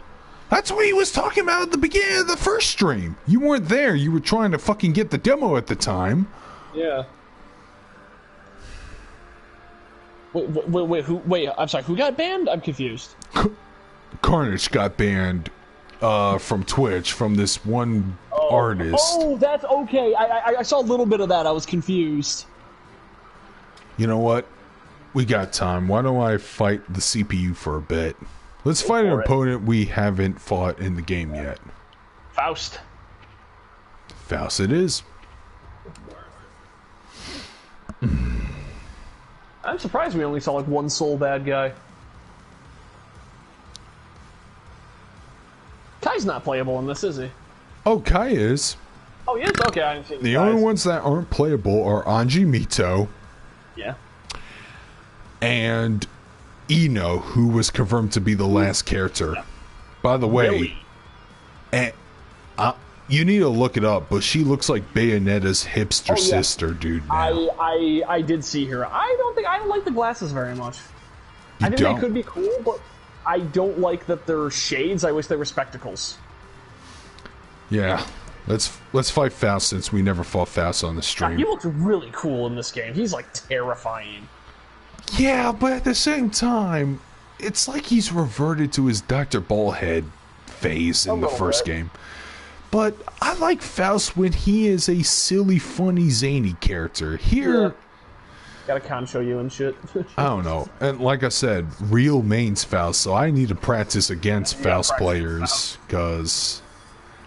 That's what he was talking about at the beginning of the first stream. You weren't there. You were trying to fucking get the demo at the time. Yeah. Wait, I'm sorry, who got banned? I'm confused. Carnage got banned from Twitch from this one artist. Oh, that's okay. I saw a little bit of that. I was confused. You know what? We got time. Why don't I fight the CPU for a bit? Let's fight an opponent we haven't fought in the game yet. Faust. Faust it is. I'm surprised we only saw like one sole bad guy. Kai's not playable in this, is he? Oh, Kai is. Oh, he is? Okay, I didn't see the only ones that aren't playable are Anji Mito. Yeah. And Ino, who was confirmed to be the last character. Yeah. By the way, really? And you need to look it up, but she looks like Bayonetta's hipster sister, dude. Now. I did see her. I don't like the glasses very much. I think they could be cool, but I don't like that they're shades. I wish they were spectacles. Yeah, let's fight Faust since we never fought Faust on the stream. God, he looks really cool in this game. He's like terrifying. Yeah, but at the same time, it's like he's reverted to his Dr. Ballhead phase in the first game. But I like Faust when he is a silly, funny, zany character. Here, gotta concho you and shit. I don't know. And like I said, real main's Faust, so I need to practice against Faust players,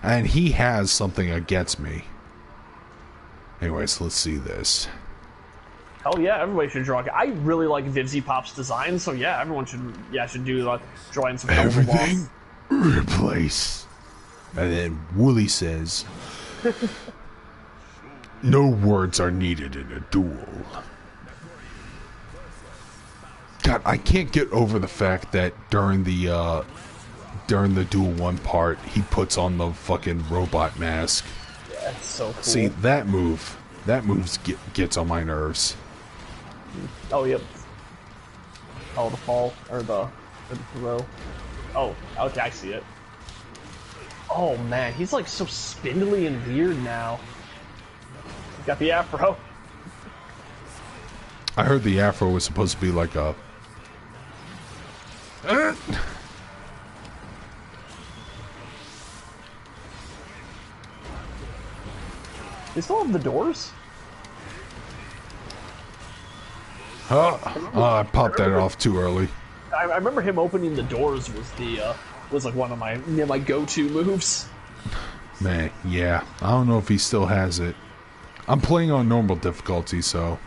and he has something against me. Anyways, let's see this. Hell yeah, everybody should draw. I really like Vivzy Pop's design, so yeah, everyone should do drawing some everything replace. And then Wooly says, no words are needed in a duel. God, I can't get over the fact that during the Duel 1 part, he puts on the fucking robot mask. Yeah, it's so cool. See, that move gets on my nerves. Oh, yep. Oh, the fall, or the throw. Oh, okay, I see it. Oh man, he's like so spindly and weird now. He's got the afro. I heard the afro was supposed to be like a... They still have the doors? I popped that off too early. I remember him opening the doors was like one of my go-to moves. Man, yeah. I don't know if he still has it. I'm playing on normal difficulty, so...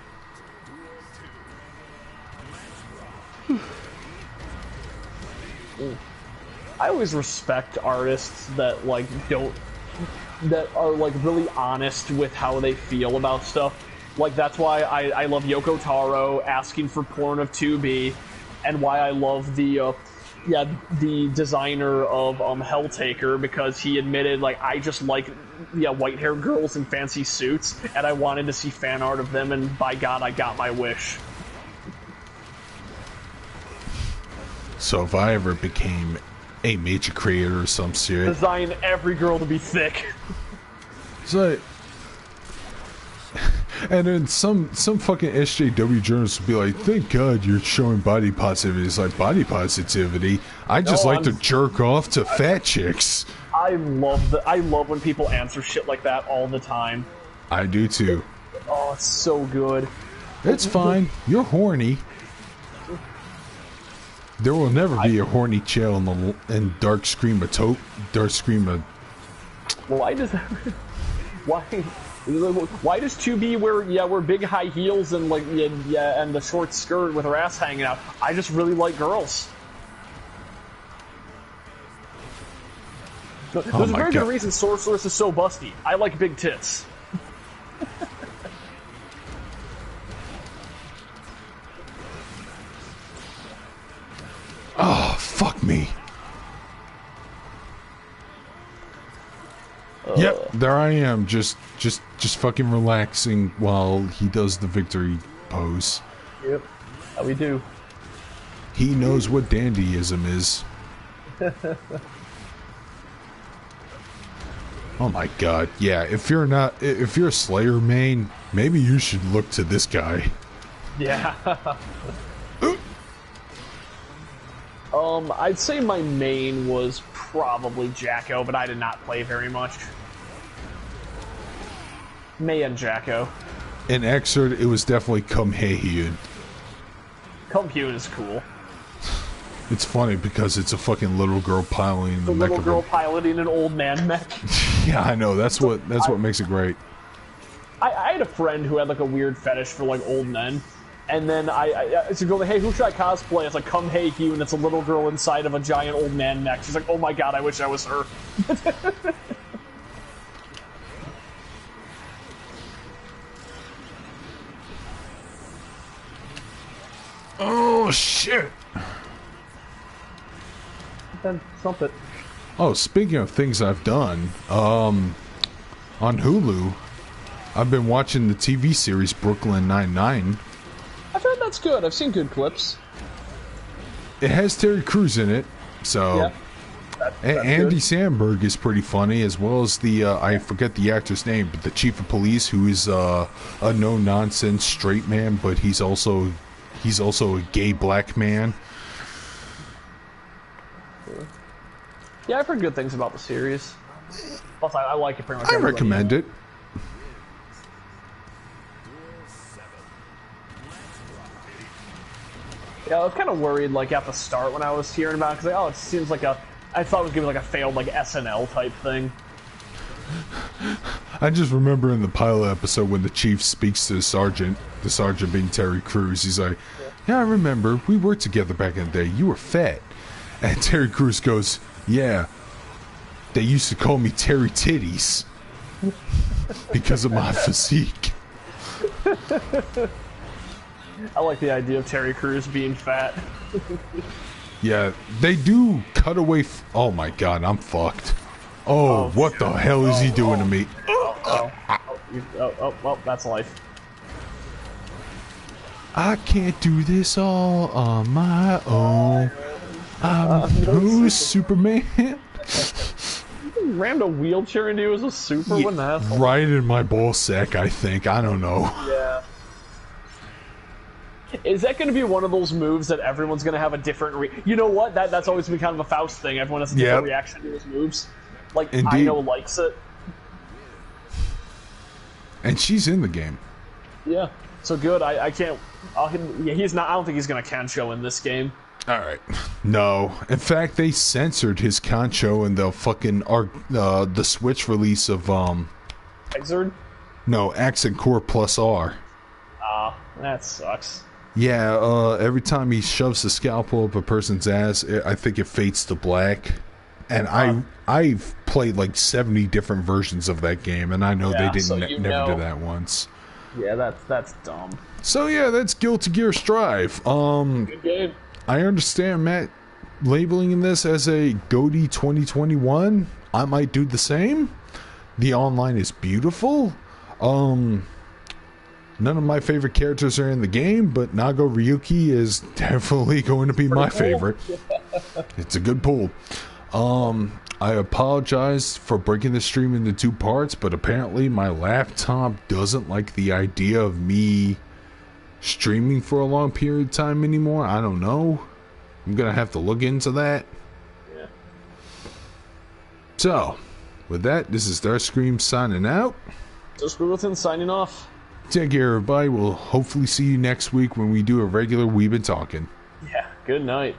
I always respect artists that that are like really honest with how they feel about stuff. Like that's why I love Yoko Taro asking for porn of 2B, and why I love the designer of Helltaker, because he admitted like I just like white-haired girls in fancy suits, and I wanted to see fan art of them, and by God I got my wish. So if I ever became a major creator or some shit, design every girl to be thick. It's like, and then some fucking SJW journalist would be like, "Thank God you're showing body positivity." It's like, body positivity? I just like to jerk off to fat chicks. I love when people answer shit like that all the time. I do too. Oh, it's so good. It's fine. You're horny. There will never be a horny chill in Dark Scream of Dark Scream of... Why does 2B wear big high heels and and the short skirt with her ass hanging out? I just really like girls. There's a very good reason Sorceress is so busty. I like big tits. Oh, fuck me. Yep, there I am, just fucking relaxing while he does the victory pose. Yep, how we do. He knows what dandyism is. Oh my god, yeah, if you're a Slayer main, maybe you should look to this guy. Yeah. I'd say my main was probably Jacko, but I did not play very much. May and Jacko. In Xrd, it was definitely Kumhehyun. Kumhehyun is cool. It's funny because it's a fucking little girl piloting the little girl piloting an old man mech. Yeah, I know. That's what makes it great. I had a friend who had like a weird fetish for like old men, and then I said, "Go, hey, who should I cosplay?" It's like Kumhehyun, and it's a little girl inside of a giant old man mech. She's like, "Oh my god, I wish I was her." Oh shit! Then trumpet. Oh, speaking of things I've done, on Hulu, I've been watching the TV series Brooklyn Nine-Nine. I've heard that's good. I've seen good clips. It has Terry Crews in it, so... Yeah. That's Andy good. Samberg is pretty funny, as well as the, I forget the actor's name, but the chief of police, who is a no-nonsense straight man, but he's also a gay black man. Yeah, I've heard good things about the series. Plus, I like it pretty much. I recommend it. Yeah, I was kind of worried, like, at the start when I was hearing about it, because, like, oh, it seems like I thought it was going to be, like, a failed, like, SNL type thing. I just remember in the pilot episode when the chief speaks to the sergeant being Terry Crews, he's like, yeah, I remember, we worked together back in the day, you were fat. And Terry Crews goes, yeah, they used to call me Terry Titties because of my physique. I like the idea of Terry Crews being fat. Yeah, they do cut away. Oh my god, I'm fucked. Oh, what the hell is he doing to me? Well, that's life. I can't do this all on my own. I'm no Superman. Rammed a wheelchair into you as a super? What the hell? Right in my ball sack, I think. I don't know. Yeah. Is that going to be one of those moves that everyone's going to have a different... You know what? That's always been kind of a Faust thing. Everyone has a different reaction to his moves. Like, Indeed. Ino likes it. And she's in the game. Yeah. So good. I can't... he's not... I don't think he's going to Kancho in this game. Alright. No. In fact, they censored his Kancho in the fucking... the Switch release of, Xrd? No, Accent Core Plus R. That sucks. Yeah, every time he shoves the scalpel up a person's ass, I think it fades to black. And I've played like 70 different versions of that game, and I know they didn't never did that once. Yeah, that's dumb. So yeah, that's Guilty Gear Strive. Good game. I understand Matt labeling this as a GOTY 2021. I might do the same. The online is beautiful. None of my favorite characters are in the game, but Nago Ryuki is definitely going to be my favorite. It's a good pull. I apologize for breaking the stream into 2 parts, but apparently my laptop doesn't like the idea of me streaming for a long period of time anymore. I don't know. I'm gonna have to look into that. Yeah. So, with that, this is Starscream signing out. Just Within signing off. Take care, everybody. We'll hopefully see you next week when we do a regular Weeb and Talking. Yeah, good night.